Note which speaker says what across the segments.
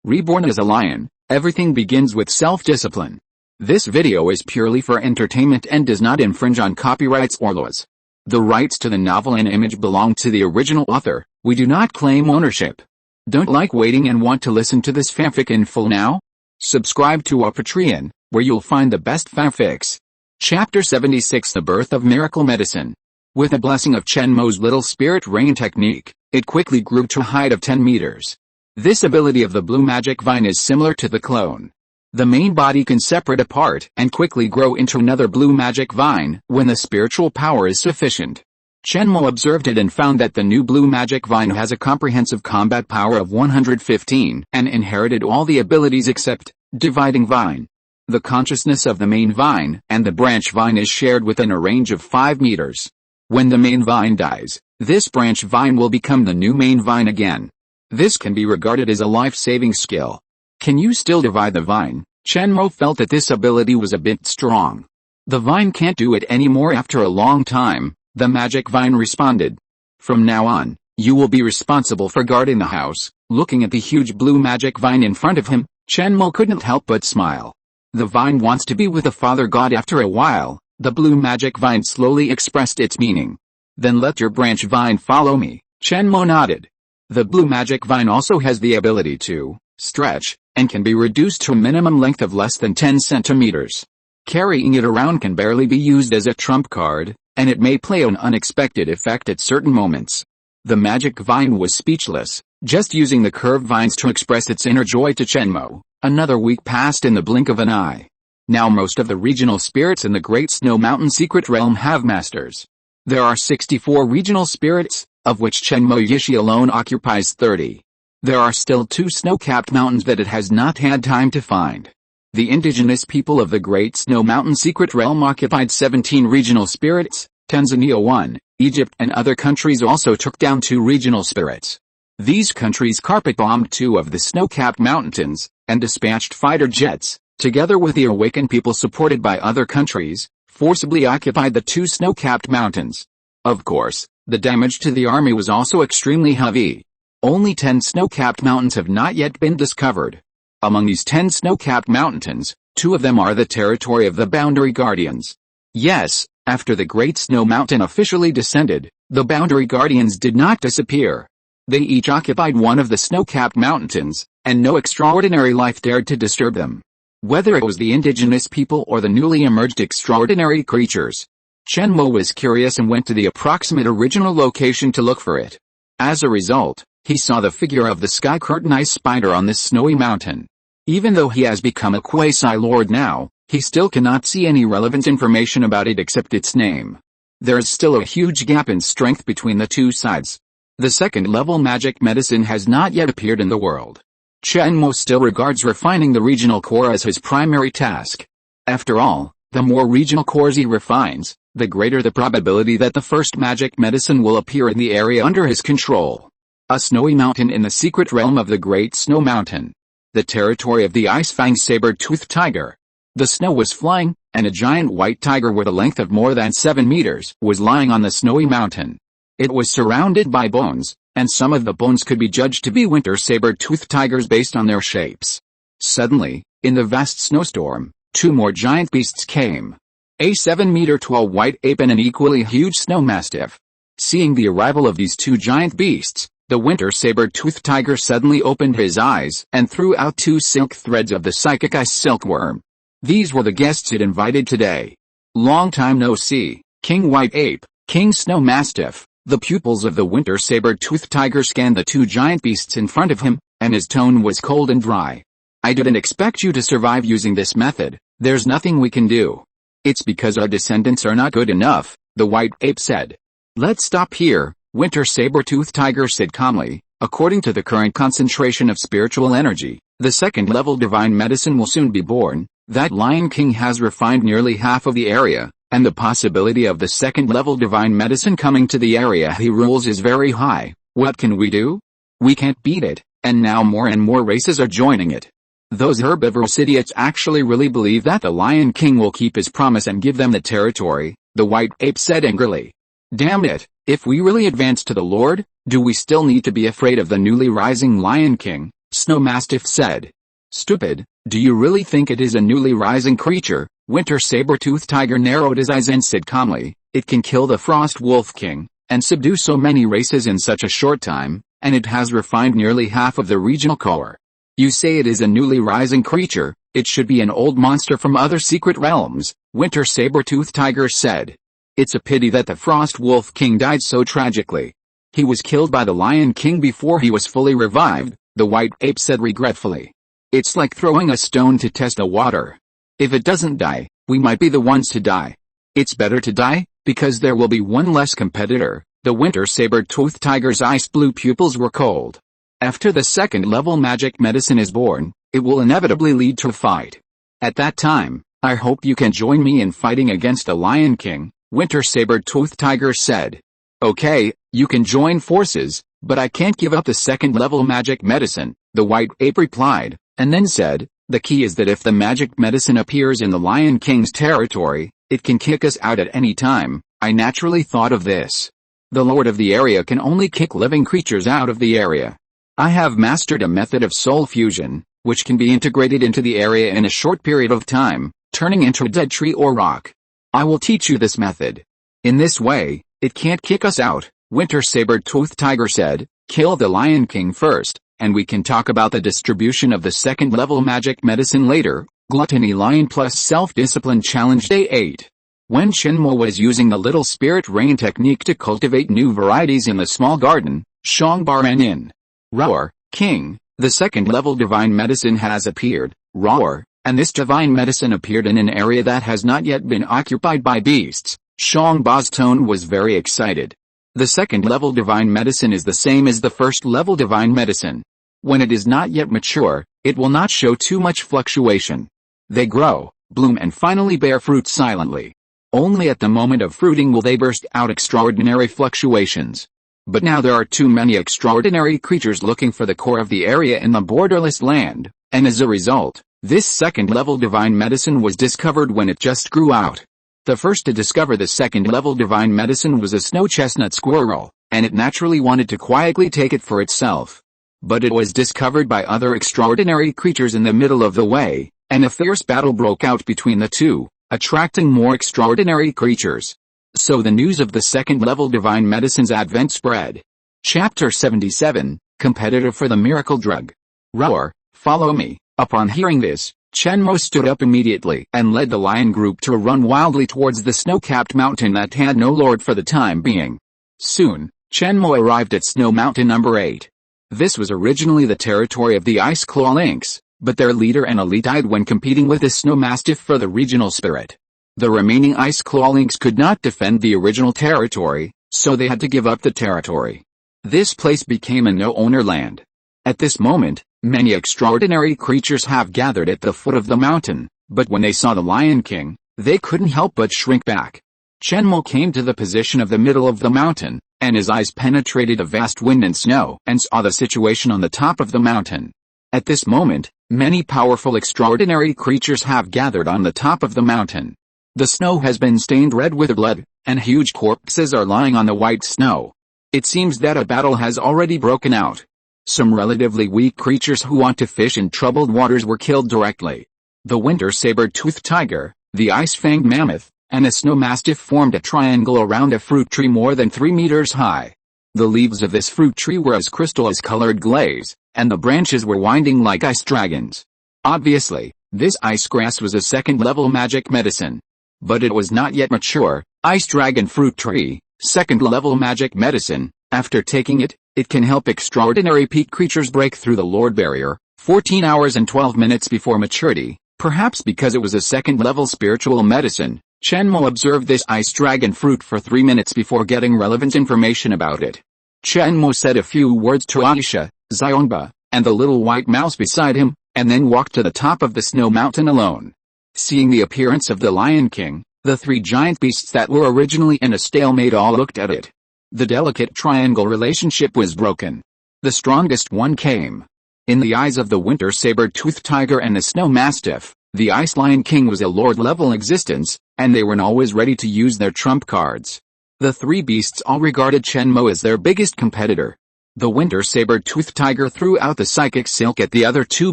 Speaker 1: Reborn as a lion, everything begins with self-discipline. This video is purely for entertainment and does not infringe on copyrights or laws. The rights to the novel and image belong to the original author. We do not claim ownership. Don't like waiting and want to listen to this fanfic in full now? Subscribe to our Patreon, where you'll find the best fanfics. Chapter 76: The Birth of Miracle Medicine. With the blessing of Chenmo's little spirit rain technique, it quickly grew to a height of 10 meters. This ability of the blue magic vine is similar to the clone. The main body can separate apart and quickly grow into another blue magic vine when the spiritual power is sufficient. Chenmo observed it and found that the new blue magic vine has a comprehensive combat power of 115 and inherited all the abilities except dividing vine. The consciousness of the main vine and the branch vine is shared within a range of 5 meters. When the main vine dies, this branch vine will become the new main vine again. This can be regarded as a life-saving skill. Can you still divide the vine? Chenmo felt that this ability was a bit strong. The vine can't do it anymore after a long time, the magic vine responded. From now on, you will be responsible for guarding the house. Looking at the huge blue magic vine in front of him, Chenmo couldn't help but smile. The vine wants to be with the Father God. After a while, the blue magic vine slowly expressed its meaning. Then let your branch vine follow me, Chenmo nodded. The blue magic vine also has the ability to stretch, and can be reduced to a minimum length of less than 10 centimeters. Carrying it around can barely be used as a trump card, and it may play an unexpected effect at certain moments. The magic vine was speechless, just using the curved vines to express its inner joy to Chenmo. Another week passed in the blink of an eye. Now most of the regional spirits in the Great Snow Mountain Secret Realm have masters. There are 64 regional spirits, of which Chenmo Yishi alone occupies 30. There are still 2 snow-capped mountains that it has not had time to find. The indigenous people of the Great Snow Mountain Secret Realm occupied 17 regional spirits. Tanzania 1, Egypt and other countries also took down 2 regional spirits. These countries carpet-bombed 2 of the snow-capped mountains, and dispatched fighter jets, together with the awakened people supported by other countries, forcibly occupied the 2 snow-capped mountains. Of course, the damage to the army was also extremely heavy. Only 10 snow-capped mountains have not yet been discovered. Among these 10 snow-capped mountains, 2 of them are the territory of the Boundary Guardians. Yes, after the Great Snow Mountain officially descended, the Boundary Guardians did not disappear. They each occupied one of the snow-capped mountains, and no extraordinary life dared to disturb them. Whether it was the indigenous people or the newly emerged extraordinary creatures, Chenmo was curious and went to the approximate original location to look for it. As a result, he saw the figure of the Sky Curtain Ice Spider on this snowy mountain. Even though he has become a quasi-lord now, he still cannot see any relevant information about it except its name. There is still a huge gap in strength between the 2 sides. The second-level magic medicine has not yet appeared in the world. Chenmo still regards refining the regional core as his primary task. After all, the more regional cores he refines, the greater the probability that the first magic medicine will appear in the area under his control. A snowy mountain in the secret realm of the Great Snow Mountain. The territory of the Ice-Fang saber-toothed tiger. The snow was flying, and a giant white tiger with a length of more than 7 meters was lying on the snowy mountain. It was surrounded by bones, and some of the bones could be judged to be winter saber-toothed tigers based on their shapes. Suddenly, in the vast snowstorm, 2 more giant beasts came. A 7-meter-tall white ape and an equally huge snow mastiff. Seeing the arrival of these 2 giant beasts, the winter saber-toothed tiger suddenly opened his eyes and threw out 2 silk threads of the psychic ice silkworm. These were the guests it invited today. Long time no see, King White Ape, King Snow Mastiff. The pupils of the winter saber-toothed tiger scanned the 2 giant beasts in front of him, and his tone was cold and dry. I didn't expect you to survive using this method. There's nothing we can do. It's because our descendants are not good enough, the white ape said. Let's stop here, winter saber-toothed tiger said calmly. According to the current concentration of spiritual energy, the second-level divine medicine will soon be born. That Lion King has refined nearly half of the area, and the possibility of the second-level divine medicine coming to the area he rules is very high. What can we do? We can't beat it, and now more and more races are joining it. Those herbivorous idiots actually really believe that the Lion King will keep his promise and give them the territory, the white ape said angrily. Damn it, if we really advance to the Lord, do we still need to be afraid of the newly rising Lion King? Snow Mastiff said. Stupid, do you really think it is a newly rising creature? Winter Saber-Tooth Tiger narrowed his eyes and said calmly, it can kill the Frost Wolf King, and subdue so many races in such a short time, and it has refined nearly half of the regional core. You say it is a newly rising creature, it should be an old monster from other secret realms, Winter Saber-Tooth Tiger said. It's a pity that the Frost Wolf King died so tragically. He was killed by the Lion King before he was fully revived, the White Ape said regretfully. It's like throwing a stone to test the water. If it doesn't die, we might be the ones to die. It's better to die, because there will be one less competitor. The Winter Saber-Tooth Tiger's ice blue pupils were cold. After the second-level magic medicine is born, it will inevitably lead to a fight. At that time, I hope you can join me in fighting against the Lion King, Winter Saber-Tooth Tiger said. Okay, you can join forces, but I can't give up the second-level magic medicine, the White Ape replied, and then said, the key is that if the magic medicine appears in the Lion King's territory, it can kick us out at any time. I naturally thought of this. The Lord of the area can only kick living creatures out of the area. I have mastered a method of soul fusion, which can be integrated into the area in a short period of time, turning into a dead tree or rock. I will teach you this method. In this way, it can't kick us out, Winter Saber-Tooth Tiger said. Kill the Lion King first, and we can talk about the distribution of the second-level magic medicine later. Gluttony Lion plus Self-Discipline Challenge Day 8. When Shenmo was using the Little Spirit Rain technique to cultivate new varieties in the small garden, Shangbar ran in. Roar, King, the second-level divine medicine has appeared. Roar, and this divine medicine appeared in an area that has not yet been occupied by beasts. Shangba's tone was very excited. The second-level divine medicine is the same as the first-level divine medicine. When it is not yet mature, it will not show too much fluctuation. They grow, bloom and finally bear fruit silently. Only at the moment of fruiting will they burst out extraordinary fluctuations. But now there are too many extraordinary creatures looking for the core of the area in the borderless land, and as a result, this second-level divine medicine was discovered when it just grew out. The first to discover the second-level divine medicine was a snow chestnut squirrel, and it naturally wanted to quietly take it for itself. But it was discovered by other extraordinary creatures in the middle of the way, and a fierce battle broke out between the two, attracting more extraordinary creatures. So the news of the second-level divine medicine's advent spread. Chapter 77, Competitor for the Miracle Drug. Roar, follow me. Upon hearing this, Shenmo stood up immediately and led the lion group to run wildly towards the snow-capped mountain that had no lord for the time being. Soon, Shenmo arrived at Snow Mountain number 8. This was originally the territory of the Ice Claw Lynx, but their leader and elite died when competing with the Snow Mastiff for the regional spirit. The remaining Ice Claw Lynx could not defend the original territory, so they had to give up the territory. This place became a no-owner land. At this moment, many extraordinary creatures have gathered at the foot of the mountain, but when they saw the Lion King, they couldn't help but shrink back. Shenmo came to the position of the middle of the mountain, and his eyes penetrated the vast wind and snow and saw the situation on the top of the mountain. At this moment, many powerful extraordinary creatures have gathered on the top of the mountain. The snow has been stained red with blood, and huge corpses are lying on the white snow. It seems that a battle has already broken out. Some relatively weak creatures who want to fish in troubled waters were killed directly. The Winter Saber-Tooth Tiger, the Ice-Fanged Mammoth, and a Snow Mastiff formed a triangle around a fruit tree more than 3 meters high. The leaves of this fruit tree were as crystal as colored glaze, and the branches were winding like ice dragons. Obviously, this ice grass was a second-level magic medicine. But it was not yet mature. Ice Dragon Fruit Tree, second-level magic medicine. After taking it, it can help extraordinary peak creatures break through the Lord Barrier, 14 hours and 12 minutes before maturity. Perhaps because it was a second-level spiritual medicine, Shenmo observed this Ice Dragon fruit for 3 minutes before getting relevant information about it. Shenmo said a few words to Aisha, Xiongba, and the little white mouse beside him, and then walked to the top of the snow mountain alone. Seeing the appearance of the Lion King, the 3 giant beasts that were originally in a stalemate all looked at it. The delicate triangle relationship was broken. The strongest one came. In the eyes of the Winter Saber-Tooth Tiger and the Snow Mastiff, the Ice Lion King was a lord-level existence, and they were always ready to use their trump cards. The 3 beasts all regarded Shenmo as their biggest competitor. The winter saber-toothed tiger threw out the psychic silk at the other two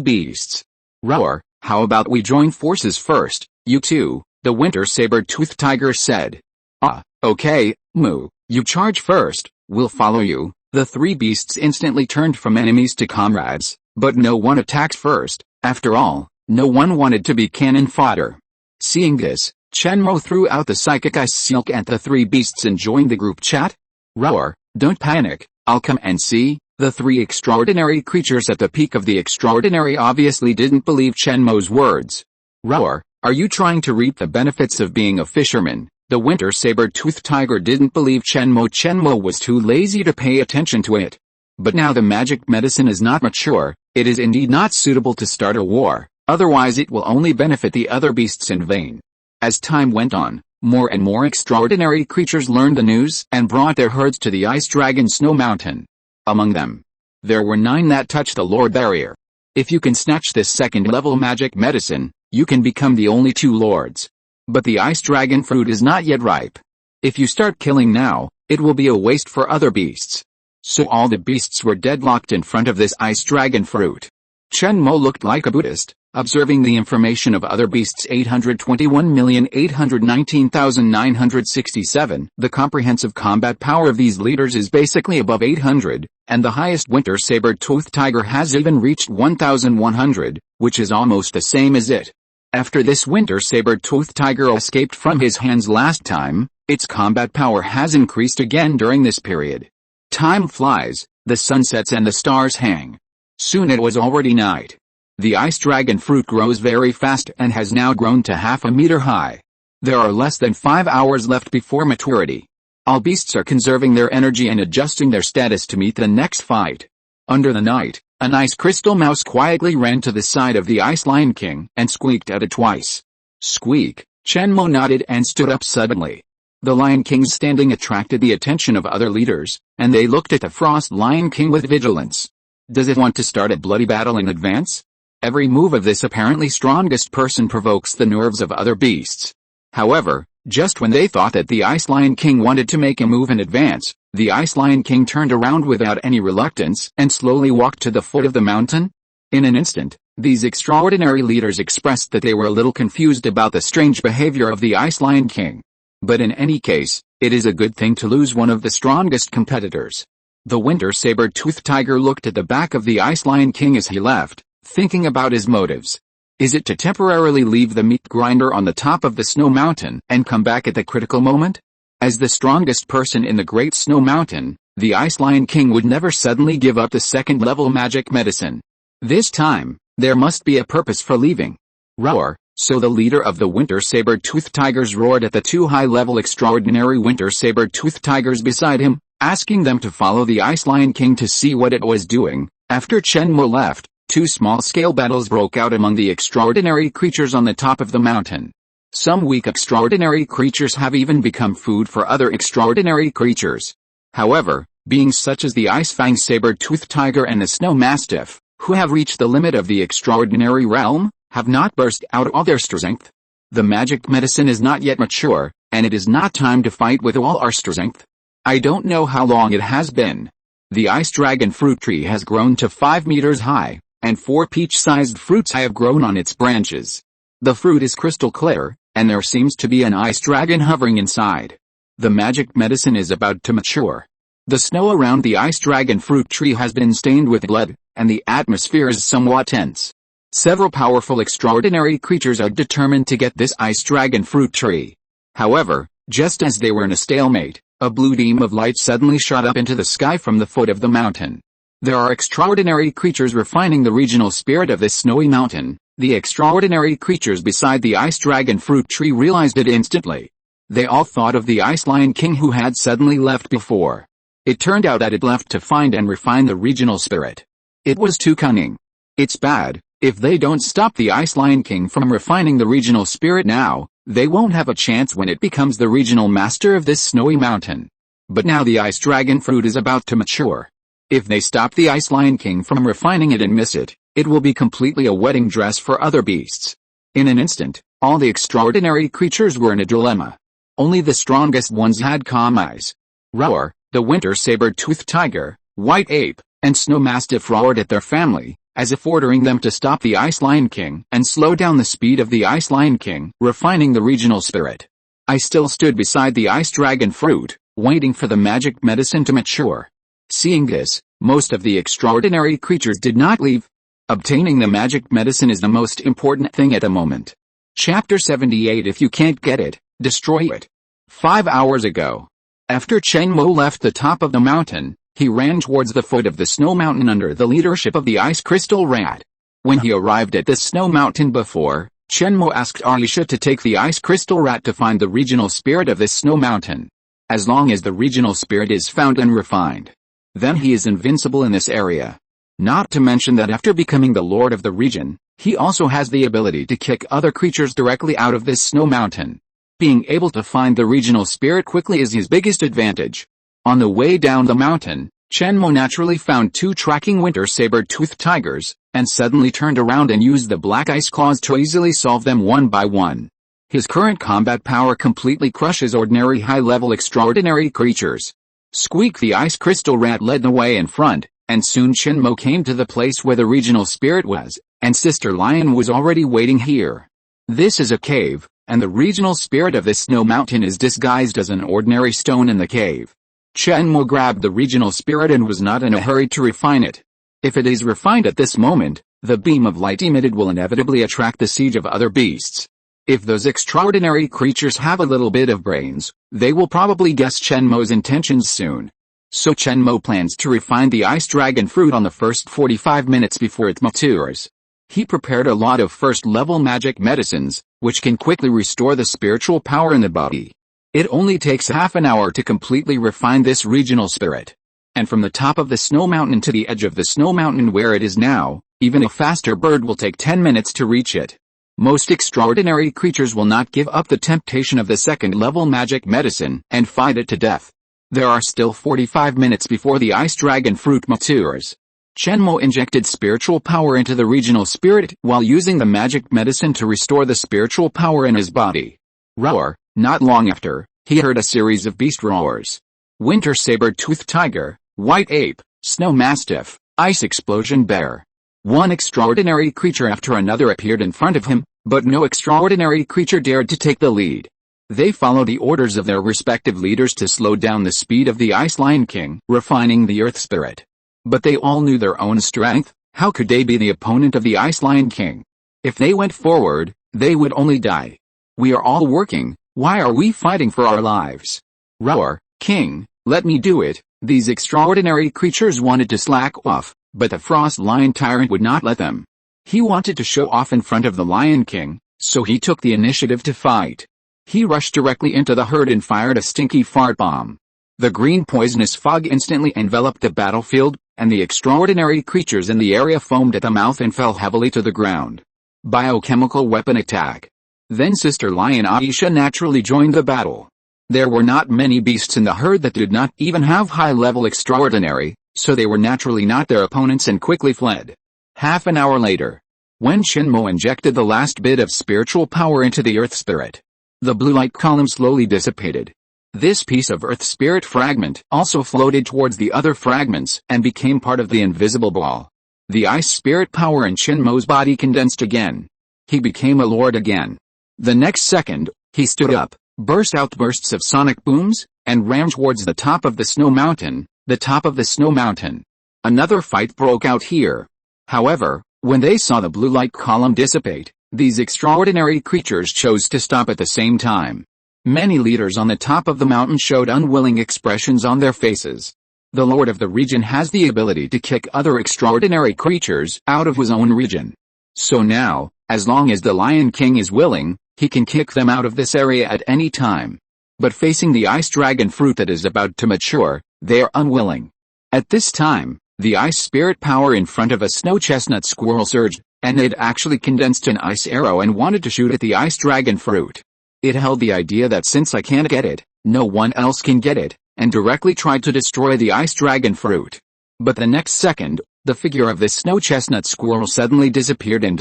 Speaker 1: beasts. "Roar, how about we join forces first, you two?" the winter saber-toothed tiger said. "Ah, okay, Moo, you charge first, we'll follow you." The three beasts instantly turned from enemies to comrades, but no one attacked first. After all, no one wanted to be cannon fodder. Seeing this, Chenmo threw out the psychic ice silk at the three beasts and joined the group chat. "Roar, don't panic, I'll come and see." The three extraordinary creatures at the peak of the extraordinary obviously didn't believe Chenmo's words. "Roar, are you trying to reap the benefits of being a fisherman?" The winter saber-toothed tiger didn't believe Chenmo. Chenmo was too lazy to pay attention to it. But now the magic medicine is not mature, it is indeed not suitable to start a war, otherwise it will only benefit the other beasts in vain. As time went on, more and more extraordinary creatures learned the news and brought their herds to the Ice Dragon Snow Mountain. Among them, there were 9 that touched the Lord Barrier. If you can snatch this second-level magic medicine, you can become the only 2 lords. But the Ice Dragon fruit is not yet ripe. If you start killing now, it will be a waste for other beasts. So all the beasts were deadlocked in front of this Ice Dragon fruit. Chenmo looked like a Buddhist, observing the information of other beasts. 821,819,967. The comprehensive combat power of these leaders is basically above 800, and the highest winter saber-toothed tiger has even reached 1,100, which is almost the same as it. After this winter saber-toothed tiger escaped from his hands last time, its combat power has increased again during this period. Time flies, the sun sets and the stars hang. Soon it was already night. The ice dragon fruit grows very fast and has now grown to half a meter high. There are less than 5 hours left before maturity. All beasts are conserving their energy and adjusting their status to meet the next fight. Under the night, an ice crystal mouse quietly ran to the side of the Ice Lion King and squeaked at it twice. Squeak, Chenmo nodded and stood up suddenly. The Lion King's standing attracted the attention of other leaders, and they looked at the Frost Lion King with vigilance. Does it want to start a bloody battle in advance? Every move of this apparently strongest person provokes the nerves of other beasts. However, just when they thought that the Ice Lion King wanted to make a move in advance, the Ice Lion King turned around without any reluctance and slowly walked to the foot of the mountain. In an instant, these extraordinary leaders expressed that they were a little confused about the strange behavior of the Ice Lion King. But in any case, it is a good thing to lose one of the strongest competitors. The winter saber-toothed tiger looked at the back of the Ice Lion King as he left, thinking about his motives. Is it to temporarily leave the meat grinder on the top of the snow mountain and come back at the critical moment? As the strongest person in the Great Snow Mountain, the Ice Lion King would never suddenly give up the second-level magic medicine. This time, there must be a purpose for leaving. Roar, so the leader of the winter saber-toothed tigers roared at the 2 high-level extraordinary winter saber-toothed tigers beside him, asking them to follow the Ice Lion King to see what it was doing. After Chenmo left, 2 small-scale battles broke out among the extraordinary creatures on the top of the mountain. Some weak extraordinary creatures have even become food for other extraordinary creatures. However, beings such as the Ice Fang saber-toothed tiger and the Snow Mastiff, who have reached the limit of the extraordinary realm, have not burst out all their strength. The magic medicine is not yet mature, and it is not time to fight with all our strength. I don't know how long it has been. The Ice Dragon fruit tree has grown to 5 meters high, and 4 peach-sized fruits have grown on its branches. The fruit is crystal clear, and there seems to be an ice dragon hovering inside. The magic medicine is about to mature. The snow around the ice dragon fruit tree has been stained with blood, and the atmosphere is somewhat tense. Several powerful extraordinary creatures are determined to get this ice dragon fruit tree. However, just as they were in a stalemate, a blue beam of light suddenly shot up into the sky from the foot of the mountain. There are extraordinary creatures refining the regional spirit of this snowy mountain. The extraordinary creatures beside the ice dragon fruit tree realized it instantly. They all thought of the Ice Lion King who had suddenly left before. It turned out that it left to find and refine the regional spirit. It was too cunning. It's bad. If they don't stop the Ice Lion King from refining the regional spirit now, they won't have a chance when it becomes the regional master of this snowy mountain. But now the ice dragon fruit is about to mature. If they stop the Ice Lion King from refining it and miss it, it will be completely a wedding dress for other beasts. In an instant, all the extraordinary creatures were in a dilemma. Only the strongest ones had calm eyes. Roar, the winter saber-toothed tiger, White Ape, and Snow Mastiff roared at their family, as if ordering them to stop the Ice Lion King and slow down the speed of the Ice Lion King, refining the regional spirit. I still stood beside the Ice Dragon Fruit, waiting for the magic medicine to mature. Seeing this, most of the extraordinary creatures did not leave. Obtaining the magic medicine is the most important thing at the moment. Chapter 78. If you can't get it, destroy it. 5 hours ago. After Chen Mo left the top of the mountain, he ran towards the foot of the snow mountain under the leadership of the Ice Crystal Rat. When he arrived at the snow mountain before, Chen Mo asked Aisha to take the Ice Crystal Rat to find the regional spirit of this snow mountain. As long as the regional spirit is found and refined, then he is invincible in this area. Not to mention that after becoming the lord of the region, he also has the ability to kick other creatures directly out of this snow mountain. Being able to find the regional spirit quickly is his biggest advantage. On the way down the mountain, Chen Mo naturally found 2 tracking winter saber-toothed tigers, and suddenly turned around and used the black ice claws to easily solve them one by one. His current combat power completely crushes ordinary high-level extraordinary creatures. Squeak the Ice Crystal Rat led the way in front, and soon Chen Mo came to the place where the regional spirit was, and Sister Lion was already waiting here. This is a cave, and the regional spirit of this snow mountain is disguised as an ordinary stone in the cave. Chen Mo grabbed the regional spirit and was not in a hurry to refine it. If it is refined at this moment, the beam of light emitted will inevitably attract the siege of other beasts. If those extraordinary creatures have a little bit of brains, they will probably guess Chen Mo's intentions soon. So Chen Mo plans to refine the Ice Dragon Fruit on the first 45 minutes before it matures. He prepared a lot of first-level magic medicines, which can quickly restore the spiritual power in the body. It only takes half an hour to completely refine this regional spirit. And from the top of the snow mountain to the edge of the snow mountain where it is now, even a faster bird will take 10 minutes to reach it. Most extraordinary creatures will not give up the temptation of the second-level magic medicine and fight it to death. There are still 45 minutes before the Ice Dragon Fruit matures. Chen Mo injected spiritual power into the regional spirit while using the magic medicine to restore the spiritual power in his body. Roar! Not long after, he heard a series of beast roars. Winter saber-toothed tiger, white ape, snow mastiff, ice explosion bear. One extraordinary creature after another appeared in front of him, but no extraordinary creature dared to take the lead. They followed the orders of their respective leaders to slow down the speed of the Ice Lion King, refining the Earth Spirit. But they all knew their own strength. How could they be the opponent of the Ice Lion King? If they went forward, they would only die. We are all working, why are we fighting for our lives? Roar, King, let me do it. These extraordinary creatures wanted to slack off, but the Frost Lion Tyrant would not let them. He wanted to show off in front of the Lion King, so he took the initiative to fight. He rushed directly into the herd and fired a stinky fart bomb. The green poisonous fog instantly enveloped the battlefield, and the extraordinary creatures in the area foamed at the mouth and fell heavily to the ground. Biochemical weapon attack. Then Sister Lion Aisha naturally joined the battle. There were not many beasts in the herd that did not even have high-level extraordinary, so they were naturally not their opponents and quickly fled. Half an hour later, when Chen Mo injected the last bit of spiritual power into the Earth Spirit, the blue light column slowly dissipated. This piece of Earth Spirit fragment also floated towards the other fragments and became part of the invisible ball. The Ice Spirit power in Chen Mo's body condensed again. He became a lord again. The next second, he stood up, burst out bursts of sonic booms, and ran towards the top of the snow mountain, the top of the snow mountain. Another fight broke out here. However, when they saw the blue light column dissipate, these extraordinary creatures chose to stop at the same time. Many leaders on the top of the mountain showed unwilling expressions on their faces. The lord of the region has the ability to kick other extraordinary creatures out of his own region. So now, as long as the Lion King is willing, he can kick them out of this area at any time. But facing the Ice Dragon Fruit that is about to mature, they are unwilling. At this time, the Ice Spirit power in front of a snow chestnut squirrel surged, and it actually condensed an ice arrow and wanted to shoot at the Ice Dragon Fruit. It held the idea that since I can't get it, no one else can get it, and directly tried to destroy the Ice Dragon Fruit. But the next second, the figure of this snow chestnut squirrel suddenly disappeared in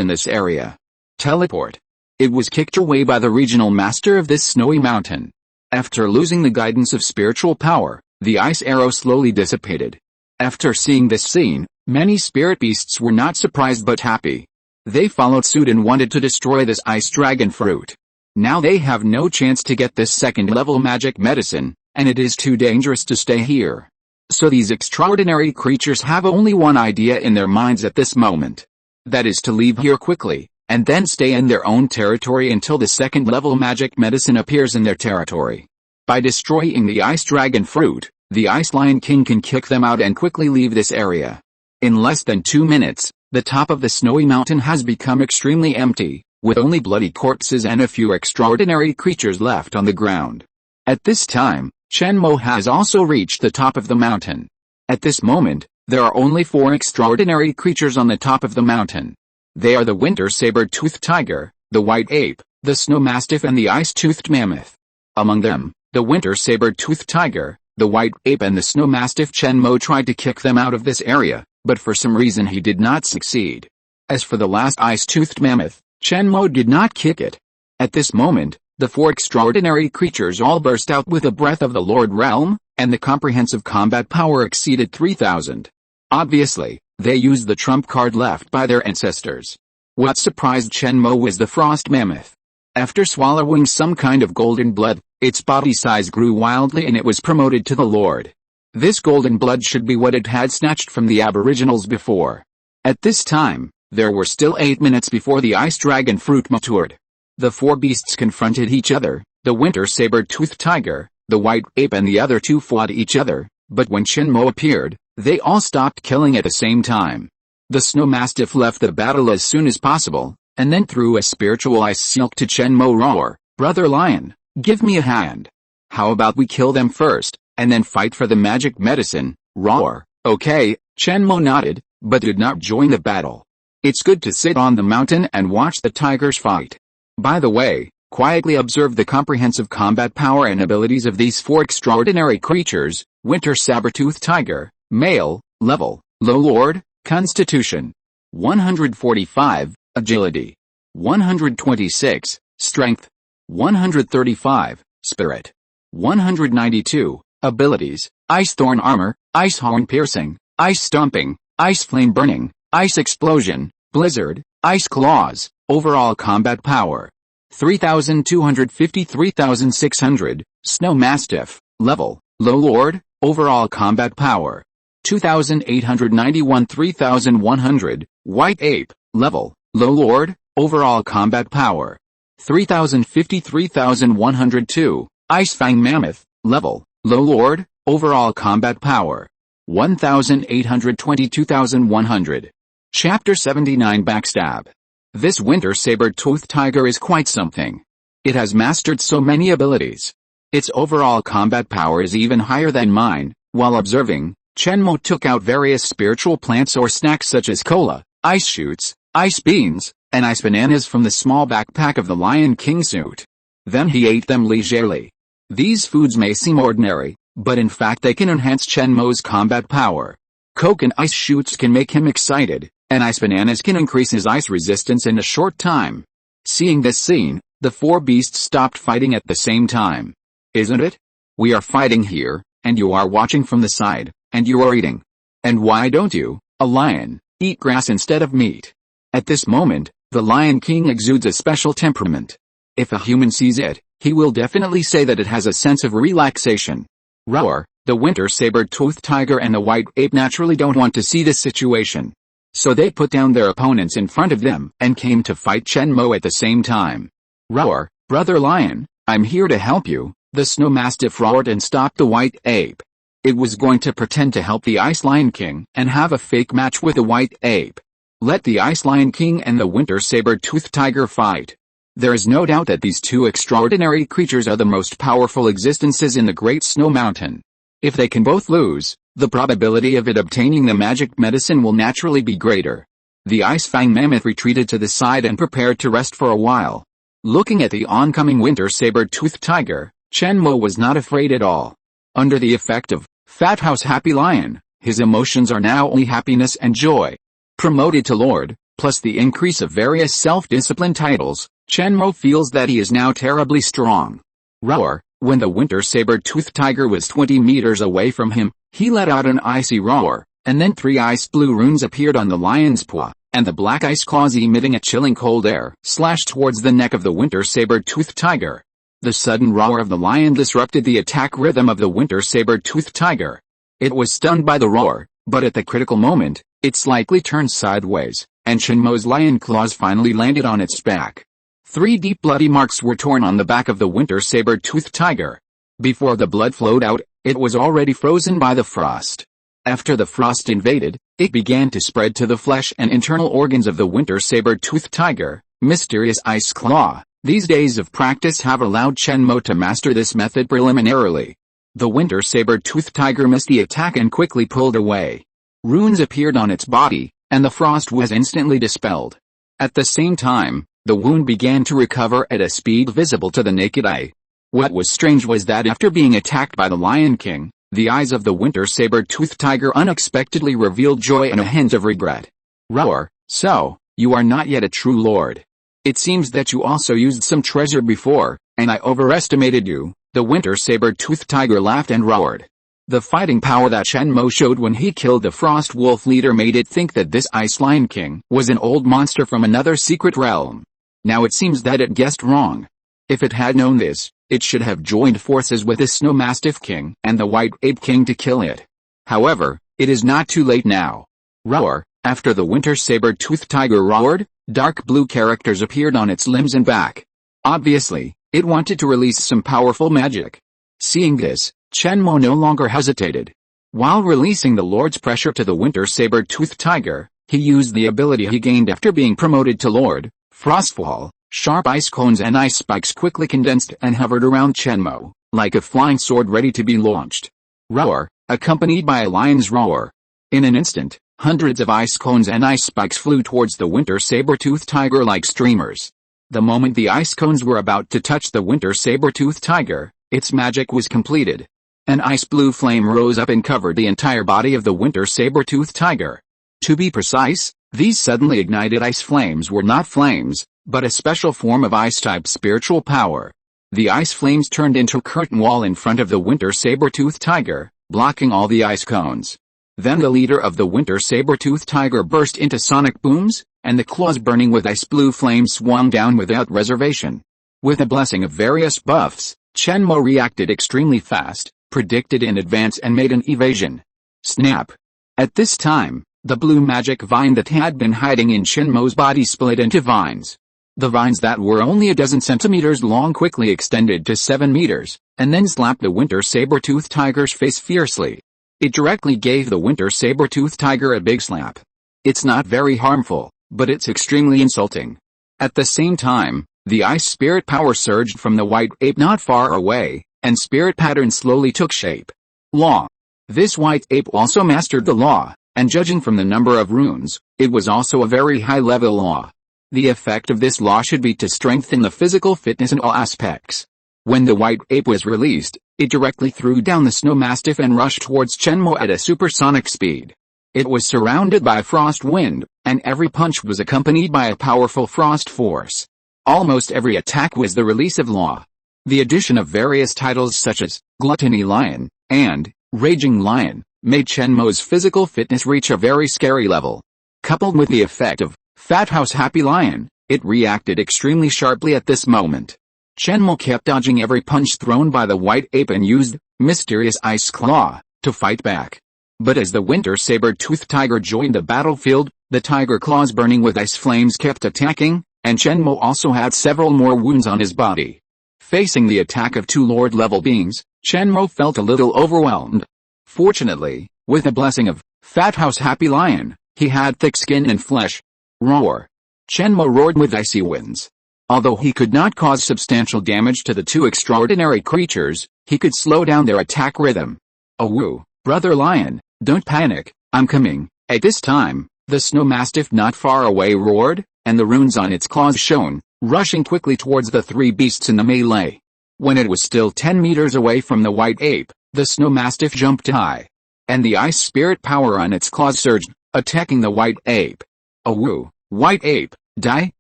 Speaker 1: this area. Teleport. It was kicked away by the regional master of this snowy mountain. After losing the guidance of spiritual power, the ice arrow slowly dissipated. After seeing this scene, many spirit beasts were not surprised but happy. They followed suit and wanted to destroy this ice dragon fruit. Now they have no chance to get this second-level magic medicine, and it is too dangerous to stay here. So these extraordinary creatures have only one idea in their minds at this moment. That is to leave here quickly, and then stay in their own territory until the second-level magic medicine appears in their territory. By destroying the ice dragon fruit, the Ice Lion King can kick them out and quickly leave this area. In less than 2 minutes, the top of the snowy mountain has become extremely empty, with only bloody corpses and a few extraordinary creatures left on the ground. At this time, Shenmue has also reached the top of the mountain. At this moment, there are only 4 extraordinary creatures on the top of the mountain. They are the winter saber-toothed tiger, the white ape, the snow mastiff and the ice-toothed mammoth. Among them, the winter saber-toothed tiger, the white ape and the snow mastiff, Shenmue tried to kick them out of this area, but for some reason he did not succeed. As for the last ice-toothed mammoth, Shenmue did not kick it. At this moment, the 4 extraordinary creatures all burst out with a breath of the Lord Realm, and the comprehensive combat power exceeded 3,000. Obviously, they used the trump card left by their ancestors. What surprised Shenmue was the frost mammoth. After swallowing some kind of golden blood, its body size grew wildly and it was promoted to the Lord. This golden blood should be what it had snatched from the aboriginals before. At this time, there were still 8 minutes before the ice dragon fruit matured. The 4 beasts confronted each other, the winter saber-toothed tiger, the white ape and the other 2 fought each other, but when Shenmue appeared, they all stopped killing at the same time. The snow mastiff left the battle as soon as possible, and then threw a spiritual ice silk to Shenmue. Roar, brother lion, give me a hand. How about we kill them first, and then fight for the magic medicine? Roar. Okay, Shenmue nodded, but did not join the battle. It's good to sit on the mountain and watch the tigers fight. By the way, quietly observe the comprehensive combat power and abilities of these 4 extraordinary creatures: winter saber-toothed tiger, male, level, low lord, constitution, 145, agility, 126, strength, 135, spirit, 192, abilities, ice thorn armor, ice horn piercing, ice stomping, ice flame burning, ice explosion, blizzard, ice claws. Overall combat power, 3,250 3,600, snow mastiff, level, low lord, overall combat power, 2,891 3,100, white ape, level, low lord, overall combat power, 3,050 3,102, ice fang mammoth, level, low lord, overall combat power, 1,820 2,100. Chapter 79 Backstab. This winter saber-toothed tiger is quite something. It has mastered so many abilities. Its overall combat power is even higher than mine. While observing, Shenmue took out various spiritual plants or snacks such as cola, ice shoots, ice beans, and ice bananas from the small backpack of the Lion King suit. Then he ate them leisurely. These foods may seem ordinary, but in fact they can enhance Shenmue's combat power. Coke and ice shoots can make him excited, and ice bananas can increase his ice resistance in a short time. Seeing this scene, the 4 beasts stopped fighting at the same time. Isn't it? We are fighting here, and you are watching from the side, and you are eating. And why don't you, a lion, eat grass instead of meat? At this moment, the Lion King exudes a special temperament. If a human sees it, he will definitely say that it has a sense of relaxation. Roar, the winter saber-toothed tiger and the white ape naturally don't want to see this situation. So they put down their opponents in front of them and came to fight Shenmue at the same time. Roar, brother lion, I'm here to help you. The snow mastiff roared and stopped the white ape. It was going to pretend to help the Ice Lion King and have a fake match with the white ape. Let the Ice Lion King and the winter saber-toothed tiger fight. There is no doubt that these 2 extraordinary creatures are the most powerful existences in the Great Snow Mountain. If they can both lose, the probability of it obtaining the magic medicine will naturally be greater. The Ice Fang Mammoth retreated to the side and prepared to rest for a while. Looking at the oncoming winter saber-toothed tiger, Shenmue was not afraid at all. Under the effect of Fat House Happy Lion, his emotions are now only happiness and joy. Promoted to Lord, plus the increase of various self-discipline titles, Shenmue feels that he is now terribly strong. Roar, when the winter saber-toothed tiger was 20 meters away from him, he let out an icy roar, And then 3 ice blue runes appeared on the lion's paw, and the black ice claws emitting a chilling cold air slashed towards the neck of the winter saber-toothed tiger. The sudden roar of the lion disrupted the attack rhythm of the winter saber-toothed tiger. It was stunned by the roar, but at the critical moment, it slightly turned sideways, and Shenmo's lion claws finally landed on its back. 3 deep bloody marks were torn on the back of the winter saber-toothed tiger. Before the blood flowed out, it was already frozen by the frost. After the frost invaded, it began to spread to the flesh and internal organs of the winter saber-toothed tiger. Mysterious ice claw. These days of practice have allowed Shenmo to master this method preliminarily. The winter saber-toothed tiger missed the attack and quickly pulled away. Runes appeared on its body, and the frost was instantly dispelled. At the same time, the wound began to recover at a speed visible to the naked eye. What was strange was that after being attacked by the Lion King, the eyes of the winter saber-toothed tiger unexpectedly revealed joy and a hint of regret. Roar, so, you are not yet a true lord. It seems that you also used some treasure before, and I overestimated you. The winter saber-toothed tiger laughed and roared. The fighting power that Shenmo showed when he killed the Frost Wolf leader made it think that this Ice Lion King was an old monster from another secret realm. Now it seems that it guessed wrong. If it had known this, it should have joined forces with the Snow Mastiff King and the White Ape King to kill it. However, it is not too late now. Roar. After the winter saber-toothed tiger roared, dark blue characters appeared on its limbs and back. Obviously, it wanted to release some powerful magic. Seeing this, Shenmo no longer hesitated. While releasing the Lord's pressure to the winter saber-toothed tiger, he used the ability he gained after being promoted to Lord. Frostfall. Sharp ice cones and ice spikes quickly condensed and hovered around Shenmo, like a flying sword ready to be launched. Roar, accompanied by a lion's roar. In an instant, hundreds of ice cones and ice spikes flew towards the winter saber-toothed tiger like streamers. The moment the ice cones were about to touch the winter saber-toothed tiger, its magic was completed. An ice blue flame rose up and covered the entire body of the winter saber-toothed tiger. To be precise, these suddenly ignited ice flames were not flames, but a special form of ice-type spiritual power. The ice flames turned into a curtain wall in front of the winter saber-toothed tiger, blocking all the ice cones. Then the leader of the winter saber-toothed tiger burst into sonic booms, and the claws burning with ice blue flames swung down without reservation. With a blessing of various buffs, Shenmo reacted extremely fast, predicted in advance and made an evasion. Snap! At this time, the blue magic vine that had been hiding in Shenmo's body split into vines. The vines that were only a dozen centimeters long quickly extended to 7 meters, and then slapped the winter saber-toothed tiger's face fiercely. It directly gave the winter saber-toothed tiger a big slap. It's not very harmful, but it's extremely insulting. At the same time, the ice spirit power surged from the white ape not far away, and spirit patterns slowly took shape. Law. This white ape also mastered the law, and judging from the number of runes, it was also a very high-level law. The effect of this law should be to strengthen the physical fitness in all aspects. When the white ape was released, it directly threw down the snow mastiff and rushed towards Shenmo at a supersonic speed. It was surrounded by frost wind, and every punch was accompanied by a powerful frost force. Almost every attack was the release of law. The addition of various titles such as Gluttonous Lion and Raging Lion made Shenmo's physical fitness reach a very scary level. Coupled with the effect of Fat House Happy Lion, it reacted extremely sharply at this moment. Shenmo kept dodging every punch thrown by the white ape and used Mysterious Ice Claw to fight back. But as the winter saber-toothed tiger joined the battlefield, the tiger claws burning with ice flames kept attacking, and Shenmo also had several more wounds on his body. Facing the attack of 2 Lord-level beings, Shenmo felt a little overwhelmed. Fortunately, with the blessing of Fat House Happy Lion, he had thick skin and flesh. Roar. Shenmo roared with icy winds. Although he could not cause substantial damage to the 2 extraordinary creatures, he could slow down their attack rhythm. "Oh, brother lion, don't panic, I'm coming." At this time, the snow mastiff not far away roared, and the runes on its claws shone, rushing quickly towards the 3 beasts in the melee. When it was still 10 meters away from the white ape, the snow mastiff jumped high, and the ice spirit power on its claws surged, attacking the white ape. "Oh, white ape, die!"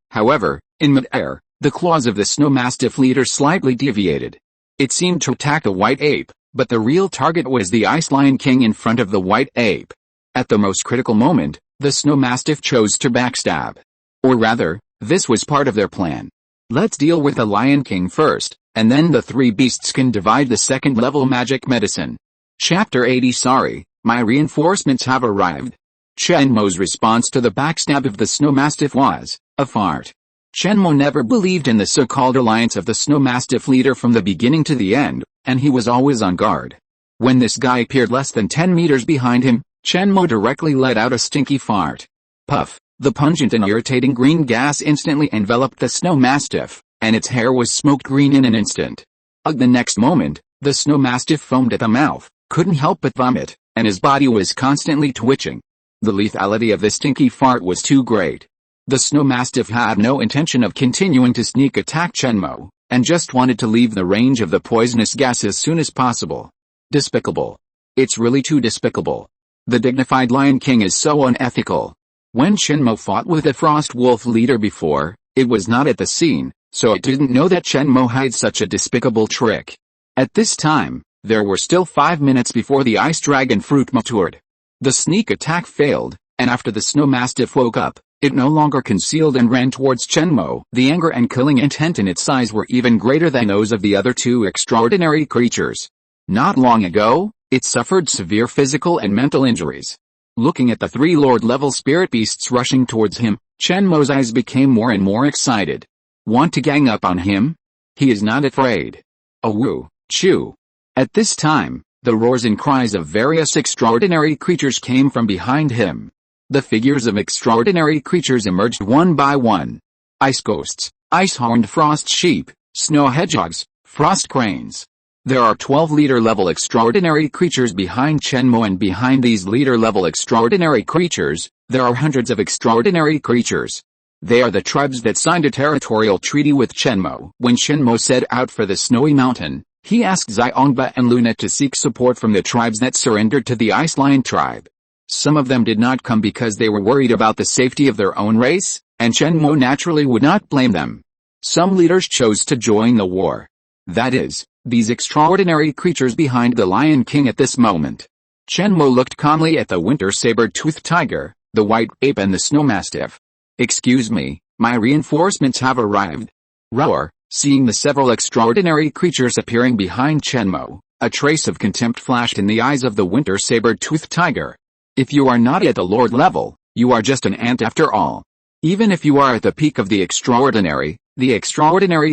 Speaker 1: However, in mid-air, the claws of the snow mastiff leader slightly deviated. It seemed to attack the white ape, but the real target was the Ice Lion King in front of the white ape. At the most critical moment, the snow mastiff chose to backstab. Or rather, this was part of their plan. Let's deal with the Lion King first, and then the three beasts can divide the second level magic medicine. Chapter 80. Sorry, my reinforcements have arrived. Shenmo's response to the backstab of the snow mastiff was a fart. Shenmo never believed in the so-called alliance of the snow mastiff leader from the beginning to the end, and he was always on guard. When this guy appeared less than 10 meters behind him, Shenmo directly let out a stinky fart. Puff! The pungent and irritating green gas instantly enveloped the snow mastiff, and its hair was smoked green in an instant. The next moment, the snow mastiff foamed at the mouth, couldn't help but vomit, and his body was constantly twitching. The lethality of the stinky fart was too great. The snow mastiff had no intention of continuing to sneak attack Shenmo, and just wanted to leave the range of the poisonous gas as soon as possible. Despicable. It's really too despicable. The dignified Lion King is so unethical. When Shenmo fought with the Frost Wolf leader before, it was not at the scene, so it didn't know that Shenmo had such a despicable trick. At this time, there were still 5 minutes before the Ice Dragon fruit matured. The sneak attack failed, and after the snow mastiff woke up, it no longer concealed and ran towards Shenmo. The anger and killing intent in its eyes were even greater than those of the other two extraordinary creatures. Not long ago, it suffered severe physical and mental injuries. Looking at the three Lord-level spirit beasts rushing towards him, Shenmo's eyes became more and more excited. Want to gang up on him? He is not afraid. Woo, chew. At this time, the roars and cries of various extraordinary creatures came from behind him. The figures of extraordinary creatures emerged one by one. Ice ghosts, ice-horned frost sheep, snow hedgehogs, frost cranes. There are 12 leader-level extraordinary creatures behind Shenmo, and behind these leader-level extraordinary creatures, there are hundreds of extraordinary creatures. They are the tribes that signed a territorial treaty with Shenmo. When Shenmo set out for the snowy mountain, he asked Xiongba and Luna to seek support from the tribes that surrendered to the Ice Lion tribe. Some of them did not come because they were worried about the safety of their own race, and Shenmo naturally would not blame them. Some leaders chose to join the war. That is, these extraordinary creatures behind the Lion King at this moment. Shenmo looked calmly at the winter saber-toothed tiger, the white ape and the snow mastiff. Excuse me, my reinforcements have arrived. Roar! Seeing the several extraordinary creatures appearing behind Shenmo, a trace of contempt flashed in the eyes of the winter saber-toothed tiger. If you are not at the Lord level, you are just an ant after all. Even if you are at the peak of the extraordinary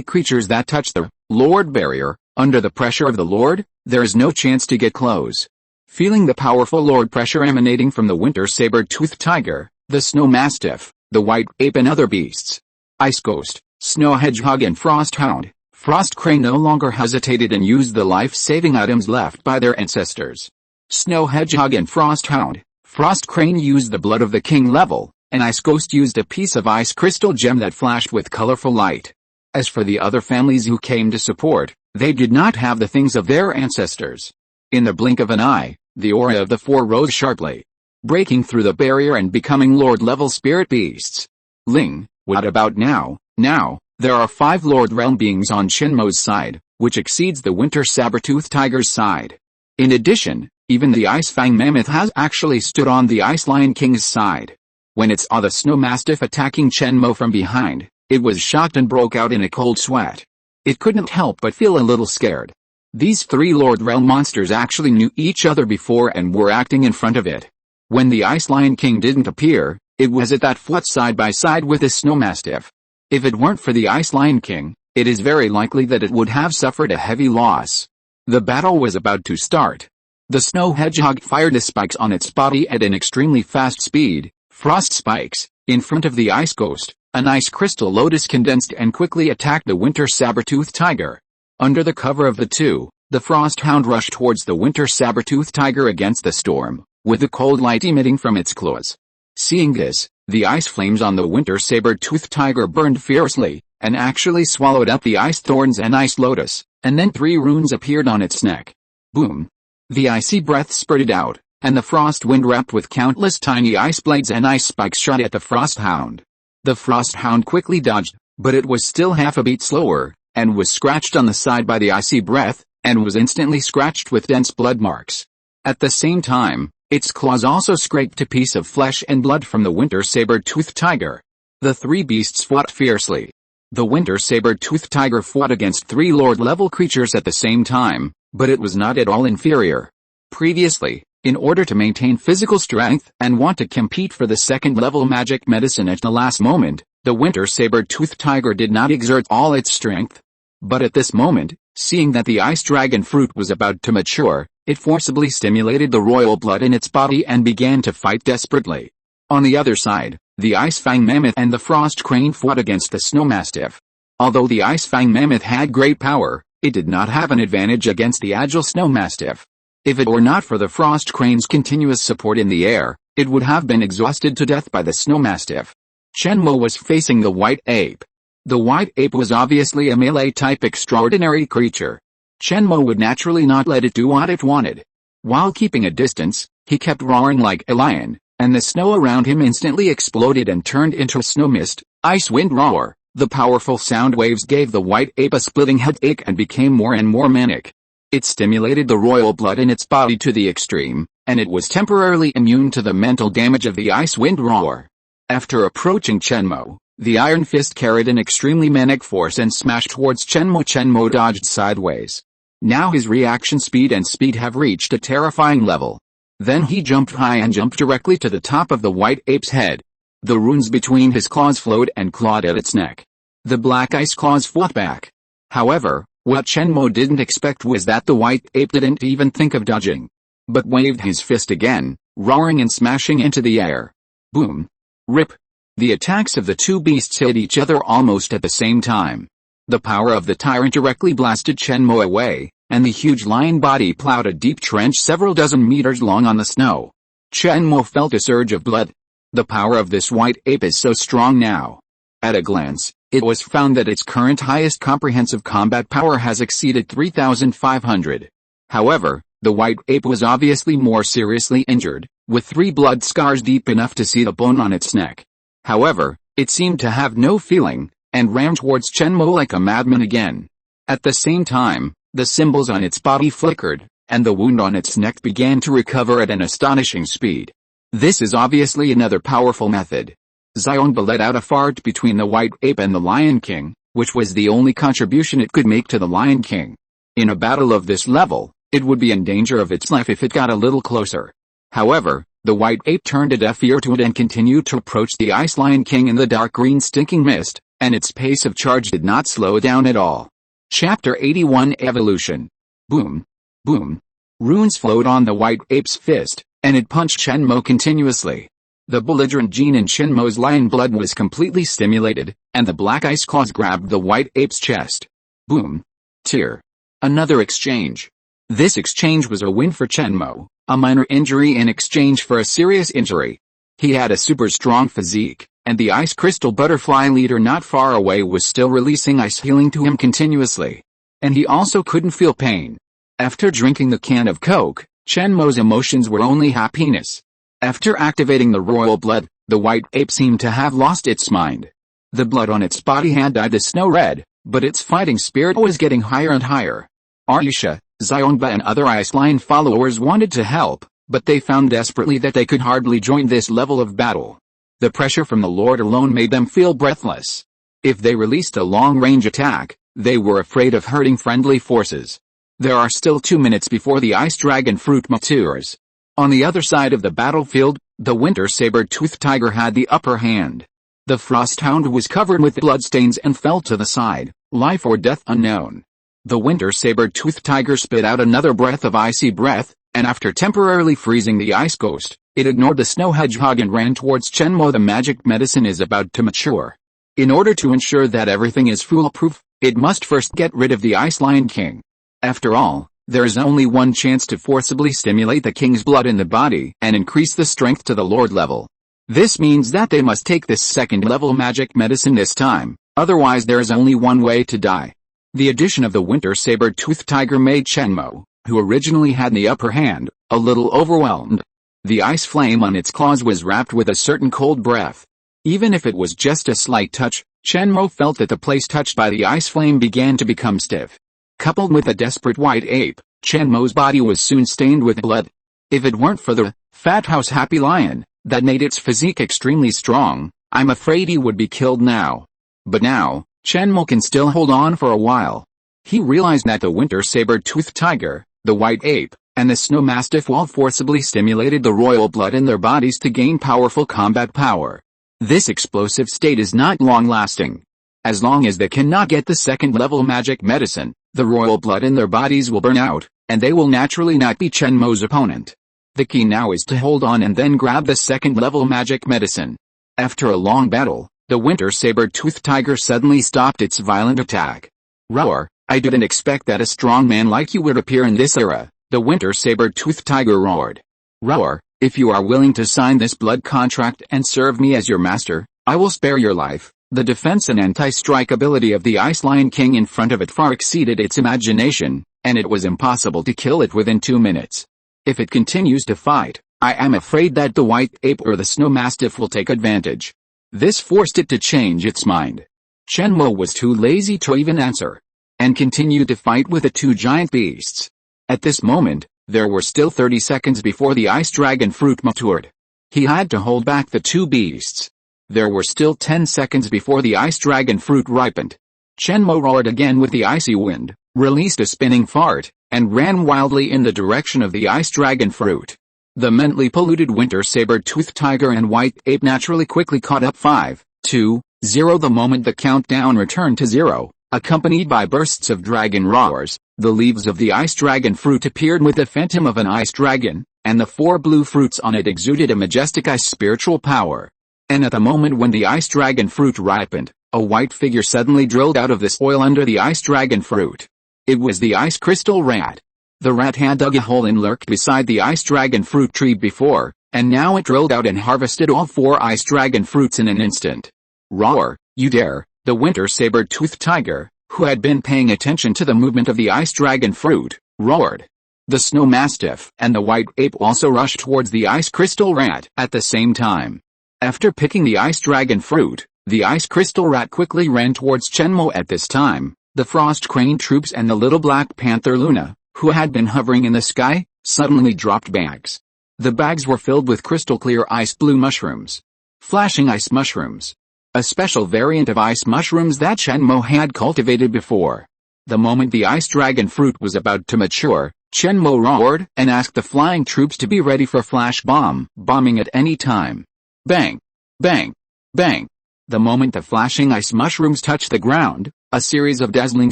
Speaker 1: creatures that touch the Lord barrier, under the pressure of the Lord, there is no chance to get close. Feeling the powerful Lord pressure emanating from the winter saber-toothed tiger, the snow mastiff, the white ape and other beasts, ice ghost, snow hedgehog and frost hound, frost crane no longer hesitated and used the life-saving items left by their ancestors. Snow hedgehog and frost hound, frost crane used the blood of the king level, and ice ghost used a piece of ice crystal gem that flashed with colorful light. As for the other families who came to support, they did not have the things of their ancestors. In the blink of an eye, the aura of the four rose sharply, breaking through the barrier and becoming Lord-level spirit beasts. Ling, what about now? Now, there are 5 Lord realm beings on Shenmo's side, which exceeds the winter saber-toothed tiger's side. In addition, even the Ice Fang Mammoth has actually stood on the Ice Lion King's side. When it saw the snow mastiff attacking Shenmo from behind, it was shocked and broke out in a cold sweat. It couldn't help but feel a little scared. These 3 Lord realm monsters actually knew each other before and were acting in front of it. When the Ice Lion King didn't appear, it was at that fought side by side with the snow mastiff. If it weren't for the Ice Lion King, it is very likely that it would have suffered a heavy loss. The battle was about to start. The snow hedgehog fired the spikes on its body at an extremely fast speed, frost spikes, in front of the ice ghost. An ice crystal lotus condensed and quickly attacked the winter saber-toothed tiger. Under the cover of the two, the frost hound rushed towards the winter saber-toothed tiger against the storm, with the cold light emitting from its claws. Seeing this, the ice flames on the winter saber-toothed tiger burned fiercely, and actually swallowed up the ice thorns and ice lotus, and then 3 runes appeared on its neck. Boom! The icy breath spurted out, and the frost wind wrapped with countless tiny ice blades and ice spikes shot at the frost hound. The frost hound quickly dodged, but it was still half a beat slower, and was scratched on the side by the icy breath, and was instantly scratched with dense blood marks. At the same time, Its claws also scraped a piece of flesh and blood from the winter saber-toothed tiger. The three beasts fought fiercely. The winter saber-toothed tiger fought against three lord-level creatures at the same time, but it was not at all inferior. Previously, in order to maintain physical strength and want to compete for the second-level magic medicine at the last moment, the winter saber-toothed tiger did not exert all its strength. But at this moment, seeing that the ice dragon fruit was about to mature, it forcibly stimulated the royal blood in its body and began to fight desperately. On the other side, the ice fang mammoth and the frost crane fought against the snow mastiff. Although the ice fang mammoth had great power, it did not have an advantage against the agile snow mastiff. If it were not for the frost crane's continuous support in the air, it would have been exhausted to death by the snow mastiff. Shenmo was facing the white ape. The white ape was obviously a melee-type extraordinary creature. Shenmo would naturally not let it do what it wanted. While keeping a distance, he kept roaring like a lion, and the snow around him instantly exploded and turned into snow mist. Ice wind roar. The powerful sound waves gave the white ape a splitting headache and became more and more manic. It stimulated the royal blood in its body to the extreme, and it was temporarily immune to the mental damage of the ice wind roar. After approaching Shenmo, the Iron Fist carried an extremely manic force and smashed towards Shenmo. Shenmo dodged sideways. Now his reaction speed and speed have reached a terrifying level. Then he jumped high and jumped directly to the top of the white ape's head. The runes between his claws flowed and clawed at its neck. The black ice claws fought back. However, what Shenmo didn't expect was that the white ape didn't even think of dodging, but waved his fist again, roaring and smashing into the air. Boom. Rip. The attacks of the two beasts hit each other almost at the same time. The power of the tyrant directly blasted Shenmo away, and the huge lion body plowed a deep trench several dozen meters long on the snow. Shenmo felt a surge of blood. The power of this white ape is so strong now. At a glance, it was found that its current highest comprehensive combat power has exceeded 3,500. However, the white ape was obviously more seriously injured, with 3 blood scars deep enough to see the bone on its neck. However, it seemed to have no feeling, and ran towards Shenmo like a madman again. At the same time, the symbols on its body flickered, and the wound on its neck began to recover at an astonishing speed. This is obviously another powerful method. Xiongba let out a fart between the white ape and the Lion King, which was the only contribution it could make to the Lion King. In a battle of this level, it would be in danger of its life if it got a little closer. However, the white ape turned a deaf ear to it and continued to approach the Ice Lion King in the dark green stinking mist, and its pace of charge did not slow down at all. Chapter 81 Evolution. Boom. Boom. Runes flowed on the white ape's fist, and it punched Shenmo continuously. The belligerent gene in Shenmo's lion blood was completely stimulated, and the black ice claws grabbed the white ape's chest. Boom. Tear. Another exchange. This exchange was a win for Shenmo, a minor injury in exchange for a serious injury. He had a super strong physique, and the ice crystal butterfly leader not far away was still releasing ice healing to him continuously. And he also couldn't feel pain. After drinking the can of Coke, Shenmo's emotions were only happiness. After activating the royal blood, the white ape seemed to have lost its mind. The blood on its body had dyed the snow red, but its fighting spirit was getting higher and higher. Arisha, Xiongba and other Ice Lion followers wanted to help, but they found desperately that they could hardly join this level of battle. The pressure from the Lord alone made them feel breathless. If they released a long-range attack, they were afraid of hurting friendly forces. There are still 2 minutes before the ice dragon fruit matures. On the other side of the battlefield, the winter saber-toothed tiger had the upper hand. The frost hound was covered with bloodstains and fell to the side, life or death unknown. The winter saber-toothed tiger spit out another breath of icy breath, and after temporarily freezing the ice ghost, it ignored the snow hedgehog and ran towards Shenmo. The magic medicine is about to mature. In order to ensure that everything is foolproof, it must first get rid of the Ice Lion King. After all, there is only one chance to forcibly stimulate the king's blood in the body and increase the strength to the lord level. This means that they must take this second level magic medicine this time, otherwise there is only one way to die. The addition of the winter saber-toothed tiger made Shenmo, who originally had the upper hand, a little overwhelmed. The ice flame on its claws was wrapped with a certain cold breath. Even if it was just a slight touch, Shenmo felt that the place touched by the ice flame began to become stiff. Coupled with a desperate white ape, Shenmo's body was soon stained with blood. If it weren't for the fat house happy lion that made its physique extremely strong, I'm afraid he would be killed now. But now, Chenmo can still hold on for a while. He realized that the winter saber-toothed tiger, the white ape, and the snow mastiff all forcibly stimulated the royal blood in their bodies to gain powerful combat power. This explosive state is not long-lasting. As long as they cannot get the second-level magic medicine, the royal blood in their bodies will burn out, and they will naturally not be Chenmo's opponent. The key now is to hold on and then grab the second-level magic medicine. After a long battle, the winter saber-toothed tiger suddenly stopped its violent attack. Roar! I didn't expect that a strong man like you would appear in this era, the winter saber-toothed tiger roared. Roar! If you are willing to sign this blood contract and serve me as your master, I will spare your life. The defense and anti-strike ability of the Ice Lion King in front of it far exceeded its imagination, and it was impossible to kill it within 2 minutes. If it continues to fight, I am afraid that the white ape or the snow mastiff will take advantage. This forced it to change its mind. Chenmo was too lazy to even answer, and continued to fight with the two giant beasts. At this moment, there were still 30 seconds before the ice dragon fruit matured. He had to hold back the two beasts. There were still 10 seconds before the ice dragon fruit ripened. Chenmo roared again with the icy wind, released a spinning fart, and ran wildly in the direction of the ice dragon fruit. The mentally polluted winter saber-toothed tiger and white ape naturally quickly caught up. 5, 2, 0. The moment the countdown returned to 0, accompanied by bursts of dragon roars, the leaves of the ice dragon fruit appeared with the phantom of an ice dragon, and the 4 blue fruits on it exuded a majestic ice spiritual power. And at the moment when the ice dragon fruit ripened, a white figure suddenly drilled out of the soil under the ice dragon fruit. It was the ice crystal rat. The rat had dug a hole and lurked beside the ice dragon fruit tree before, and now it drilled out and harvested all 4 ice dragon fruits in an instant. Roar! You dare! The winter saber-toothed tiger, who had been paying attention to the movement of the ice dragon fruit, roared. The snow mastiff and the white ape also rushed towards the ice crystal rat at the same time. After picking the ice dragon fruit, the ice crystal rat quickly ran towards Chenmo. At this time, the frost crane troops and the little black panther Luna, who had been hovering in the sky, suddenly dropped bags. The bags were filled with crystal clear ice blue mushrooms. Flashing ice mushrooms. A special variant of ice mushrooms that Chenmo had cultivated before. The moment the ice dragon fruit was about to mature, Chenmo roared and asked the flying troops to be ready for flash bombing at any time. Bang! Bang! Bang! The moment the flashing ice mushrooms touched the ground, a series of dazzling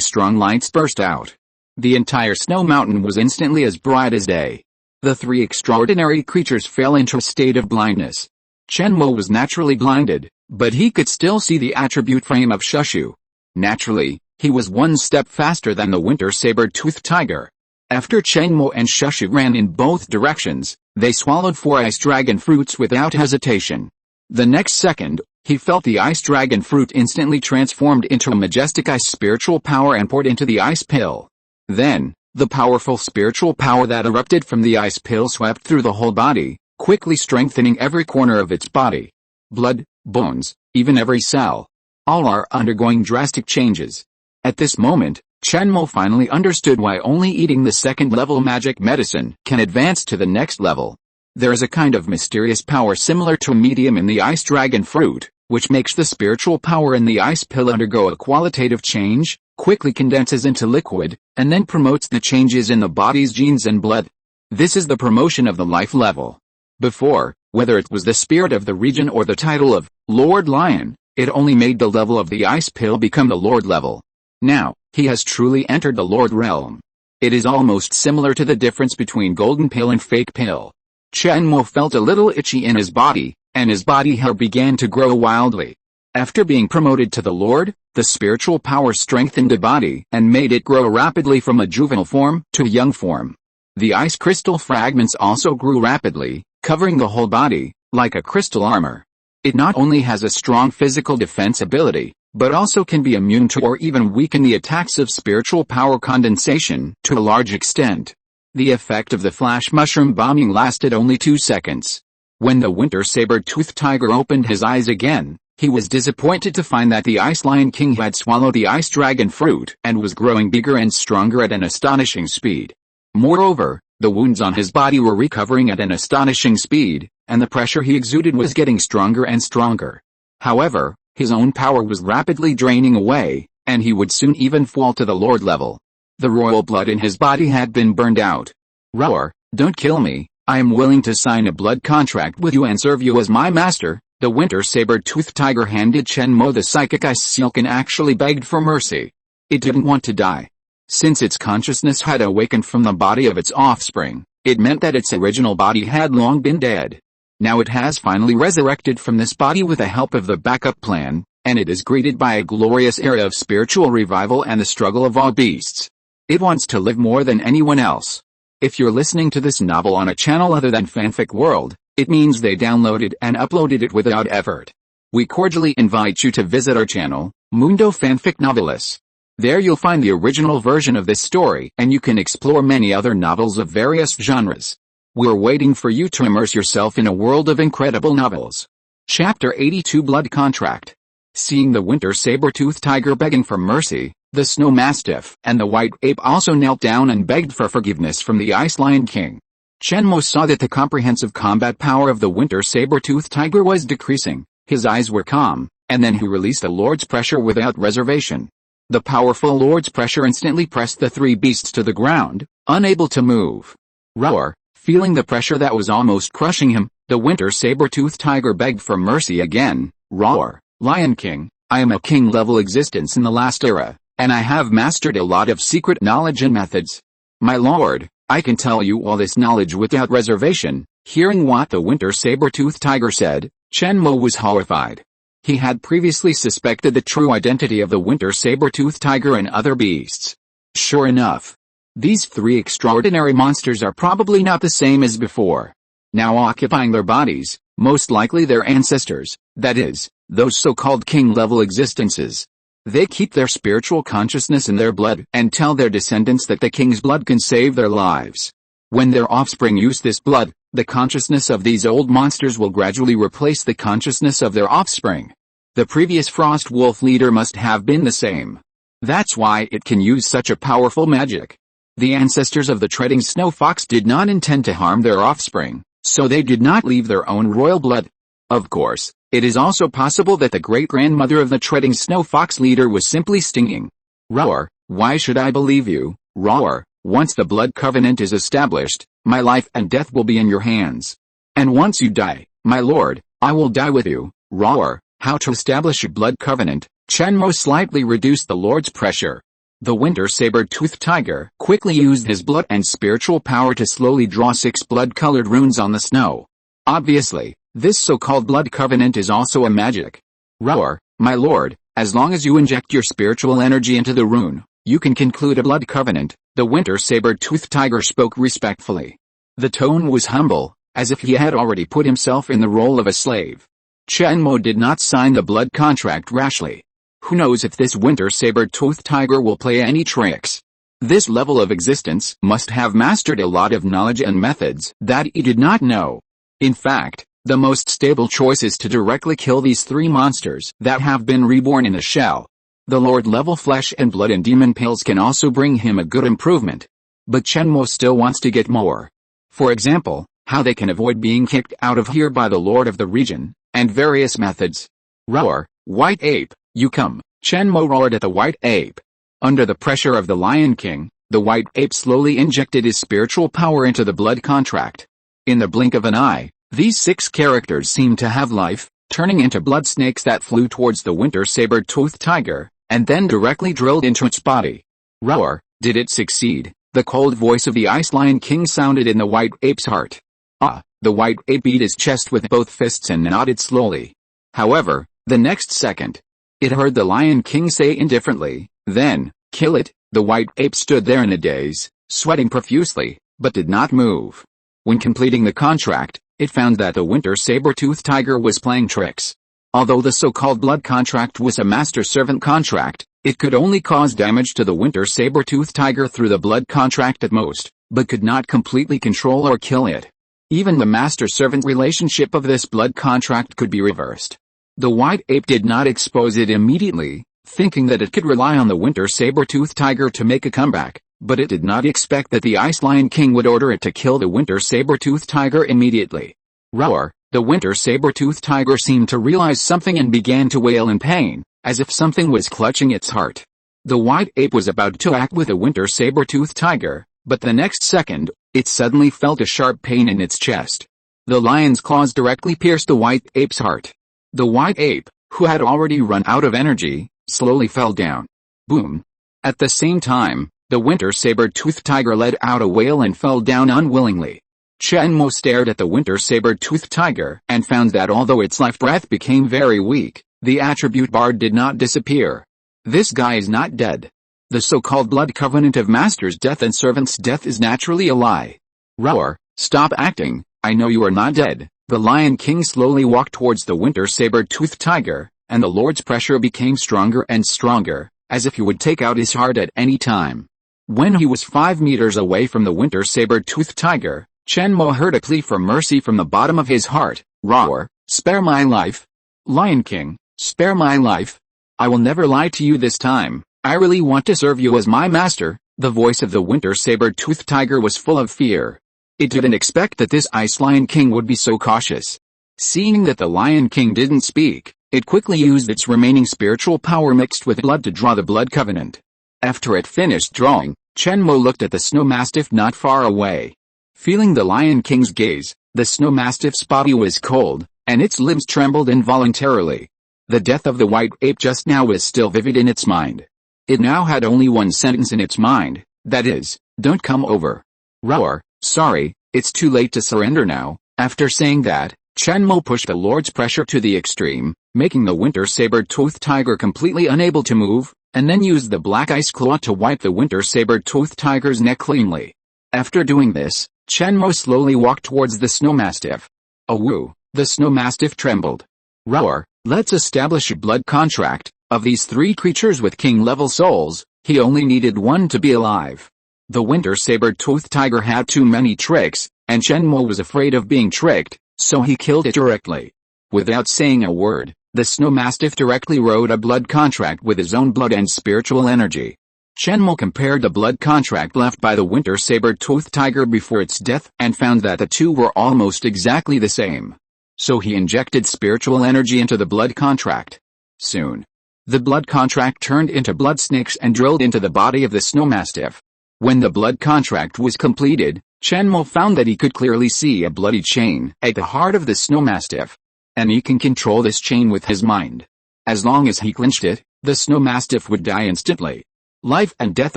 Speaker 1: strong lights burst out. The entire snow mountain was instantly as bright as day. The 3 extraordinary creatures fell into a state of blindness. Chenmo was naturally blinded, but he could still see the attribute frame of Shushu. Naturally, he was 1 step faster than the winter saber-toothed tiger. After Chenmo and Shushu ran in both directions, they swallowed 4 ice dragon fruits without hesitation. The next second, he felt the ice dragon fruit instantly transformed into a majestic ice spiritual power and poured into the ice pill. Then, the powerful spiritual power that erupted from the ice pill swept through the whole body, quickly strengthening every corner of its body. Blood, bones, even every cell. All are undergoing drastic changes. At this moment, Chenmo finally understood why only eating the second-level magic medicine can advance to the next level. There is a kind of mysterious power similar to a medium in the ice dragon fruit, which makes the spiritual power in the ice pill undergo a qualitative change, quickly condenses into liquid, and then promotes the changes in the body's genes and blood. This is the promotion of the life level. Before, whether it was the spirit of the region or the title of Lord Lion, it only made the level of the ice pill become the Lord level. Now, he has truly entered the Lord realm. It is almost similar to the difference between golden pill and fake pill. Chenmo felt a little itchy in his body, and his body hair began to grow wildly. After being promoted to the Lord, the spiritual power strengthened the body and made it grow rapidly from a juvenile form to a young form. The ice crystal fragments also grew rapidly, covering the whole body, like a crystal armor. It not only has a strong physical defense ability, but also can be immune to or even weaken the attacks of spiritual power condensation to a large extent. The effect of the flash mushroom bombing lasted only 2 seconds. When the winter saber-toothed tiger opened his eyes again, he was disappointed to find that the Ice Lion King had swallowed the ice dragon fruit and was growing bigger and stronger at an astonishing speed. Moreover, The wounds on his body were recovering at an astonishing speed, and the pressure he exuded was getting stronger and stronger. However, his own power was rapidly draining away, and he would soon even fall to the Lord level. The royal blood in his body had been burned out. Roar, don't kill me, I am willing to sign a blood contract with you and serve you as my master. The winter saber-toothed tiger handed Chen Mo the psychic ice silk and actually begged for mercy. It didn't want to die. Since its consciousness had awakened from the body of its offspring, it meant that its original body had long been dead. Now it has finally resurrected from this body with the help of the backup plan, and it is greeted by a glorious era of spiritual revival and the struggle of all beasts. It wants to live more than anyone else. If you're listening to this novel on a channel other than Fanfic World, it means they downloaded and uploaded it without effort. We cordially invite you to visit our channel, Mundo Fanfic Novelis. There you'll find the original version of this story, and you can explore many other novels of various genres. We're waiting for you to immerse yourself in a world of incredible novels. Chapter 82 Blood Contract. Seeing the winter saber-toothed tiger begging for mercy, the snow mastiff and the white ape also knelt down and begged for forgiveness from the Ice Lion King. Chen Mo saw that the comprehensive combat power of the winter saber-toothed tiger was decreasing. His eyes were calm, and then he released a lord's pressure without reservation. The powerful lord's pressure instantly pressed the three beasts to the ground, unable to move. Roar, feeling the pressure that was almost crushing him, the winter saber-toothed tiger begged for mercy again. Roar, Lion King, I am a king-level existence in the last era, and I have mastered a lot of secret knowledge and methods. My lord, I can tell you all this knowledge without reservation. Hearing what the winter saber-toothed tiger said, Chen Mo was horrified. He had previously suspected the true identity of the winter saber-toothed tiger and other beasts. Sure enough, these three extraordinary monsters are probably not the same as before. Now occupying their bodies, most likely their ancestors, that is, those so-called king-level existences. They keep their spiritual consciousness in their blood and tell their descendants that the king's blood can save their lives. When their offspring use this blood, the consciousness of these old monsters will gradually replace the consciousness of their offspring. The previous Frost Wolf leader must have been the same. That's why it can use such a powerful magic. The ancestors of the Treading Snow Fox did not intend to harm their offspring, so they did not leave their own royal blood. Of course, it is also possible that the great-grandmother of the Treading Snow Fox leader was simply stinging. Roar, why should I believe you? Roar, once the blood covenant is established, my life and death will be in your hands. And once you die, my lord, I will die with you. Roar, how to establish a blood covenant? Chen Mo slightly reduced the lord's pressure. The winter saber-toothed tiger quickly used his blood and spiritual power to slowly draw 6 blood-colored runes on the snow. Obviously, this so-called blood covenant is also a magic. Roar, my lord, as long as you inject your spiritual energy into the rune, you can conclude a blood covenant. The winter saber-toothed tiger spoke respectfully. The tone was humble, as if he had already put himself in the role of a slave. Chen Mo did not sign the blood contract rashly. Who knows if this winter saber-toothed tiger will play any tricks? This level of existence must have mastered a lot of knowledge and methods that he did not know. In fact, the most stable choice is to directly kill these 3 monsters that have been reborn in a shell. The Lord-level flesh and blood and demon pills can also bring him a good improvement. But Chen Mo still wants to get more. For example, how they can avoid being kicked out of here by the Lord of the region, and various methods. Roar, White Ape, you come. Chen Mo roared at the White Ape. Under the pressure of the Lion King, the White Ape slowly injected his spiritual power into the blood contract. In the blink of an eye, these 6 characters seemed to have life, turning into blood snakes that flew towards the winter saber-toothed tiger, and then directly drilled into its body. Roar, did it succeed? The cold voice of the Ice Lion King sounded in the White Ape's heart. Ah, the White Ape beat his chest with both fists and nodded slowly. However, the next second, it heard the Lion King say indifferently, then, kill it. The White Ape stood there in a daze, sweating profusely, but did not move. When completing the contract, it found that the winter saber-toothed tiger was playing tricks. Although the so-called blood contract was a master-servant contract, it could only cause damage to the winter saber-toothed tiger through the blood contract at most, but could not completely control or kill it. Even the master-servant relationship of this blood contract could be reversed. The White Ape did not expose it immediately, thinking that it could rely on the winter saber-toothed tiger to make a comeback, but it did not expect that the Ice Lion King would order it to kill the winter saber-toothed tiger immediately. Roar! The winter saber-toothed tiger seemed to realize something and began to wail in pain, as if something was clutching its heart. The white ape was about to act with the winter saber-toothed tiger, but the next second, it suddenly felt a sharp pain in its chest. The lion's claws directly pierced the white ape's heart. The white ape, who had already run out of energy, slowly fell down. Boom! At the same time, the winter saber-toothed tiger let out a wail and fell down unwillingly. Shenmue stared at the winter saber-toothed tiger and found that although its life breath became very weak, the attribute bar did not disappear. This guy is not dead. The so-called blood covenant of master's death and servant's death is naturally a lie. Roar! Stop acting, I know you are not dead. The Lion King slowly walked towards the winter saber-toothed tiger, and the Lord's pressure became stronger and stronger, as if he would take out his heart at any time. When he was 5 meters away from the winter saber-toothed tiger, Shenmue heard a plea for mercy from the bottom of his heart. Roar! Spare my life! Lion King, spare my life! I will never lie to you this time. I really want to serve you as my master. The voice of the winter saber-toothed tiger was full of fear. It didn't expect that this Ice Lion King would be so cautious. Seeing that the Lion King didn't speak, it quickly used its remaining spiritual power mixed with blood to draw the blood covenant. After it finished drawing, Shenmue looked at the snow mastiff not far away. Feeling the Lion King's gaze, the snow mastiff's body was cold, and its limbs trembled involuntarily. The death of the white ape just now was still vivid in its mind. It now had only one sentence in its mind, that is, don't come over. Roar! Sorry, it's too late to surrender now. After saying that, Shenmue pushed the Lord's pressure to the extreme, making the winter saber-toothed tiger completely unable to move, and then used the black ice claw to wipe the winter saber-toothed tiger's neck cleanly. After doing this, Shenmue slowly walked towards the snow mastiff. Awoo! The snow mastiff trembled. Roar! Let's establish a blood contract. Of these 3 creatures with king-level souls, he only needed one to be alive. The winter saber-toothed tiger had too many tricks, and Shenmue was afraid of being tricked, so he killed it directly. Without saying a word, the snow mastiff directly wrote a blood contract with his own blood and spiritual energy. Shenmue compared the blood contract left by the winter saber-toothed tiger before its death and found that the two were almost exactly the same. So he injected spiritual energy into the blood contract. Soon, the blood contract turned into blood snakes and drilled into the body of the snow mastiff. When the blood contract was completed, Shenmue found that he could clearly see a bloody chain at the heart of the snow mastiff. And he can control this chain with his mind. As long as he clenched it, the snow mastiff would die instantly. Life and death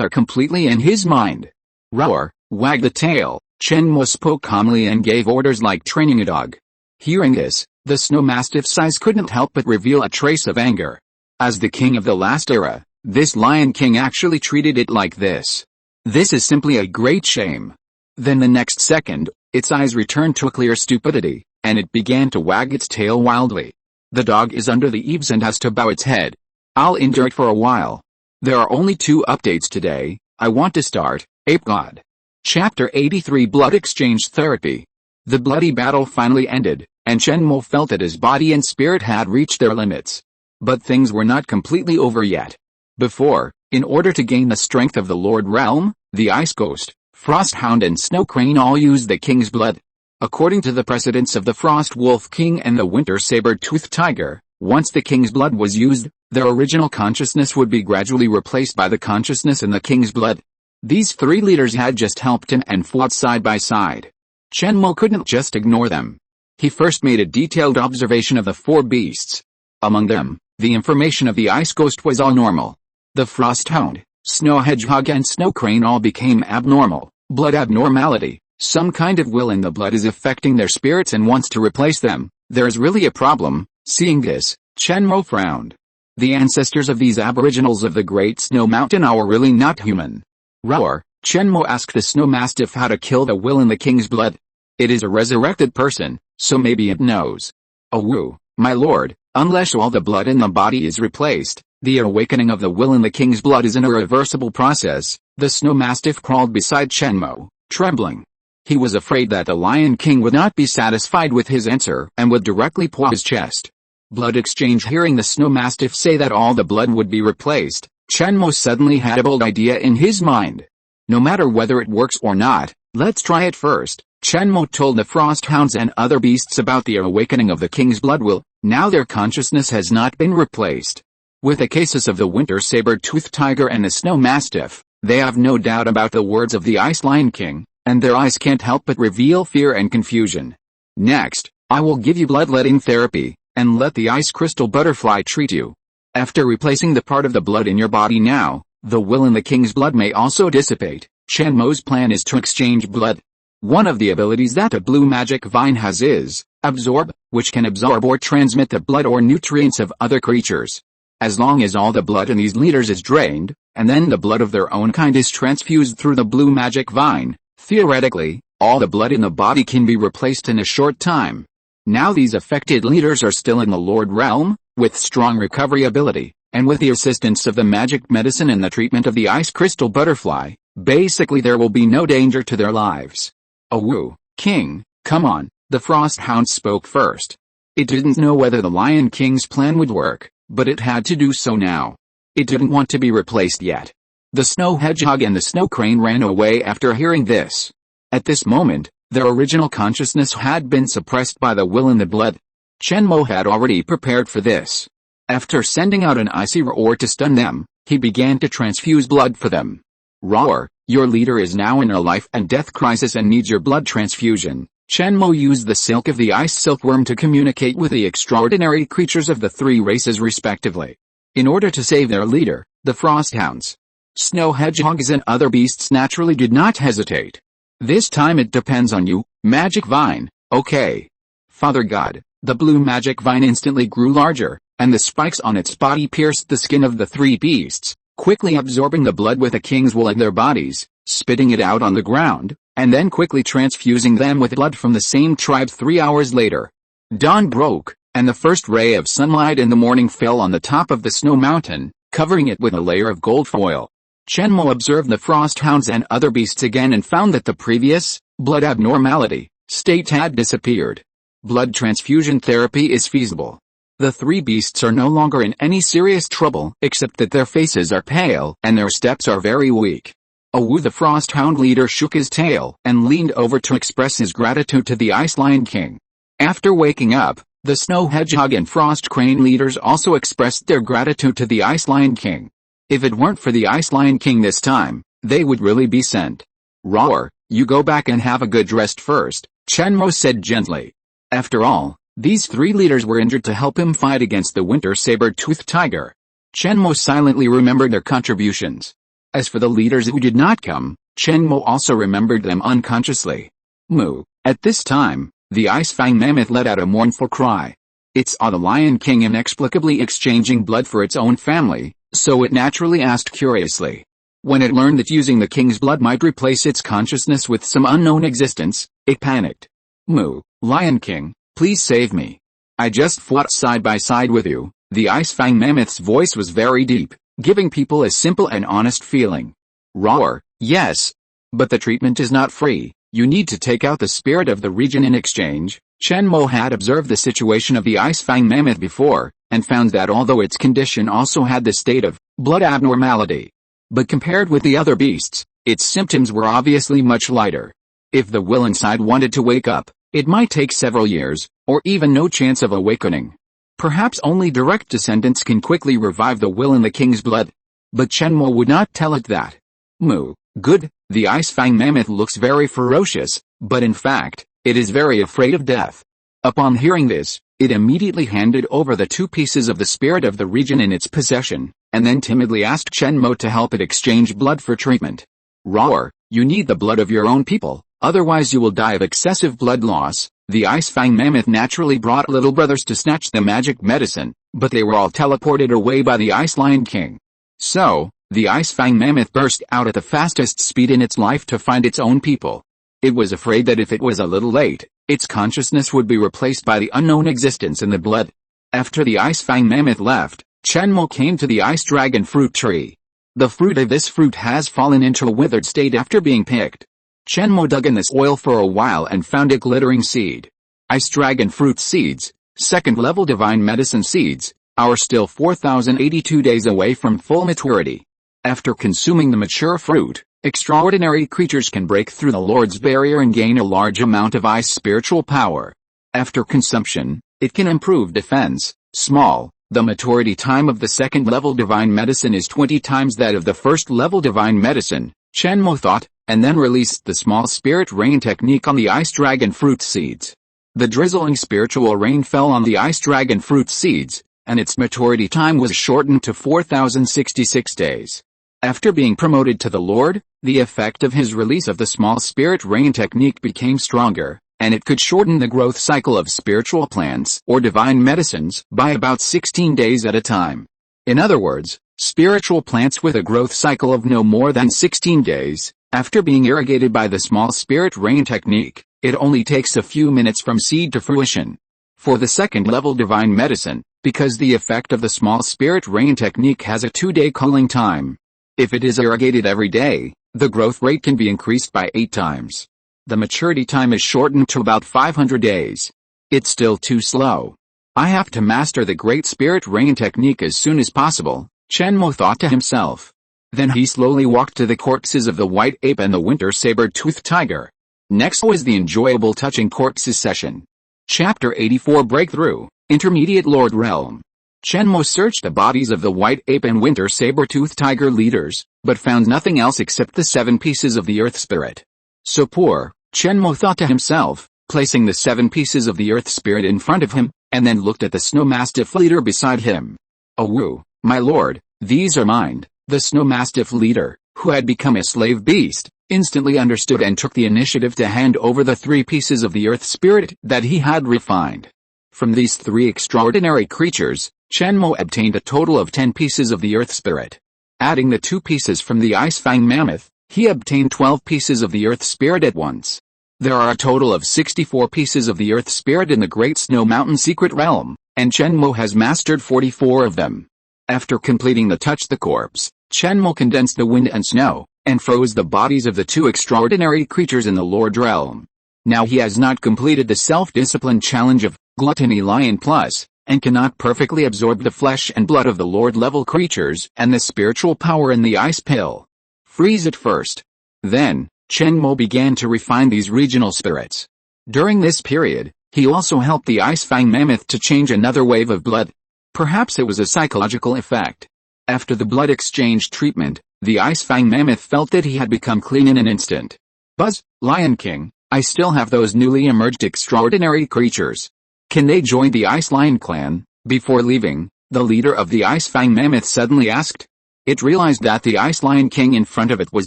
Speaker 1: are completely in his mind. Roar! Wag the tail! Shenmue spoke calmly and gave orders like training a dog. Hearing this, the snow mastiff's eyes couldn't help but reveal a trace of anger. As the king of the last era, this Lion King actually treated it like this. This is simply a great shame. Then the next second, its eyes returned to a clear stupidity, and it began to wag its tail wildly. The dog is under the eaves and has to bow its head. I'll endure it for a while. There are only 2 updates today. I want to start, Ape God. Chapter 83 Blood Exchange Therapy. The bloody battle finally ended, and Shenmue felt that his body and spirit had reached their limits. But things were not completely over yet. Before, in order to gain the strength of the Lord Realm, the Ice Ghost, Frost Hound and Snow Crane all used the King's blood. According to the precedents of the Frost Wolf King and the Winter Saber-Toothed Tiger, once the King's blood was used, their original consciousness would be gradually replaced by the consciousness in the King's blood. These 3 leaders had just helped him and fought side by side. Shenmue couldn't just ignore them. He first made a detailed observation of the 4 beasts. Among them, the information of the Ice Ghost was all normal. The Frost Hound, Snow Hedgehog and Snow Crane all became abnormal. Blood abnormality. Some kind of will in the blood is affecting their spirits and wants to replace them. There is really a problem. Seeing this, Shenmue frowned. The ancestors of these aboriginals of the Great Snow Mountain are really not human. Roar! Shenmue asked the Snow Mastiff how to kill the will in the King's blood. It is a resurrected person, so maybe it knows. Awoo, my lord, unless all the blood in the body is replaced, the awakening of the will in the King's blood is an irreversible process. The Snow Mastiff crawled beside Shenmue, trembling. He was afraid that the Lion King would not be satisfied with his answer and would directly paw his chest. Blood exchange. Hearing the Snow Mastiff say that all the blood would be replaced, Shenmue suddenly had a bold idea in his mind. No matter whether it works or not, let's try it first. Chenmo told the frost hounds and other beasts about the awakening of the king's blood will. Now their consciousness has not been replaced. With the cases of the winter saber-toothed tiger and the snow mastiff, they have no doubt about the words of the Ice Lion King, and their eyes can't help but reveal fear and confusion. Next, I will give you bloodletting therapy, and let the ice crystal butterfly treat you. After replacing the part of the blood in your body now, the will in the king's blood may also dissipate. Chenmo's plan is to exchange blood. One of the abilities that the blue magic vine has is absorb, which can absorb or transmit the blood or nutrients of other creatures. As long as all the blood in these leaders is drained, and then the blood of their own kind is transfused through the blue magic vine, theoretically, all the blood in the body can be replaced in a short time. Now these affected leaders are still in the Lord realm, with strong recovery ability, and with the assistance of the magic medicine and the treatment of the ice crystal butterfly, basically there will be no danger to their lives. "Oh, King, come on," the frost hound spoke first. It didn't know whether the Lion King's plan would work, but it had to do so now. It didn't want to be replaced yet. The snow hedgehog and the snow crane ran away after hearing this. At this moment, their original consciousness had been suppressed by the will in the blood. Chenmo had already prepared for this. After sending out an icy roar to stun them, he began to transfuse blood for them. "Roar, your leader is now in a life and death crisis and needs your blood transfusion." Chenmo used the silk of the ice silkworm to communicate with the extraordinary creatures of the three races respectively. In order to save their leader, the frost hounds, snow hedgehogs and other beasts naturally did not hesitate. "This time it depends on you, magic vine, okay?" "Father God." The blue magic vine instantly grew larger, and the spikes on its body pierced the skin of the three beasts, quickly absorbing the blood with the king's will in their bodies, spitting it out on the ground, and then quickly transfusing them with blood from the same tribe 3 hours later. Dawn broke, and the first ray of sunlight in the morning fell on the top of the snow mountain, covering it with a layer of gold foil. Chenmo observed the frost hounds and other beasts again and found that the previous blood abnormality state had disappeared. Blood transfusion therapy is feasible. The three beasts are no longer in any serious trouble except that their faces are pale and their steps are very weak. "Oh," the frost hound leader shook his tail and leaned over to express his gratitude to the Ice Lion King. After waking up, the snow hedgehog and frost crane leaders also expressed their gratitude to the Ice Lion King. If it weren't for the Ice Lion King this time, they would really be sent. "Roar, you go back and have a good rest first," Chenmo said gently. After all, these three leaders were injured to help him fight against the winter saber-toothed tiger. Chenmo silently remembered their contributions. As for the leaders who did not come, Chenmo also remembered them unconsciously. Moo. At this time, the Ice Fang Mammoth let out a mournful cry. It saw the Lion King inexplicably exchanging blood for its own family, so it naturally asked curiously. When it learned that using the king's blood might replace its consciousness with some unknown existence, it panicked. "Moo, Lion King, please save me. I just fought side by side with you." The Ice Fang Mammoth's voice was very deep, giving people a simple and honest feeling. "Roar, yes. But the treatment is not free. You need to take out the spirit of the region in exchange." Chenmo had observed the situation of the Ice Fang Mammoth before, and found that although its condition also had the state of blood abnormality, but compared with the other beasts, its symptoms were obviously much lighter. If the will inside wanted to wake up, it might take several years, or even no chance of awakening. Perhaps only direct descendants can quickly revive the will in the king's blood. But Chenmo would not tell it that. "Moo, good." The Ice Fang Mammoth looks very ferocious, but in fact, it is very afraid of death. Upon hearing this, it immediately handed over the 2 pieces of the spirit of the region in its possession, and then timidly asked Chenmo to help it exchange blood for treatment. "Roar, you need the blood of your own people, otherwise you will die of excessive blood loss." The Ice Fang Mammoth naturally brought little brothers to snatch the magic medicine, but they were all teleported away by the Ice Lion King. So, the Ice Fang Mammoth burst out at the fastest speed in its life to find its own people. It was afraid that if it was a little late, its consciousness would be replaced by the unknown existence in the blood. After the Ice Fang Mammoth left, Chenmo came to the Ice Dragon fruit tree. The fruit of this fruit has fallen into a withered state after being picked. Chenmo dug in the soil for a while and found a glittering seed. Ice Dragon fruit seeds, 2nd level divine medicine seeds, are still 4082 days away from full maturity. After consuming the mature fruit, Extraordinary creatures can break through the Lord's barrier and gain a large amount of ice spiritual power. After consumption, it can improve defense. Small. The maturity time of the second-level divine medicine is 20 times that of the first-level divine medicine, Chenmo thought, and then released the small spirit rain technique on the ice dragon fruit seeds. The drizzling spiritual rain fell on the ice dragon fruit seeds, and its maturity time was shortened to 4,066 days. After being promoted to the Lord, the effect of his release of the small spirit rain technique became stronger, and it could shorten the growth cycle of spiritual plants or divine medicines by about 16 days at a time. In other words, spiritual plants with a growth cycle of no more than 16 days, after being irrigated by the small spirit rain technique, it only takes a few minutes from seed to fruition. For the second-level divine medicine, because the effect of the small spirit rain technique has a 2-day cooling time. If it is irrigated every day, the growth rate can be increased by 8 times. The maturity time is shortened to about 500 days. It's still too slow. I have to master the Great Spirit Rain technique as soon as possible, Chenmo thought to himself. Then he slowly walked to the corpses of the white ape and the winter saber-toothed tiger. Next was the enjoyable touching corpses session. Chapter 84 Breakthrough, Intermediate Lord Realm. Chenmo searched the bodies of the white ape and winter saber-toothed tiger leaders, but found nothing else except the 7 pieces of the earth spirit. So poor, Chenmo thought to himself, placing the 7 pieces of the earth spirit in front of him, and then looked at the snow mastiff leader beside him. Oh woo, my lord, these are mine. The snow mastiff leader, who had become a slave beast, instantly understood and took the initiative to hand over the 3 pieces of the earth spirit that he had refined. From these 3 extraordinary creatures, Chenmo obtained a total of 10 pieces of the earth spirit. Adding the 2 pieces from the ice fang mammoth, he obtained 12 pieces of the earth spirit at once. There are a total of 64 pieces of the earth spirit in the Great Snow Mountain Secret Realm, and Chenmo has mastered 44 of them. After completing the touch the corpse, Chenmo condensed the wind and snow, and froze the bodies of the 2 extraordinary creatures in the Lord Realm. Now he has not completed the self-discipline challenge of Gluttony Lion Plus, and cannot perfectly absorb the flesh and blood of the Lord-level creatures and the spiritual power in the ice pill. Freeze it first. Then, Chenmo began to refine these regional spirits. During this period, he also helped the ice fang mammoth to change another wave of blood. Perhaps it was a psychological effect. After the blood exchange treatment, the ice fang mammoth felt that he had become clean in an instant. Buzz, Lion King, I still have those newly emerged extraordinary creatures. Can they join the Ice Lion clan? Before leaving, the leader of the ice fang mammoth suddenly asked. It realized that the Ice Lion King in front of it was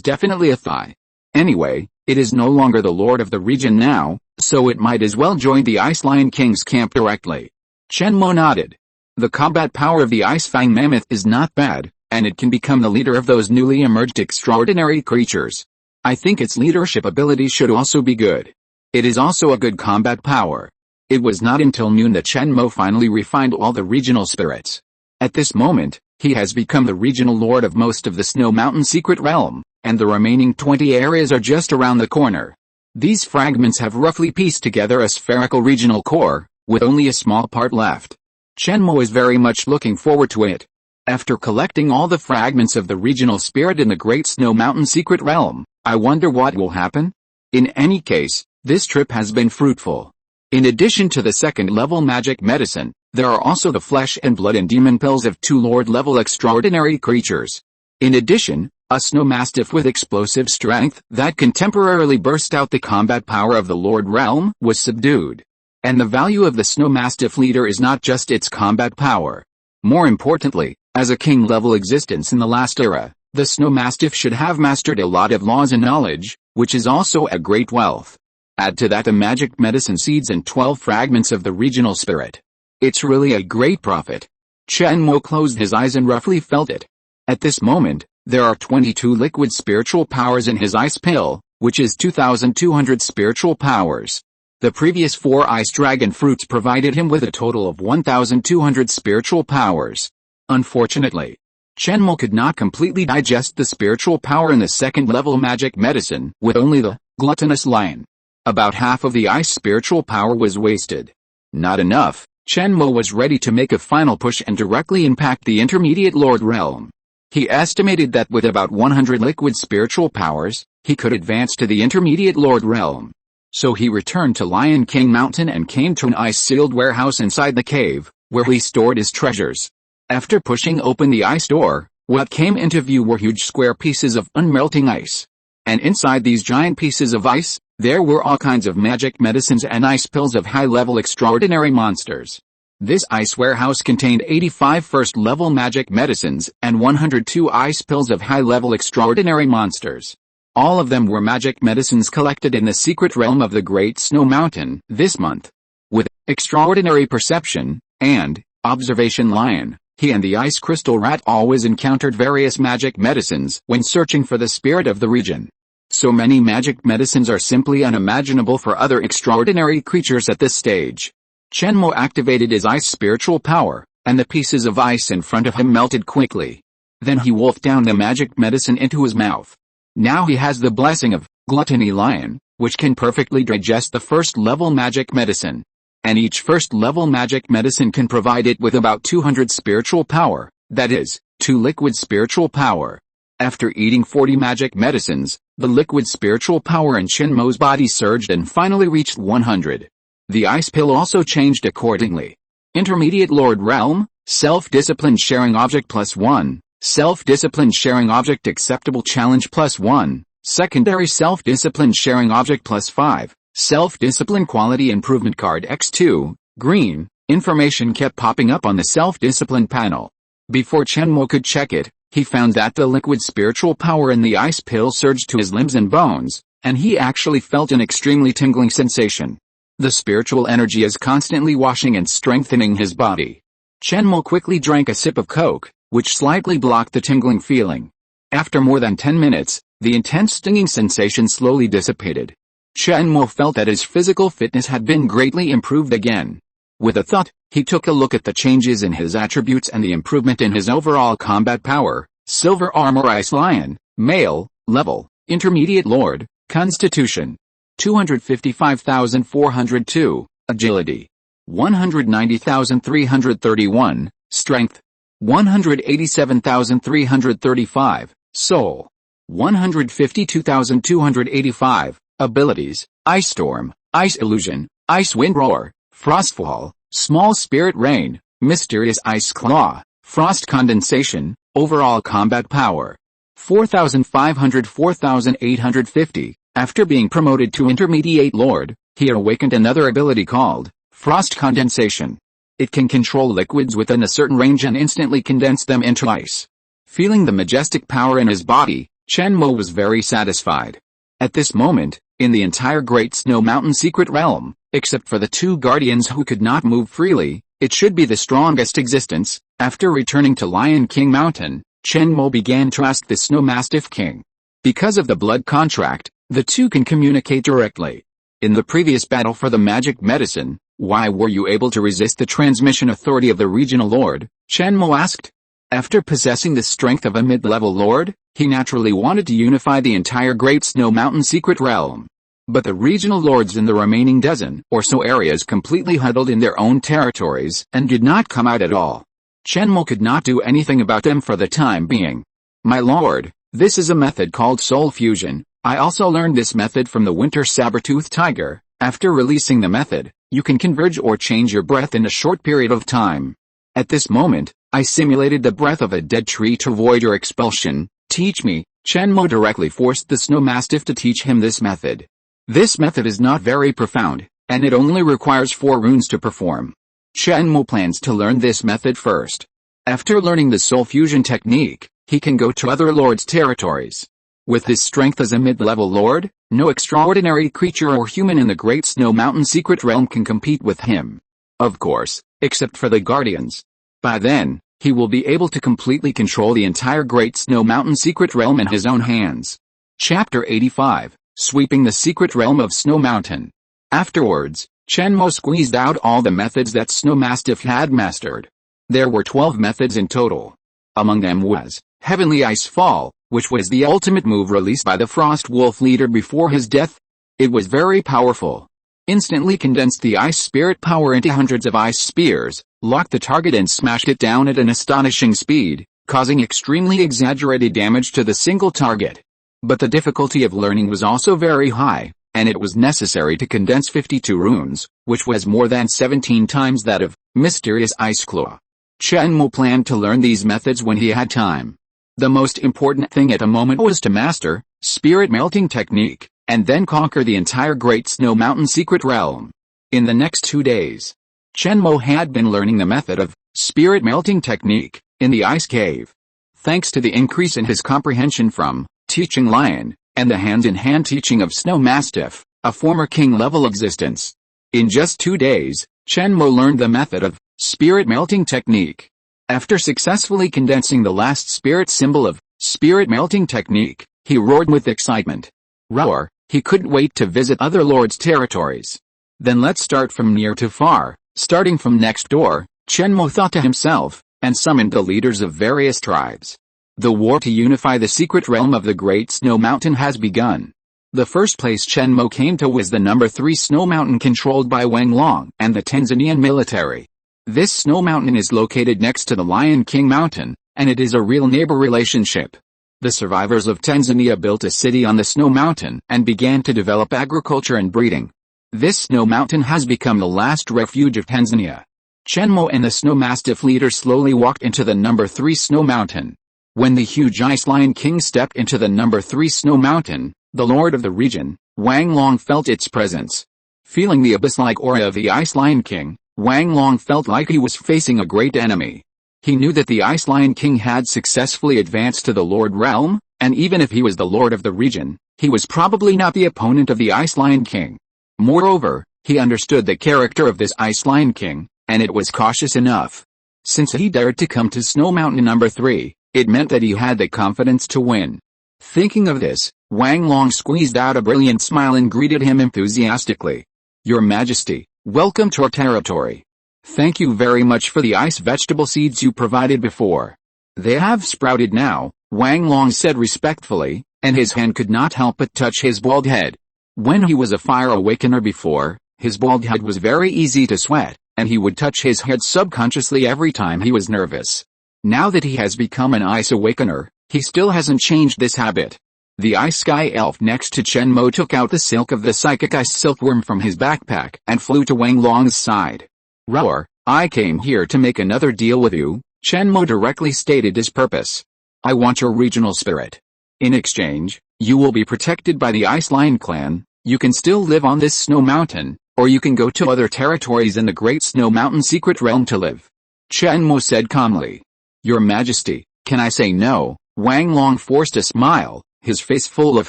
Speaker 1: definitely a thigh. Anyway, it is no longer the lord of the region now, so it might as well join the Ice Lion King's camp directly. Chenmo nodded. The combat power of the ice fang mammoth is not bad, and it can become the leader of those newly emerged extraordinary creatures. I think its leadership ability should also be good. It is also a good combat power. It was not until noon that Chenmo finally refined all the regional spirits. At this moment, he has become the regional lord of most of the Snow Mountain Secret Realm, and the remaining 20 areas are just around the corner. These fragments have roughly pieced together a spherical regional core, with only a small part left. Chenmo is very much looking forward to it. After collecting all the fragments of the regional spirit in the Great Snow Mountain Secret Realm, I wonder what will happen? In any case, this trip has been fruitful. In addition to the second-level magic medicine, there are also the flesh and blood and demon pills of 2 Lord-level extraordinary creatures. In addition, a snow mastiff with explosive strength that can temporarily burst out the combat power of the Lord Realm was subdued. And the value of the snow mastiff leader is not just its combat power. More importantly, as a king-level existence in the last era, the snow mastiff should have mastered a lot of laws and knowledge, which is also a great wealth. Add to that the magic medicine seeds and 12 fragments of the regional spirit. It's really a great profit. Chenmo closed his eyes and roughly felt it. At this moment, there are 22 liquid spiritual powers in his ice pill, which is 2,200 spiritual powers. The previous 4 ice dragon fruits provided him with a total of 1,200 spiritual powers. Unfortunately, Chenmo could not completely digest the spiritual power in the second-level magic medicine with only the Gluttonous Lion. About half of the ice spiritual power was wasted. Not enough, Chenmo was ready to make a final push and directly impact the intermediate Lord Realm. He estimated that with about 100 liquid spiritual powers, he could advance to the Intermediate Lord realm. So he returned to Lion King Mountain and came to an ice-sealed warehouse inside the cave, where he stored his treasures. After pushing open the ice door, what came into view were huge square pieces of unmelting ice. And inside these giant pieces of ice, there were all kinds of magic medicines and ice pills of high-level extraordinary monsters. This ice warehouse contained 85 first-level magic medicines and 102 ice pills of high-level extraordinary monsters. All of them were magic medicines collected in the secret realm of the Great Snow Mountain this month. With extraordinary perception and observation Lion, he and the ice crystal rat always encountered various magic medicines when searching for the spirit of the region. So many magic medicines are simply unimaginable for other extraordinary creatures at this stage. Shenmue activated his ice spiritual power, and the pieces of ice in front of him melted quickly. Then he wolfed down the magic medicine into his mouth. Now he has the blessing of Gluttonous Lion, which can perfectly digest the first-level magic medicine. And each first-level magic medicine can provide it with about 200 spiritual power, that is, 2 liquid spiritual power. After eating 40 magic medicines, the liquid spiritual power in Shenmue's body surged and finally reached 100. The ice pill also changed accordingly. Intermediate Lord Realm, Self-Discipline Sharing Object +1, Self-Discipline Sharing Object Acceptable Challenge +1, Secondary Self-Discipline Sharing Object +5, Self-Discipline Quality Improvement Card X2, green. Information kept popping up on the self-discipline panel. Before Shenmue could check it, he found that the liquid spiritual power in the ice pill surged to his limbs and bones, and he actually felt an extremely tingling sensation. The spiritual energy is constantly washing and strengthening his body. Shenmue quickly drank a sip of Coke, which slightly blocked the tingling feeling. After more than 10 minutes, the intense stinging sensation slowly dissipated. Shenmue felt that his physical fitness had been greatly improved again. With a thought, he took a look at the changes in his attributes and the improvement in his overall combat power. Silver Armor Ice Lion, Male, Level, Intermediate Lord, Constitution. 255,402, Agility. 190,331, Strength. 187,335, Soul. 152,285, Abilities, Ice Storm, Ice Illusion, Ice Wind Roar, Frostfall, Small Spirit Rain, Mysterious Ice Claw, Frost Condensation. Overall combat power. 4,500 4,850. After being promoted to Intermediate Lord, he awakened another ability called Frost Condensation. It can control liquids within a certain range and instantly condense them into ice. Feeling the majestic power in his body, Shenmue was very satisfied. At this moment, in the entire Great Snow Mountain secret realm, except for the 2 guardians who could not move freely, it should be the strongest existence. After returning to Lion King Mountain, Shenmue began to ask the Snow Mastiff King. Because of the blood contract, the two can communicate directly. In the previous battle for the magic medicine, why were you able to resist the transmission authority of the regional lord? Shenmue asked. After possessing the strength of a mid-level lord, he naturally wanted to unify the entire Great Snow Mountain secret realm. But the regional lords in the remaining dozen or so areas completely huddled in their own territories and did not come out at all. Shenmue could not do anything about them for the time being. My lord, this is a method called soul fusion. I also learned this method from the winter saber-tooth tiger. After releasing the method, you can converge or change your breath in a short period of time. At this moment, I simulated the breath of a dead tree to avoid your expulsion. Teach me. Shenmue directly forced the Snow Mastiff to teach him this method. This method is not very profound, and it only requires 4 runes to perform. Shenmue plans to learn this method first. After learning the soul fusion technique, he can go to other lords' territories. With his strength as a mid-level lord, no extraordinary creature or human in the Great Snow Mountain secret realm can compete with him. Of course, except for the guardians. By then, he will be able to completely control the entire Great Snow Mountain secret realm in his own hands. Chapter 85, Sweeping the Secret Realm of Snow Mountain. Afterwards, Shenmue squeezed out all the methods that Snow Mastiff had mastered. There were 12 methods in total. Among them was Heavenly Ice Fall, which was the ultimate move released by the Frost Wolf leader before his death. It was very powerful. Instantly condensed the ice spirit power into hundreds of ice spears, locked the target and smashed it down at an astonishing speed. causing extremely exaggerated damage to the single target. But the difficulty of learning was also very high, and it was necessary to condense 52 runes, which was more than 17 times that of Mysterious Ice Claw. Chen Mo planned to learn these methods when he had time. The most important thing at the moment was to master Spirit Melting Technique, and then conquer the entire Great Snow Mountain Secret Realm. In the next 2 days, Chen Mo had been learning the method of Spirit Melting Technique in the Ice Cave. Thanks to the increase in his comprehension from Teaching Lion, and the hand-in-hand teaching of Snow Mastiff, a former king-level existence. In just 2 days, Chen Mo learned the method of Spirit Melting Technique. After successfully condensing the last spirit symbol of Spirit Melting Technique, he roared with excitement. Roar, he couldn't wait to visit other lords' territories. Then let's start from near to far, starting from next door, Chen Mo thought to himself, and summoned the leaders of various tribes. The war to unify the secret realm of the Great Snow Mountain has begun. The first place Chen Mo came to was the number 3 snow mountain controlled by Wang Long and the Tanzanian military. This snow mountain is located next to the Lion King Mountain, and it is a real neighbor relationship. The survivors of Tanzania built a city on the snow mountain and began to develop agriculture and breeding. This snow mountain has become the last refuge of Tanzania. Chen Mo and the Snow Mastiff leader slowly walked into the number 3 snow mountain. When the huge Ice Lion King stepped into the number 3 snow mountain, the lord of the region, Wang Long, felt its presence. Feeling the abyss-like aura of the Ice Lion King, Wang Long felt like he was facing a great enemy. He knew that the Ice Lion King had successfully advanced to the Lord Realm, and even if he was the lord of the region, he was probably not the opponent of the Ice Lion King. Moreover, he understood the character of this Ice Lion King, and it was cautious enough. Since he dared to come to Snow Mountain number 3, it meant that he had the confidence to win. Thinking of this, Wang Long squeezed out a brilliant smile and greeted him enthusiastically. Your Majesty, welcome to our territory. Thank you very much for the ice vegetable seeds you provided before. They have sprouted now, Wang Long said respectfully, and his hand could not help but touch his bald head. When he was a fire awakener before, his bald head was very easy to sweat, and he would touch his head subconsciously every time he was nervous. Now that he has become an ice awakener, he still hasn't changed this habit. The ice sky elf next to Chen Mo took out the silk of the psychic ice silkworm from his backpack and flew to Wang Long's side. Roar, I came here to make another deal with you, Chen Mo directly stated his purpose. I want your regional spirit. In exchange, you will be protected by the Ice Lion clan, you can still live on this snow mountain, or you can go to other territories in the Great Snow Mountain Secret Realm to live. Chen Mo said calmly. Your Majesty, can I say no? Wang Long forced a smile, his face full of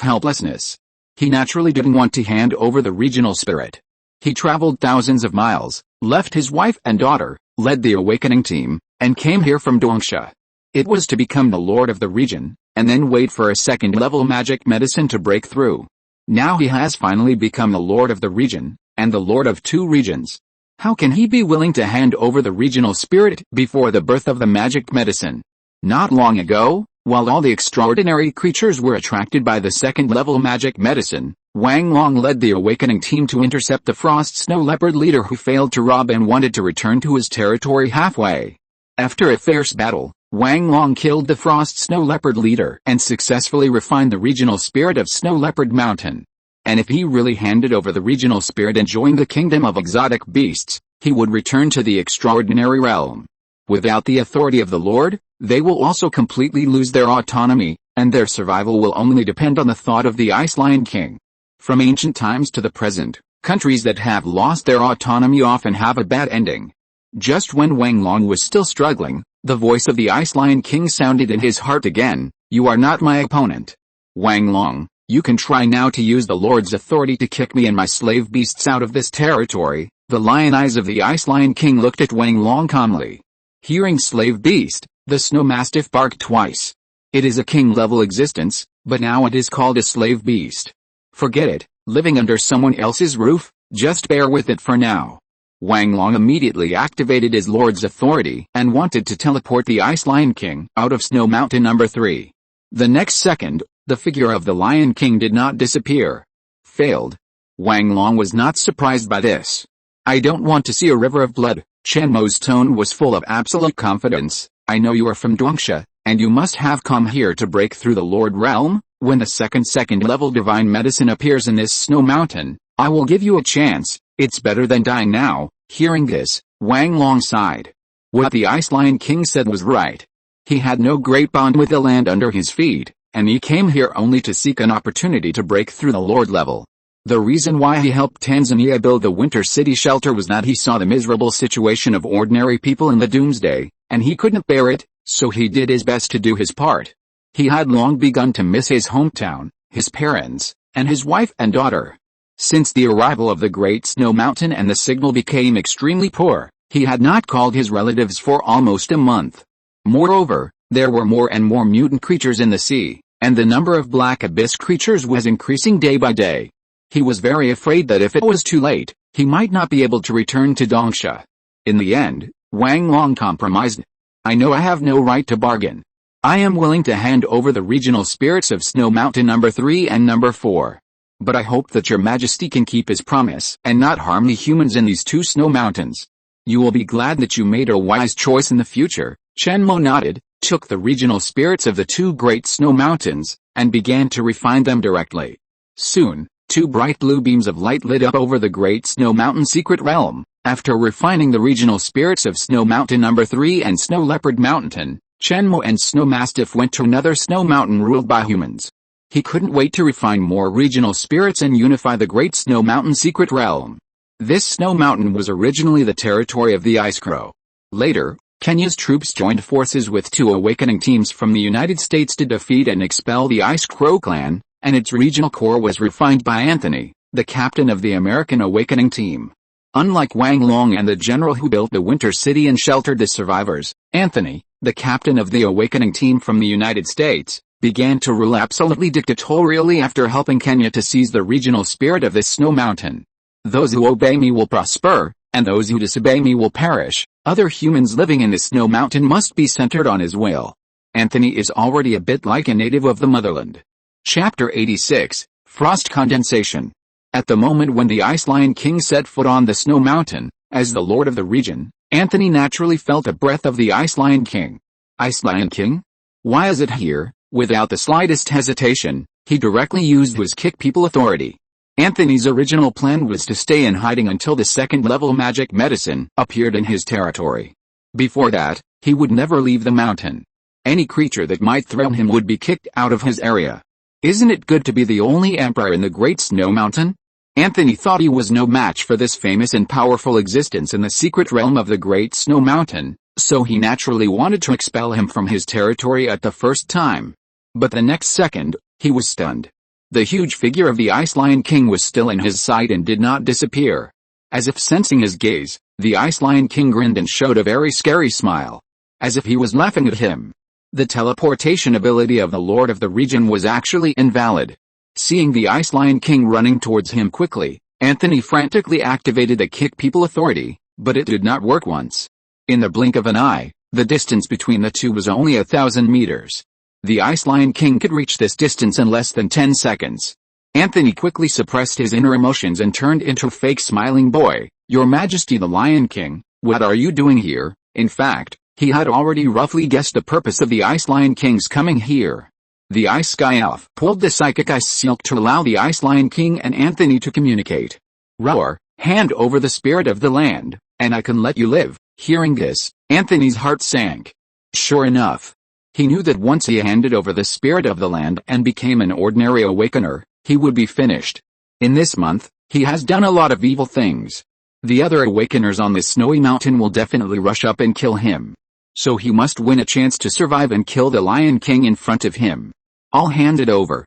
Speaker 1: helplessness. He naturally didn't want to hand over the regional spirit. He traveled thousands of miles, left his wife and daughter, led the awakening team, and came here from Dongsha. It was to become the lord of the region, and then wait for a second-level magic medicine to break through. Now he has finally become the lord of the region, and the lord of 2 regions. How can he be willing to hand over the regional spirit before the birth of the magic medicine? Not long ago, while all the extraordinary creatures were attracted by the second-level magic medicine, Wang Long led the awakening team to intercept the Frost Snow Leopard leader who failed to rob and wanted to return to his territory halfway. After a fierce battle, Wang Long killed the Frost Snow Leopard leader and successfully refined the regional spirit of Snow Leopard Mountain. And if he really handed over the regional spirit and joined the kingdom of exotic beasts, he would return to the extraordinary realm. Without the authority of the Lord, they will also completely lose their autonomy, and their survival will only depend on the thought of the Ice Lion King. From ancient times to the present, countries that have lost their autonomy often have a bad ending. Just when Wang Long was still struggling, the voice of the Ice Lion King sounded in his heart again, you are not my opponent. Wang Long, you can try now to use the Lord's authority to kick me and my slave beasts out of this territory. The lion eyes of the Ice Lion King looked at Wang Long calmly. Hearing slave beast, the Snow Mastiff barked twice. It is a king-level existence, but now it is called a slave beast. Forget it, living under someone else's roof, just bear with it for now. Wang Long immediately activated his Lord's authority and wanted to teleport the Ice Lion King out of Snow Mountain number 3. The next second, the figure of the Lion King did not disappear. Failed. Wang Long was not surprised by this. I don't want to see a river of blood. Chen Mo's tone was full of absolute confidence. I know you are from Dongsha, And you must have come here to break through the Lord Realm. When the second level divine medicine appears in this snow mountain, I will give you a chance. It's better than dying now." Hearing this, Wang Long sighed. What the Ice Lion King said was right. He had no great bond with the land under his feet, and he came here only to seek an opportunity to break through the Lord level. The reason why he helped Tanzania build the Winter City shelter was that he saw the miserable situation of ordinary people in the doomsday, and he couldn't bear it, so he did his best to do his part. He had long begun to miss his hometown, his parents, and his wife and daughter. Since the arrival of the Great Snow Mountain and the signal became extremely poor, he had not called his relatives for almost a month. Moreover, there were more and more mutant creatures in the sea, and the number of black abyss creatures was increasing day by day. He was very afraid that if it was too late, he might not be able to return to Dongsha. In the end, Wang Long compromised. "I know I have no right to bargain. I am willing to hand over the regional spirits of Snow Mountain number 3 and number 4. But I hope that your majesty can keep his promise and not harm the humans in these 2 snow mountains. You will be glad that you made a wise choice in the future." Chen Mo nodded, took the regional spirits of the 2 great snow mountains, and began to refine them directly. Soon, 2 bright blue beams of light lit up over the Great Snow Mountain secret realm. After refining the regional spirits of Snow Mountain number 3 and Snow Leopard Mountain, Chen Mo and Snow Mastiff went to another snow mountain ruled by humans. He couldn't wait to refine more regional spirits and unify the Great Snow Mountain secret realm. This snow mountain was originally the territory of the Ice Crow. Later, Kenya's troops joined forces with 2 awakening teams from the United States to defeat and expel the Ice Crow clan, and its regional core was refined by Anthony, the captain of the American awakening team. Unlike Wang Long and the general who built the Winter City and sheltered the survivors, Anthony, the captain of the awakening team from the United States, began to rule absolutely dictatorially after helping Kenya to seize the regional spirit of this snow mountain. "Those who obey me will prosper, and those who disobey me will perish." Other humans living in the snow mountain must be centered on his will. Anthony is already a bit like a native of the motherland. Chapter 86, Frost Condensation. At the moment when the Ice Lion King set foot on the snow mountain, as the lord of the region, Anthony naturally felt a breath of the Ice Lion King. "Ice Lion King? Why is it here?" Without the slightest hesitation, he directly used his kick people authority. Anthony's original plan was to stay in hiding until the 2nd-level magic medicine appeared in his territory. Before that, he would never leave the mountain. Any creature that might threaten him would be kicked out of his area. Isn't it good to be the only emperor in the Great Snow Mountain? Anthony thought he was no match for this famous and powerful existence in the secret realm of the Great Snow Mountain, so he naturally wanted to expel him from his territory at the first time. But the next second, he was stunned. The huge figure of the Ice Lion King was still in his sight and did not disappear. As if sensing his gaze, the Ice Lion King grinned and showed a very scary smile. As if he was laughing at him. The teleportation ability of the Lord of the region was actually invalid. Seeing the Ice Lion King running towards him quickly, Anthony frantically activated the Kick People authority, but it did not work once. In the blink of an eye, the distance between the two was only 1,000 meters. The Ice Lion King could reach this distance in less than 10 seconds. Anthony quickly suppressed his inner emotions and turned into a fake smiling boy. "Your Majesty the Lion King, what are you doing here?" In fact, he had already roughly guessed the purpose of the Ice Lion King's coming here. The Ice Sky Elf pulled the psychic ice silk to allow the Ice Lion King and Anthony to communicate. "Roar, hand over the spirit of the land, and I can let you live." Hearing this, Anthony's heart sank. Sure enough, he knew that once he handed over the spirit of the land and became an ordinary awakener, he would be finished. In this month, he has done a lot of evil things. The other awakeners on this snowy mountain will definitely rush up and kill him. So he must win a chance to survive and kill the Lion King in front of him. I'll hand it over.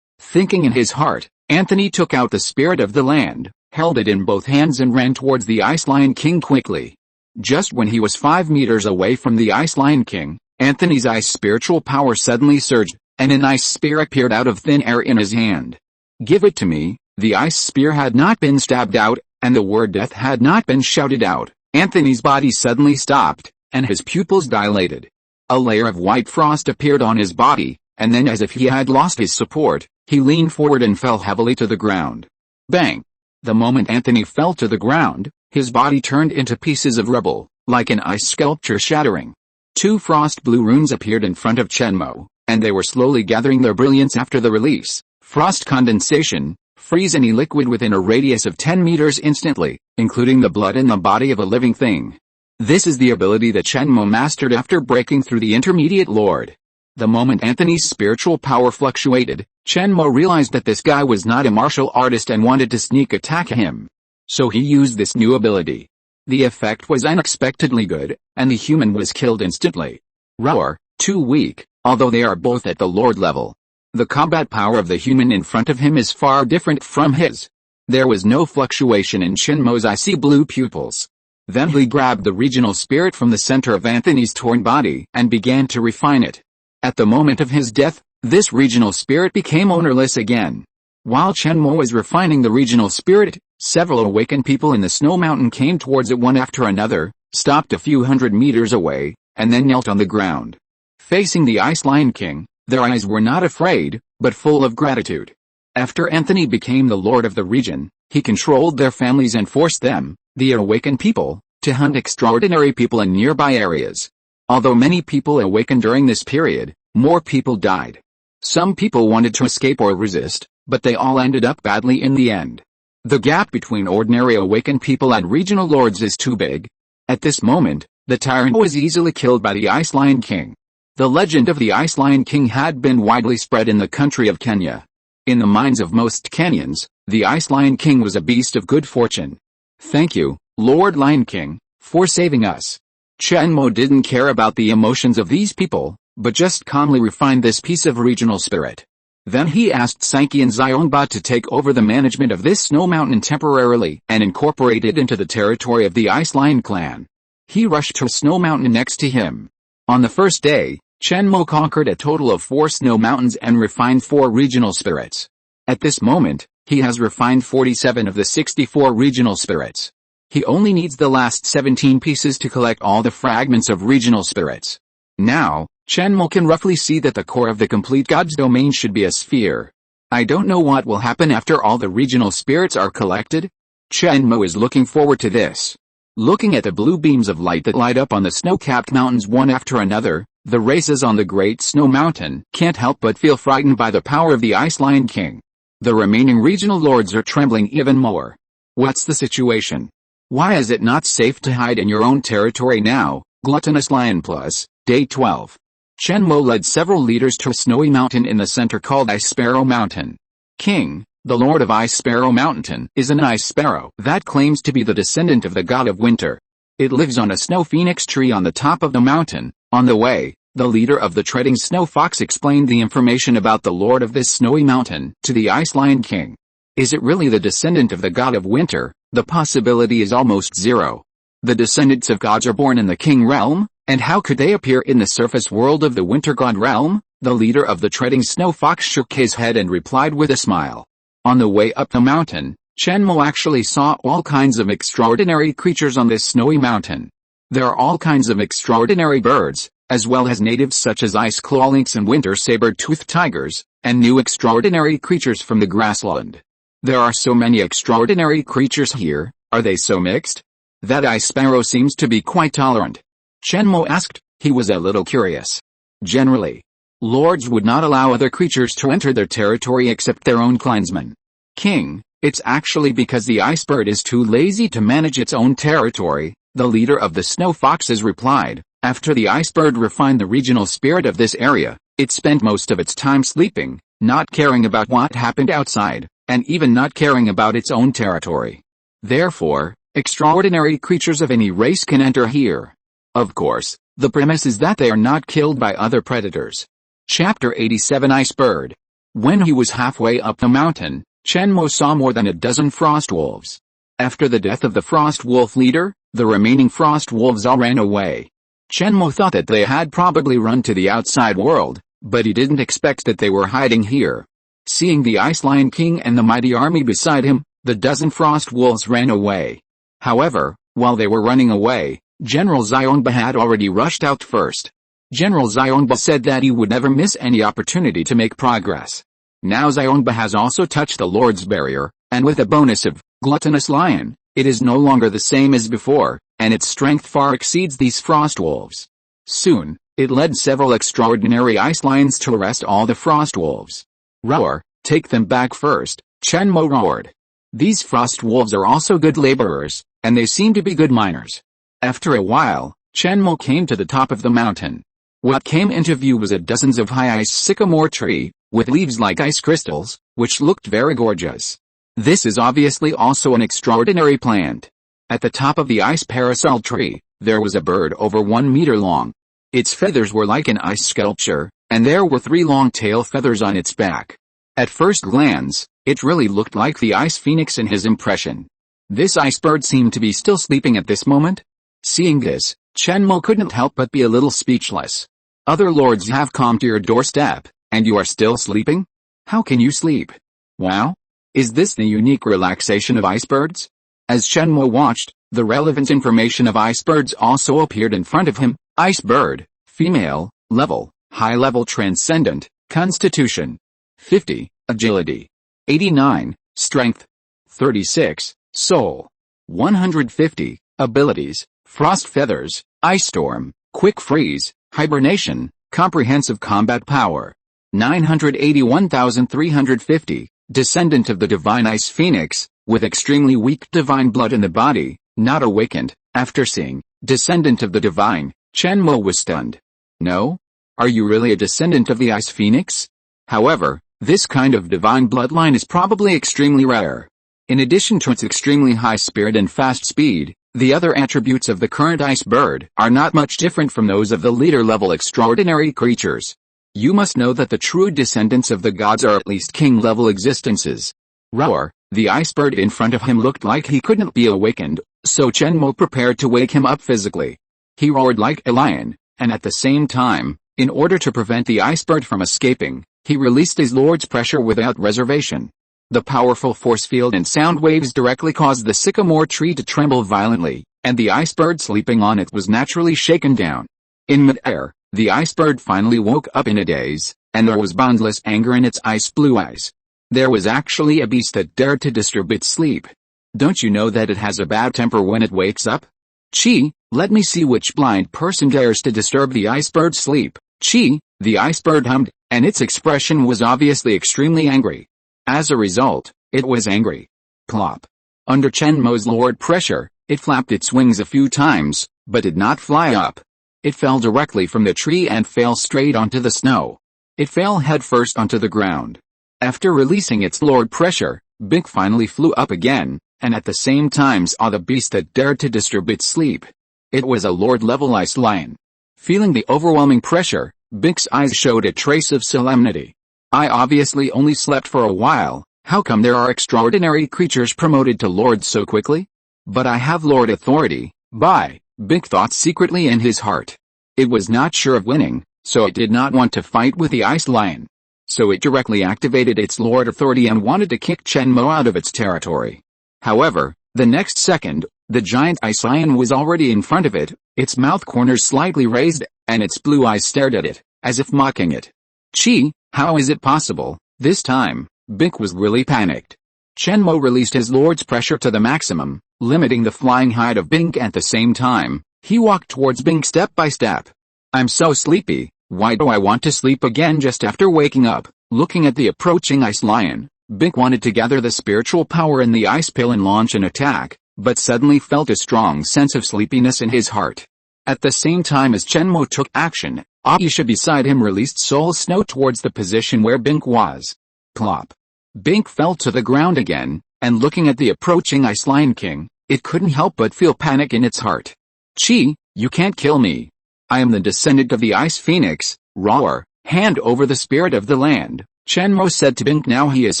Speaker 1: Thinking in his heart, Anthony took out the spirit of the land, held it in both hands and ran towards the Ice Lion King quickly. Just when he was 5 meters away from the Ice Lion King, Anthony's ice spiritual power suddenly surged, and an ice spear appeared out of thin air in his hand. "Give it to me." The ice spear had not been stabbed out, and the word death had not been shouted out. Anthony's body suddenly stopped, and his pupils dilated. A layer of white frost appeared on his body, and then as if he had lost his support, he leaned forward and fell heavily to the ground. Bang! The moment Anthony fell to the ground, his body turned into pieces of rubble, like an ice sculpture shattering. 2 frost blue runes appeared in front of Chenmo, and they were slowly gathering their brilliance after the release. Frost condensation, freeze any liquid within a radius of 10 meters instantly, including the blood in the body of a living thing. This is the ability that Chenmo mastered after breaking through the intermediate lord. The moment Anthony's spiritual power fluctuated, Chenmo realized that this guy was not a martial artist and wanted to sneak attack him. So he used this new ability. The effect was unexpectedly good, and the human was killed instantly. Roar, too weak, although they are both at the lord level. The combat power of the human in front of him is far different from his. There was no fluctuation in Chenmo's icy blue pupils. Then he grabbed the regional spirit from the center of Anthony's torn body and began to refine it. At the moment of his death, this regional spirit became ownerless again. While Chenmo was refining the regional spirit, several awakened people in the snow mountain came towards it one after another, stopped a few hundred meters away, and then knelt on the ground. Facing the Ice Lion King, their eyes were not afraid, but full of gratitude. After Anthony became the lord of the region, he controlled their families and forced them, the awakened people, to hunt extraordinary people in nearby areas. Although many people awakened during this period, more people died. Some people wanted to escape or resist, but they all ended up badly in the end. The gap between ordinary awakened people and regional lords is too big. At this moment, the tyrant was easily killed by the Ice Lion King. The legend of the Ice Lion King had been widely spread in the country of Kenya. In the minds of most Kenyans, the Ice Lion King was a beast of good fortune. Thank you, Lord Lion King, for saving us. Chenmo didn't care about the emotions of these people, but just calmly refined this piece of regional spirit. Then he asked Sankey and Xiongba to take over the management of this snow mountain temporarily and incorporate it into the territory of the Ice Lion clan. He rushed to a snow mountain next to him. On the first day, Chenmo conquered a total of 4 snow mountains and refined 4 regional spirits. At this moment, he has refined 47 of the 64 regional spirits. He only needs the last 17 pieces to collect all the fragments of regional spirits. Now, Chenmo can roughly see that the core of the complete God's domain should be a sphere. I don't know what will happen after all the regional spirits are collected. Chenmo is looking forward to this. Looking at the blue beams of light that light up on the snow-capped mountains one after another, the races on the Great Snow Mountain can't help but feel frightened by the power of the Ice Lion King. The remaining regional lords are trembling even more. What's the situation? Why is it not safe to hide in your own territory now? Gluttonous Lion Plus, Day 12. Chenmo led several leaders to a snowy mountain in the center called Ice Sparrow Mountain. King, the lord of Ice Sparrow Mountain, is an ice sparrow that claims to be the descendant of the god of winter. It lives on a snow phoenix tree on the top of the mountain. On the way, the leader of the treading snow fox explained the information about the lord of this snowy mountain to the Ice Lion King. Is it really the descendant of the god of winter? The possibility is almost zero. The descendants of gods are born in the king realm, and how could they appear in the surface world of the winter god realm? The leader of the treading snow fox shook his head and replied with a smile. On the way up the mountain, Chenmo actually saw all kinds of extraordinary creatures on this snowy mountain. There are all kinds of extraordinary birds, as well as natives such as ice claw lynx and winter saber-toothed tigers, and new extraordinary creatures from the grassland. There are so many extraordinary creatures here, are they so mixed? That ice sparrow seems to be quite tolerant. Chenmo asked, he was a little curious. Generally, lords would not allow other creatures to enter their territory except their own clansmen. King, it's actually because the ice bird is too lazy to manage its own territory, the leader of the snow foxes replied. After the ice bird refined the regional spirit of this area, it spent most of its time sleeping, not caring about what happened outside, and even not caring about its own territory. Therefore, extraordinary creatures of any race can enter here. Of course, the premise is that they are not killed by other predators. Chapter 87 Ice Bird. When he was halfway up the mountain, Chenmo saw more than a dozen frost wolves. After the death of the frost wolf leader, the remaining frost wolves all ran away. Chenmo thought that they had probably run to the outside world, but he didn't expect that they were hiding here. Seeing the Ice Lion King and the mighty army beside him, the dozen frost wolves ran away. However, while they were running away, General Xiongba had already rushed out first. General Xiongba said that he would never miss any opportunity to make progress. Now Xiongba has also touched the Lord's barrier, and with a bonus of Gluttonous Lion, it is no longer the same as before, and its strength far exceeds these frost wolves. Soon, it led several extraordinary ice lions to arrest all the frost wolves. "Roar, take them back first," Chenmo roared. "These frost wolves are also good laborers, and they seem to be good miners." After a while, Chenmo came to the top of the mountain. What came into view was a dozens of high ice sycamore tree, with leaves like ice crystals, which looked very gorgeous. This is obviously also an extraordinary plant. At the top of the ice parasol tree, there was a bird over 1 meter long. Its feathers were like an ice sculpture, and there were 3 long tail feathers on its back. At first glance, it really looked like the ice phoenix in his impression. This ice bird seemed to be still sleeping at this moment. Seeing this, Chenmo couldn't help but be a little speechless. "Other lords have come to your doorstep, and you are still sleeping? How can you sleep? Wow! Is this the unique relaxation of icebergs?" As Chenmo watched, the relevant information of icebergs also appeared in front of him. Icebird, female, level, high level transcendent, constitution 50, agility 89, strength 36, soul 150, abilities, frost feathers, ice storm, quick freeze, hibernation, comprehensive combat power 981,350, descendant of the divine ice phoenix, with extremely weak divine blood in the body, not awakened. After seeing descendant of the divine, Chenmo was stunned. "No? Are you really a descendant of the ice phoenix?" However, this kind of divine bloodline is probably extremely rare. In addition to its extremely high spirit and fast speed, the other attributes of the current ice bird are not much different from those of the leader-level extraordinary creatures. You must know that the true descendants of the gods are at least king-level existences. Roar, the ice bird in front of him looked like he couldn't be awakened, so Chenmo prepared to wake him up physically. He roared like a lion, and at the same time, in order to prevent the ice bird from escaping, he released his lord's pressure without reservation. The powerful force field and sound waves directly caused the sycamore tree to tremble violently, and the ice bird sleeping on it was naturally shaken down. In mid-air, the ice bird finally woke up in a daze, and there was boundless anger in its ice blue eyes. There was actually a beast that dared to disturb its sleep. Don't you know that it has a bad temper when it wakes up? "Chi, let me see which blind person dares to disturb the ice bird's sleep." "Chi," the ice bird hummed, and its expression was obviously extremely angry. As a result, it was angry. Plop. Under Chenmo's lord pressure, it flapped its wings a few times, but did not fly up. It fell directly from the tree and fell straight onto the snow. It fell headfirst onto the ground. After releasing its lord pressure, Bink finally flew up again, and at the same time saw the beast that dared to disturb its sleep. It was a lord-level ice lion. Feeling the overwhelming pressure, Bink's eyes showed a trace of solemnity. "I obviously only slept for a while. How come there are extraordinary creatures promoted to lords so quickly? But I have lord authority, by," Bink thought secretly in his heart. It was not sure of winning, so it did not want to fight with the ice lion. So it directly activated its lord authority and wanted to kick Chenmo out of its territory. However, the next second, the giant ice lion was already in front of it, its mouth corners slightly raised, and its blue eyes stared at it, as if mocking it. "Chi, how is it possible?" This time, Bink was really panicked. Chenmo released his lord's pressure to the maximum, limiting the flying height of Bink. At the same time, he walked towards Bink step by step. "I'm so sleepy, why do I want to sleep again just after waking up?" Looking at the approaching ice lion, Bink wanted to gather the spiritual power in the ice pill and launch an attack, but suddenly felt a strong sense of sleepiness in his heart. At the same time as Chenmo took action, Aisha beside him released soul snow towards the position where Bink was. Plop. Bink fell to the ground again, and looking at the approaching ice lion king, it couldn't help but feel panic in its heart. "Chi, you can't kill me. I am the descendant of the ice phoenix." Roar, hand over the spirit of the land, Chenmo said to Bink. Now he is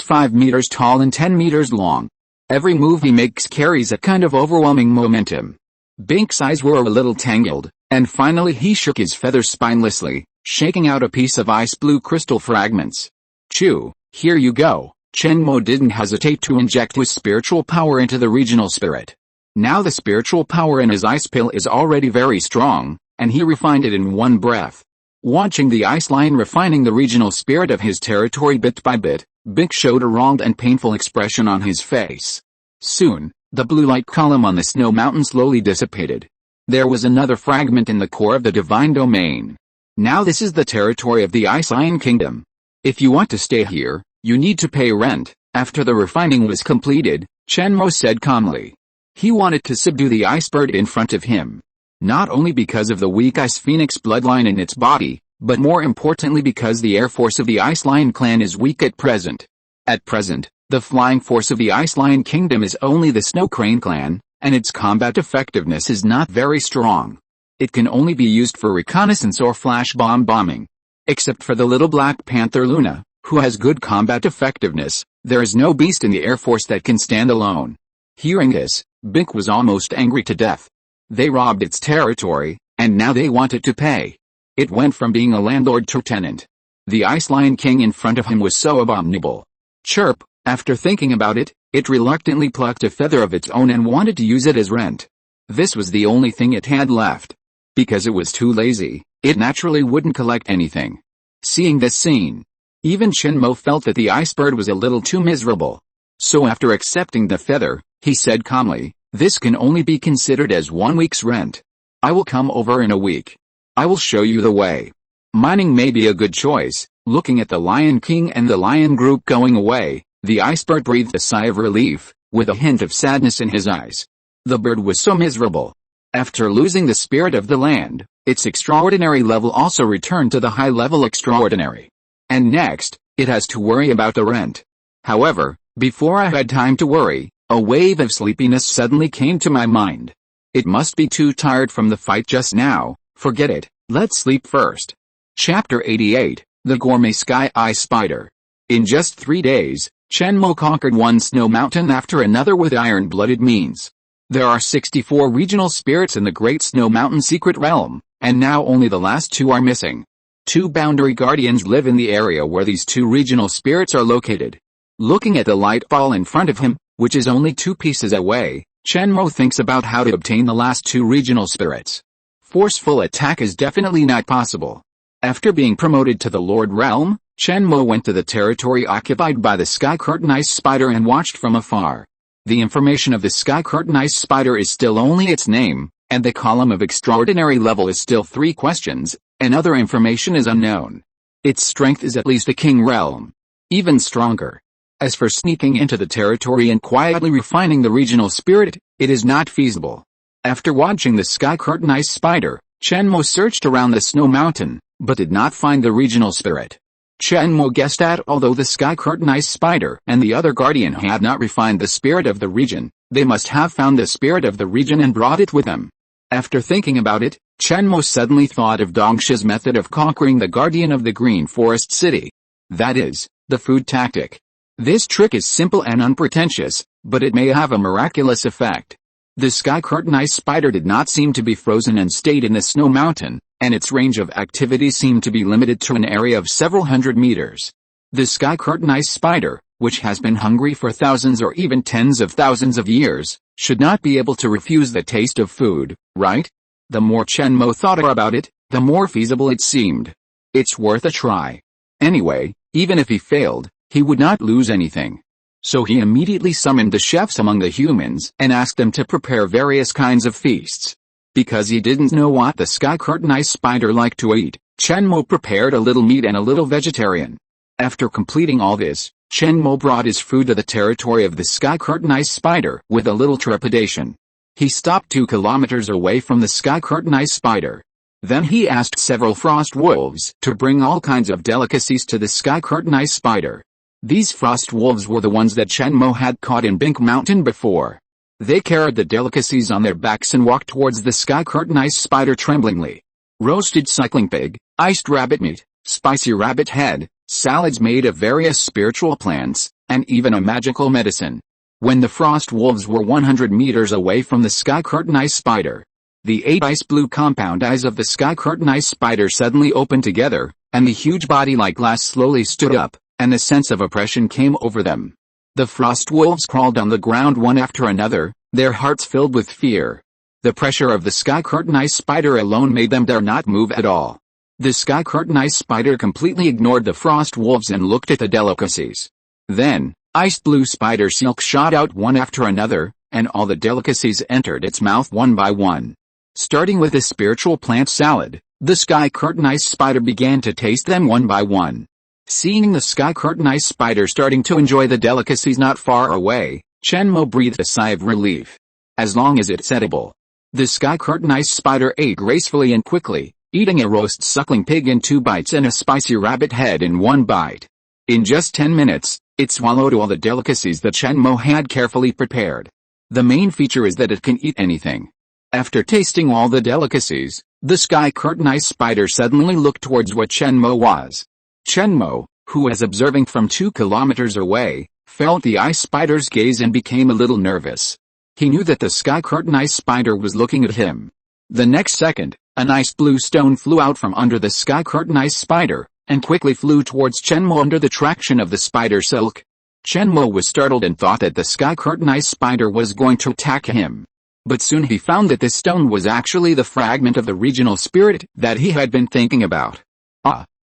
Speaker 1: 5 meters tall and 10 meters long. Every move he makes carries a kind of overwhelming momentum. Bink's eyes were a little tangled, and finally he shook his feathers spinelessly, shaking out a piece of ice blue crystal fragments. "Chew, here you go." Chenmo didn't hesitate to inject his spiritual power into the regional spirit. Now the spiritual power in his ice pill is already very strong, and he refined it in one breath. Watching the ice lion refining the regional spirit of his territory bit by bit, Bink showed a wronged and painful expression on his face. Soon, the blue light column on the snow mountain slowly dissipated. There was another fragment in the core of the divine domain. Now this is the territory of the Ice Lion Kingdom. If you want to stay here, you need to pay rent. After the refining was completed, Chenmo said calmly. He wanted to subdue the ice bird in front of him. Not only because of the weak Ice Phoenix bloodline in its body, but more importantly because the air force of the Ice Lion clan is weak at present. At present, the flying force of the Ice Lion Kingdom is only the Snow Crane clan, and its combat effectiveness is not very strong. It can only be used for reconnaissance or flash bomb bombing. Except for the little Black Panther Luna, who has good combat effectiveness, there is no beast in the Air Force that can stand alone. Hearing this, Bink was almost angry to death. They robbed its territory, and now they wanted to pay. It went from being a landlord to tenant. The Ice Lion King in front of him was so abominable. Chirp, after thinking about it, it reluctantly plucked a feather of its own and wanted to use it as rent. This was the only thing it had left. Because it was too lazy, it naturally wouldn't collect anything. Seeing this scene, even Chenmo felt that the ice bird was a little too miserable. So after accepting the feather, he said calmly, "This can only be considered as 1 week's rent. I will come over in a week. I will show you the way." Mining may be a good choice. Looking at the Lion King and the Lion group going away, the ice bird breathed a sigh of relief, with a hint of sadness in his eyes. The bird was so miserable. After losing the spirit of the land, its extraordinary level also returned to the high-level extraordinary. And next, it has to worry about the rent. However, before I had time to worry, a wave of sleepiness suddenly came to my mind. It must be too tired from the fight just now. Forget it, let's sleep first. Chapter 88, The Gourmet Sky Eye Spider. In just 3 days, Chenmo conquered one snow mountain after another with iron-blooded means. There are 64 regional spirits in the Great Snow Mountain Secret Realm, and now only the last 2 are missing. 2 boundary guardians live in the area where these 2 regional spirits are located. Looking at the light ball in front of him, which is only 2 pieces away, Chenmo thinks about how to obtain the last 2 regional spirits. Forceful attack is definitely not possible. After being promoted to the Lord Realm, Chenmo went to the territory occupied by the Sky Curtain Ice Spider and watched from afar. The information of the Sky Curtain Ice Spider is still only its name, and the column of extraordinary level is still 3 questions, and other information is unknown. Its strength is at least a king realm. Even stronger. As for sneaking into the territory and quietly refining the regional spirit, it is not feasible. After watching the Sky Curtain Ice Spider, Chenmo searched around the snow mountain, but did not find the regional spirit. Chenmo guessed that although the Sky Curtain Ice Spider and the other guardian had not refined the spirit of the region, they must have found the spirit of the region and brought it with them. After thinking about it, Chenmo suddenly thought of Dongsha's method of conquering the guardian of the Green Forest City. That is, the food tactic. This trick is simple and unpretentious, but it may have a miraculous effect. The Sky Curtain Ice Spider did not seem to be frozen and stayed in the snow mountain, and its range of activity seemed to be limited to an area of several hundred meters. The Sky Curtain Ice Spider, which has been hungry for thousands or even tens of thousands of years, should not be able to refuse the taste of food, right? The more Chenmo thought about it, the more feasible it seemed. It's worth a try. Anyway, even if he failed, he would not lose anything. So he immediately summoned the chefs among the humans and asked them to prepare various kinds of feasts. Because he didn't know what the Sky Curtain Ice Spider liked to eat, Chenmo prepared a little meat and a little vegetarian. After completing all this, Chenmo brought his food to the territory of the Sky Curtain Ice Spider with a little trepidation. He stopped 2 kilometers away from the Sky Curtain Ice Spider. Then he asked several frost wolves to bring all kinds of delicacies to the Sky Curtain Ice Spider. These frost wolves were the ones that Chenmo had caught in Bink Mountain before. They carried the delicacies on their backs and walked towards the Sky Curtain Ice Spider tremblingly. Roasted cycling pig, iced rabbit meat, spicy rabbit head, salads made of various spiritual plants, and even a magical medicine. When the frost wolves were 100 meters away from the Sky Curtain Ice Spider, the 8 ice blue compound eyes of the Sky Curtain Ice Spider suddenly opened together, and the huge body like glass slowly stood up, and the sense of oppression came over them. The frost wolves crawled on the ground one after another, their hearts filled with fear. The pressure of the Sky Curtain Ice Spider alone made them dare not move at all. The Sky Curtain Ice Spider completely ignored the frost wolves and looked at the delicacies. Then, ice blue spider silk shot out one after another, and all the delicacies entered its mouth one by one. Starting with a spiritual plant salad, the sky curtain ice spider began to taste them one by one. Seeing the sky curtain ice spider starting to enjoy the delicacies not far away, Chenmo breathed a sigh of relief. As long as it's edible. The sky curtain ice spider ate gracefully and quickly, eating a roast suckling pig in 2 bites and a spicy rabbit head in 1 bite. In just 10 minutes, it swallowed all the delicacies that Chenmo had carefully prepared. The main feature is that it can eat anything. After tasting all the delicacies, the sky curtain ice spider suddenly looked towards what Chenmo was. Chenmo, who was observing from 2 kilometers away, felt the ice spider's gaze and became a little nervous. He knew that the sky curtain ice spider was looking at him. The next second, a nice blue stone flew out from under the sky curtain ice spider, and quickly flew towards Chenmo under the traction of the spider silk. Chenmo was startled and thought that the sky curtain ice spider was going to attack him. But soon he found that this stone was actually the fragment of the regional spirit that he had been thinking about.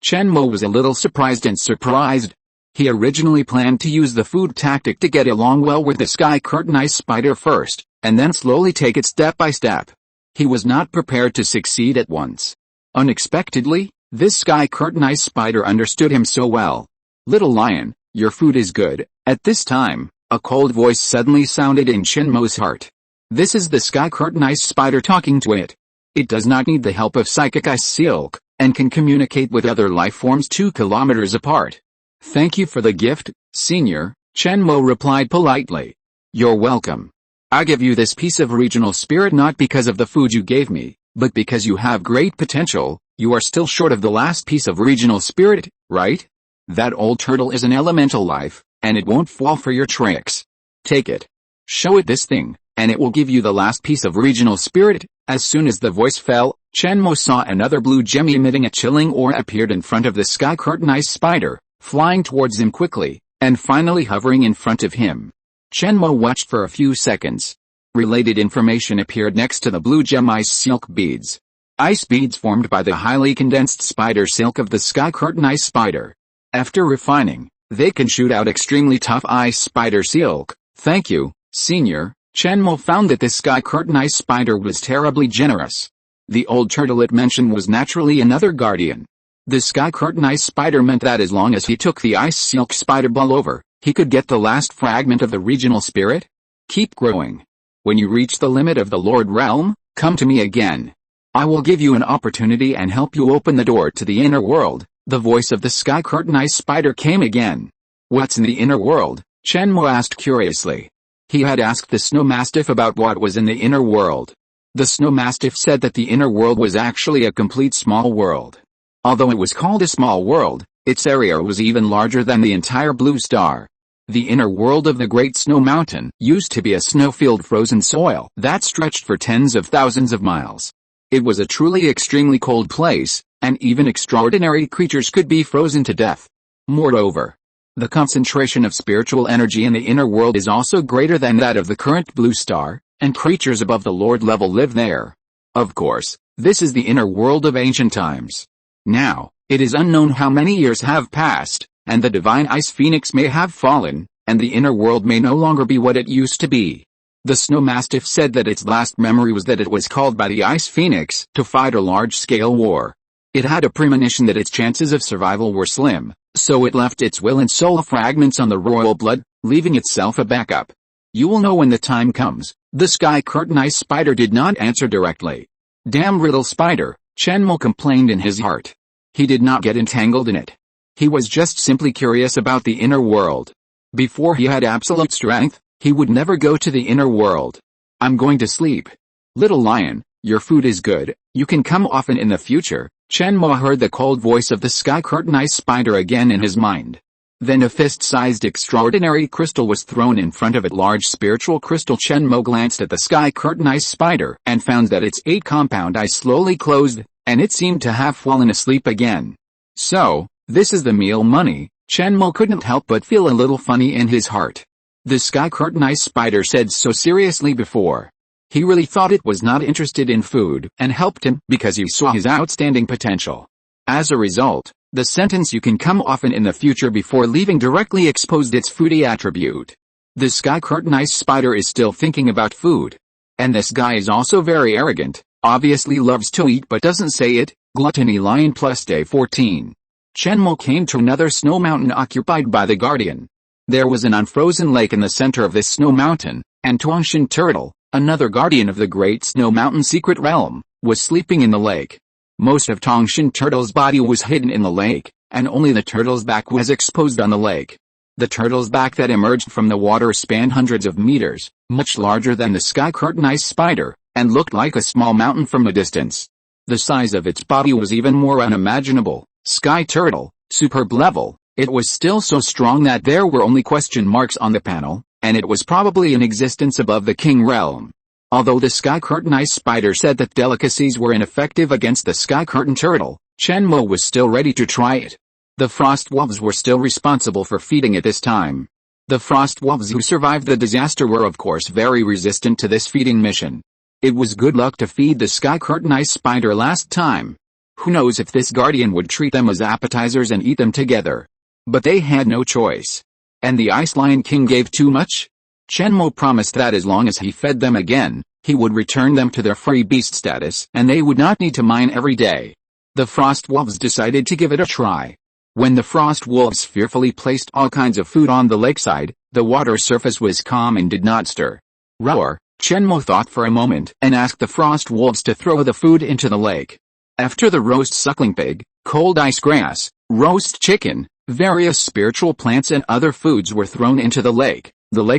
Speaker 1: Chenmo was a little surprised. He originally planned to use the food tactic to get along well with the sky curtain ice spider first, and then slowly take it step by step. He was not prepared to succeed at once. Unexpectedly, this sky curtain ice spider understood him so well. "Little lion, your food is good." At this time, a cold voice suddenly sounded in Chenmo's heart. This is the sky curtain ice spider talking to it. It does not need the help of psychic ice silk, and can communicate with other life forms 2 kilometers apart. "Thank you for the gift, Senior," Chenmo replied politely. "You're welcome. I give you this piece of regional spirit not because of the food you gave me, but because you have great potential. You are still short of the last piece of regional spirit, right? That old turtle is an elemental life, and it won't fall for your tricks. Take it. Show it this thing, and it will give you the last piece of regional spirit." As soon as the voice fell, Chenmo saw another blue gem emitting a chilling aura appeared in front of the sky curtain ice spider, flying towards him quickly, and finally hovering in front of him. Chenmo watched for a few seconds. Related information appeared next to the blue gem: ice silk beads. Ice beads formed by the highly condensed spider silk of the sky curtain ice spider. After refining, they can shoot out extremely tough ice spider silk. "Thank you, Senior." Chenmo found that the sky curtain ice spider was terribly generous. The old turtle it mentioned was naturally another guardian. The sky curtain ice spider meant that as long as he took the ice silk spider ball over, he could get the last fragment of the regional spirit. "Keep growing. When you reach the limit of the Lord Realm, come to me again. I will give you an opportunity and help you open the door to the inner world." The voice of the sky curtain ice spider came again. "What's in the inner world?" Chenmo asked curiously. He had asked the snow mastiff about what was in the inner world. The snow mastiff said that the inner world was actually a complete small world. Although it was called a small world, its area was even larger than the entire blue star. The inner world of the Great Snow Mountain used to be a snow-filled frozen soil that stretched for tens of thousands of miles. It was a truly extremely cold place, and even extraordinary creatures could be frozen to death. Moreover, the concentration of spiritual energy in the inner world is also greater than that of the current blue star, and creatures above the Lord level live there. Of course, this is the inner world of ancient times. Now, it is unknown how many years have passed, and the divine ice phoenix may have fallen, and the inner world may no longer be what it used to be. The snow mastiff said that its last memory was that it was called by the ice phoenix to fight a large-scale war. It had a premonition that its chances of survival were slim, so it left its will and soul fragments on the royal blood, leaving itself a backup. "You will know when the time comes." The sky curtain ice spider did not answer directly. "Damn riddle spider," Chenmo complained in his heart. He did not get entangled in it. He was just simply curious about the inner world. Before he had absolute strength, he would never go to the inner world. "I'm going to sleep. Little lion, your food is good, you can come often in the future." Chenmo heard the cold voice of the sky curtain ice spider again in his mind. Then a fist-sized extraordinary crystal was thrown in front of it. Large spiritual crystal. Chenmo glanced at the sky curtain ice spider and found that its 8 compound eyes slowly closed, and it seemed to have fallen asleep again. "So, this is the meal money." Chenmo couldn't help but feel a little funny in his heart. The sky curtain ice spider said so seriously before. He really thought it was not interested in food and helped him because he saw his outstanding potential. As a result, the sentence "you can come often in the future" before leaving directly exposed its foodie attribute. The sky curtain ice spider is still thinking about food. And this guy is also very arrogant. Obviously loves to eat but doesn't say it. Gluttony Lion plus day 14. Chenmo came to another snow mountain occupied by the Guardian. There was an unfrozen lake in the center of this snow mountain, and Tongshan Turtle, another guardian of the Great Snow Mountain Secret Realm, was sleeping in the lake. Most of Tongshan Turtle's body was hidden in the lake, and only the turtle's back was exposed on the lake. The turtle's back that emerged from the water spanned hundreds of meters, much larger than the sky curtain ice spider, and looked like a small mountain from a distance. The size of its body was even more unimaginable. Sky Turtle, superb level. It was still so strong that there were only question marks on the panel, and it was probably in existence above the King Realm. Although the Sky Curtain Ice Spider said that delicacies were ineffective against the Sky Curtain Turtle, Chenmo was still ready to try it. The Frost Wolves were still responsible for feeding it this time. The Frost Wolves who survived the disaster were of course very resistant to this feeding mission. It was good luck to feed the Sky Curtain Ice Spider last time. Who knows if this guardian would treat them as appetizers and eat them together. But they had no choice. And the Ice Lion King gave too much? Chenmo promised that as long as he fed them again, he would return them to their free beast status and they would not need to mine every day. The Frost Wolves decided to give it a try. When the Frost Wolves fearfully placed all kinds of food on the lakeside, the water surface was calm and did not stir. Roar, Chenmo thought for a moment and asked the Frost Wolves to throw the food into the lake. After the roast suckling pig, cold ice grass, roast chicken, various spiritual plants and other foods were thrown into the lake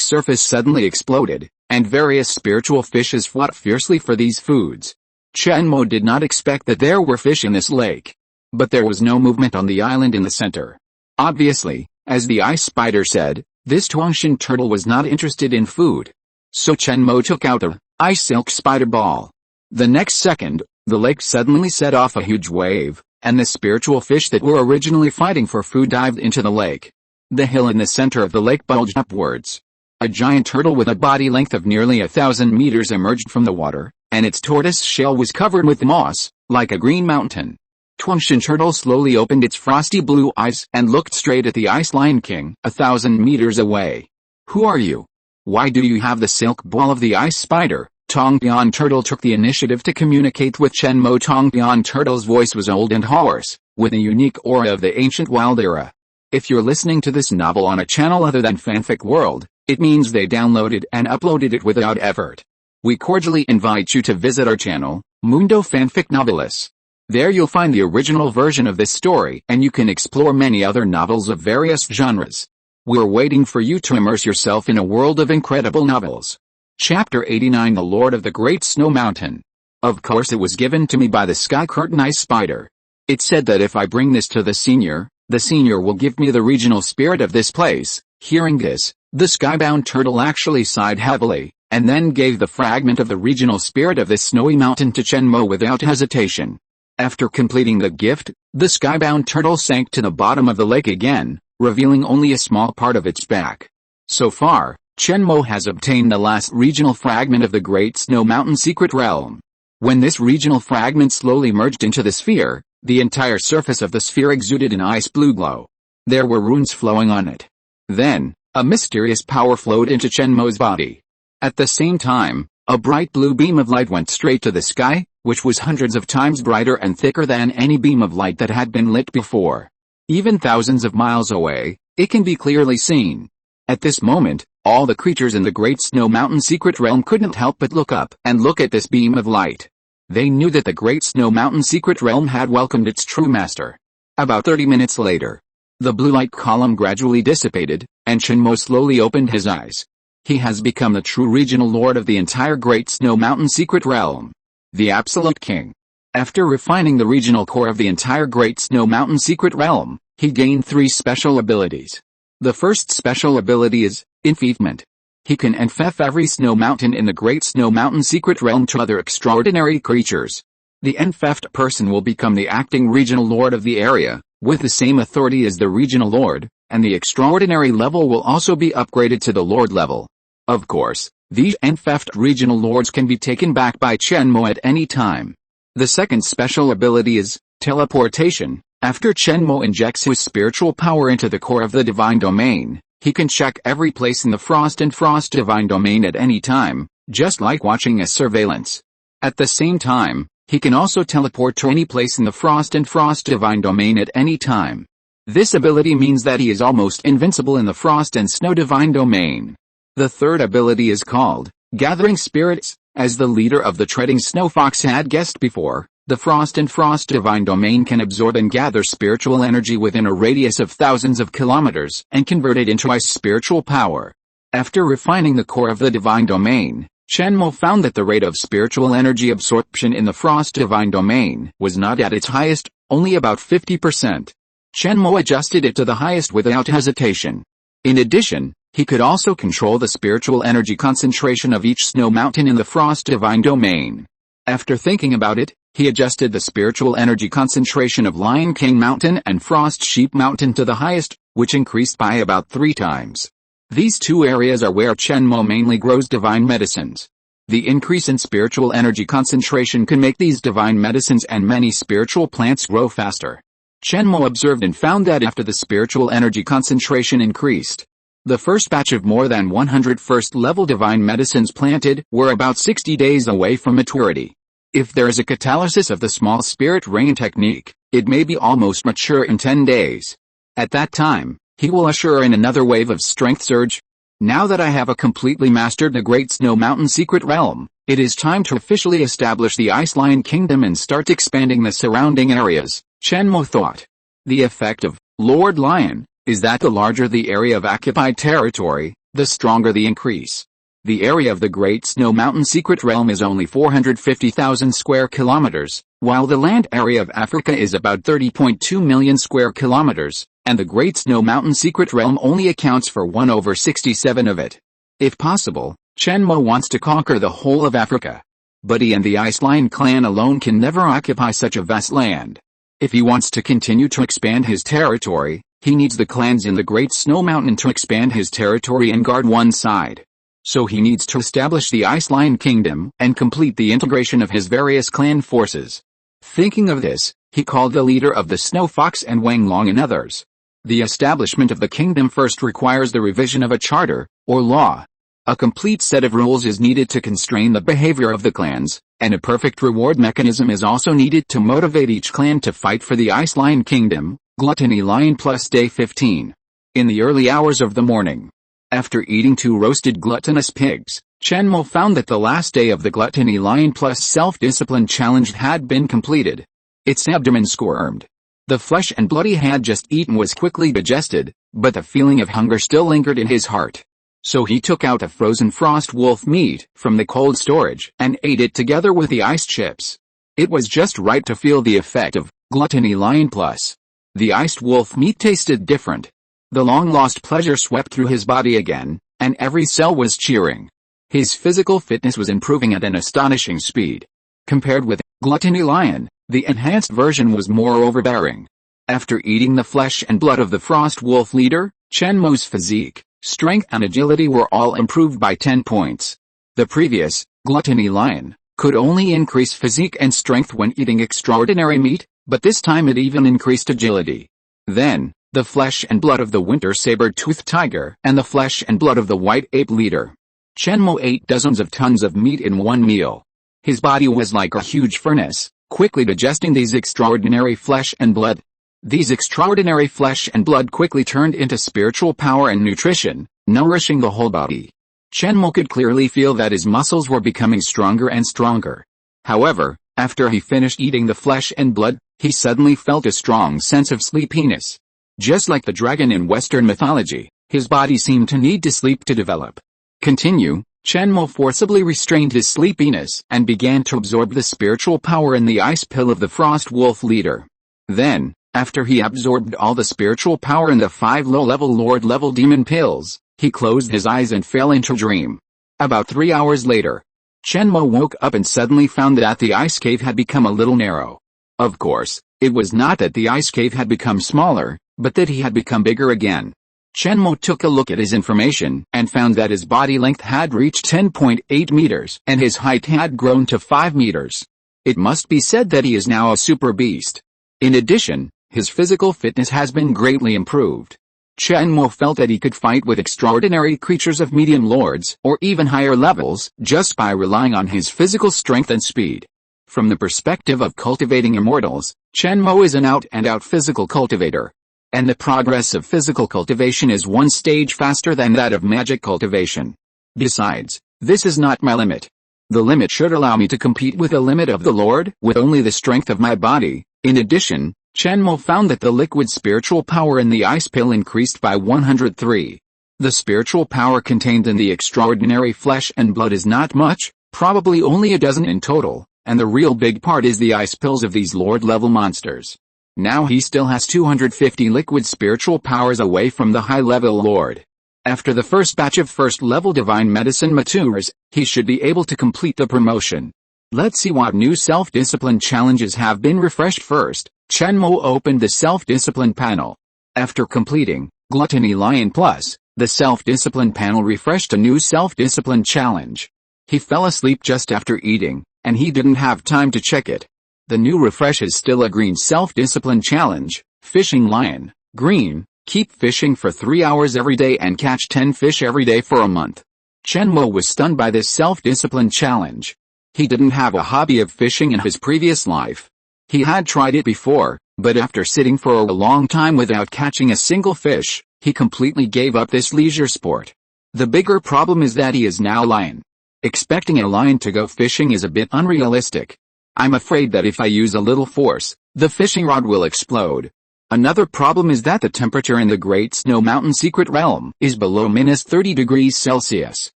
Speaker 1: surface suddenly exploded, and various spiritual fishes fought fiercely for these foods. Chenmo did not expect that there were fish in this lake. But there was no movement on the island in the center. Obviously, as the ice spider said, this Tongshan turtle was not interested in food. So Chenmo took out a ice silk spider ball. The next second, the lake suddenly set off a huge wave, and the spiritual fish that were originally fighting for food dived into the lake. The hill in the center of the lake bulged upwards. A giant turtle with a body length of nearly 1,000 meters emerged from the water, and its tortoise shell was covered with moss, like a green mountain. Tongshan Turtle slowly opened its frosty blue eyes and looked straight at the Ice Lion King 1,000 meters away. Who are you? Why do you have the silk ball of the ice spider? Tongbian Turtle took the initiative to communicate with Chenmo. Tongbian Turtle's voice was old and hoarse, with a unique aura of the ancient wild era. If you're listening to this novel on a channel other than Fanfic World, it means they downloaded and uploaded it without effort. We cordially invite you to visit our channel, Mundo Fanfic Novelis. There you'll find the original version of this story and you can explore many other novels of various genres. We're waiting for you to immerse yourself in a world of incredible novels. Chapter 89 The Lord of the Great Snow Mountain. Of course it was given to me by the Sky Curtain Ice Spider. It said that if I bring this to the senior will give me the regional spirit of this place. Hearing this, the skybound turtle actually sighed heavily, and then gave the fragment of the regional spirit of this snowy mountain to Chenmo without hesitation. After completing the gift, the skybound turtle sank to the bottom of the lake again, revealing only a small part of its back. So far, Chenmo has obtained the last regional fragment of the Great Snow Mountain Secret Realm. When this regional fragment slowly merged into the sphere, the entire surface of the sphere exuded an ice blue glow. There were runes flowing on it. Then, a mysterious power flowed into Chenmo's body. At the same time, a bright blue beam of light went straight to the sky, which was hundreds of times brighter and thicker than any beam of light that had been lit before. Even thousands of miles away, it can be clearly seen. At this moment, all the creatures in the Great Snow Mountain Secret Realm couldn't help but look up and look at this beam of light. They knew that the Great Snow Mountain Secret Realm had welcomed its true master. About 30 minutes later, the blue light column gradually dissipated, and Chenmo slowly opened his eyes. He has become the true regional lord of the entire Great Snow Mountain Secret Realm. The absolute king. After refining the regional core of the entire Great Snow Mountain Secret Realm, he gained 3 special abilities. The first special ability is Enfeoffment. He can enfeoff every snow mountain in the Great Snow Mountain Secret Realm to other extraordinary creatures. The enfeoffed person will become the acting regional lord of the area, with the same authority as the regional lord, and the extraordinary level will also be upgraded to the lord level. Of course, these enfeoffed regional lords can be taken back by Chenmo at any time. The second special ability is Teleportation. After Chenmo injects his spiritual power into the core of the divine domain, he can check every place in the Frost and Frost divine domain at any time, just like watching a surveillance. At the same time, he can also teleport to any place in the Frost and Frost Divine Domain at any time. This ability means that he is almost invincible in the Frost and Snow Divine Domain. The third ability is called Gathering Spirits. As the leader of the Treading Snow Fox had guessed before, the Frost and Frost Divine Domain can absorb and gather spiritual energy within a radius of thousands of kilometers and convert it into ice spiritual power. After refining the core of the Divine Domain, Shenmue found that the rate of spiritual energy absorption in the Frost Divine Domain was not at its highest, only about 50%. Shenmue adjusted it to the highest without hesitation. In addition, he could also control the spiritual energy concentration of each snow mountain in the Frost Divine Domain. After thinking about it, he adjusted the spiritual energy concentration of Lion King Mountain and Frost Sheep Mountain to the highest, which increased by about 3 times. These two areas are where Shenmue mainly grows divine medicines. The increase in spiritual energy concentration can make these divine medicines and many spiritual plants grow faster. Shenmue observed and found that after the spiritual energy concentration increased, the first batch of more than 100 first-level divine medicines planted were about 60 days away from maturity. If there is a catalysis of the small spirit rain technique, it may be almost mature in 10 days. At that time, he will usher in another wave of strength surge. Now that I have completely mastered the Great Snow Mountain Secret Realm, it is time to officially establish the Ice Lion Kingdom and start expanding the surrounding areas, Shenmue thought. The effect of Lord Lion is that the larger the area of occupied territory, the stronger the increase. The area of the Great Snow Mountain Secret Realm is only 450,000 square kilometers, while the land area of Africa is about 30.2 million square kilometers, and the Great Snow Mountain Secret Realm only accounts for 1/67 of it. If possible, Shenmue wants to conquer the whole of Africa. But he and the Ice Lion clan alone can never occupy such a vast land. If he wants to continue to expand his territory, he needs the clans in the Great Snow Mountain to expand his territory and guard one side. So he needs to establish the Ice Lion Kingdom and complete the integration of his various clan forces. Thinking of this, he called the leader of the Snow Fox and Wang Long and others. The establishment of the kingdom first requires the revision of a charter, or law. A complete set of rules is needed to constrain the behavior of the clans, and a perfect reward mechanism is also needed to motivate each clan to fight for the Ice Lion Kingdom. Gluttony Lion plus Day 15. In the early hours of the morning, after eating 2 roasted gluttonous pigs, Shenmue found that the last day of the Gluttony Lion plus self-discipline challenge had been completed. Its abdomen squirmed. The flesh and blood he had just eaten was quickly digested, but the feeling of hunger still lingered in his heart. So he took out a frozen frost wolf meat from the cold storage and ate it together with the ice chips. It was just right to feel the effect of Gluttony Lion plus. The iced wolf meat tasted different. The long-lost pleasure swept through his body again, and every cell was cheering. His physical fitness was improving at an astonishing speed. Compared with Gluttony Lion, the enhanced version was more overbearing. After eating the flesh and blood of the Frost Wolf leader, Shenmue's physique, strength and agility were all improved by 10 points. The previous, Gluttony Lion, could only increase physique and strength when eating extraordinary meat, but this time it even increased agility. Then, the flesh and blood of the winter saber-toothed tiger and the flesh and blood of the white ape leader. Shenmue ate dozens of tons of meat in one meal. His body was like a huge furnace, quickly digesting these extraordinary flesh and blood. These extraordinary flesh and blood quickly turned into spiritual power and nutrition, nourishing the whole body. Shenmue could clearly feel that his muscles were becoming stronger and stronger. However, after he finished eating the flesh and blood, he suddenly felt a strong sense of sleepiness. Just like the dragon in Western mythology, his body seemed to need to sleep to develop. Shenmue forcibly restrained his sleepiness and began to absorb the spiritual power in the ice pill of the Frost Wolf leader. Then, after he absorbed all the spiritual power in the 5 low-level Lord-level demon pills, he closed his eyes and fell into dream. About 3 hours later, Shenmue woke up and suddenly found that the ice cave had become a little narrow. Of course, it was not that the ice cave had become smaller, but that he had become bigger again. Shenmue took a look at his information and found that his body length had reached 10.8 meters and his height had grown to 5 meters. It must be said that he is now a super beast. In addition, his physical fitness has been greatly improved. Chen Mo felt that he could fight with extraordinary creatures of medium lords or even higher levels just by relying on his physical strength and speed. From the perspective of cultivating immortals, Chen Mo is an out-and-out physical cultivator. And the progress of physical cultivation is one stage faster than that of magic cultivation. Besides, this is not my limit. The limit should allow me to compete with the limit of the Lord with only the strength of my body. In addition, Chen Mo found that the liquid spiritual power in the ice pill increased by 103. The spiritual power contained in the extraordinary flesh and blood is not much, probably only a dozen in total, and the real big part is the ice pills of these Lord-level monsters. Now he still has 250 liquid spiritual powers away from the high-level Lord. After the first batch of first-level divine medicine matures, he should be able to complete the promotion. Let's see what new self-discipline challenges have been refreshed first. Chen Mo opened the self-discipline panel. After completing Gluttonous Lion Plus, the self-discipline panel refreshed a new self-discipline challenge. He fell asleep just after eating, and he didn't have time to check it. The new refresh is still a green self-discipline challenge. Fishing Lion. Green. Keep fishing for 3 hours every day and catch 10 fish every day for a month. Chen Mo was stunned by this self-discipline challenge. He didn't have a hobby of fishing in his previous life. He had tried it before, but after sitting for a long time without catching a single fish, he completely gave up this leisure sport. The bigger problem is that he is now a lion. Expecting a lion to go fishing is a bit unrealistic. I'm afraid that if I use a little force, the fishing rod will explode. Another problem is that the temperature in the Great Snow Mountain Secret Realm is below -30 degrees Celsius.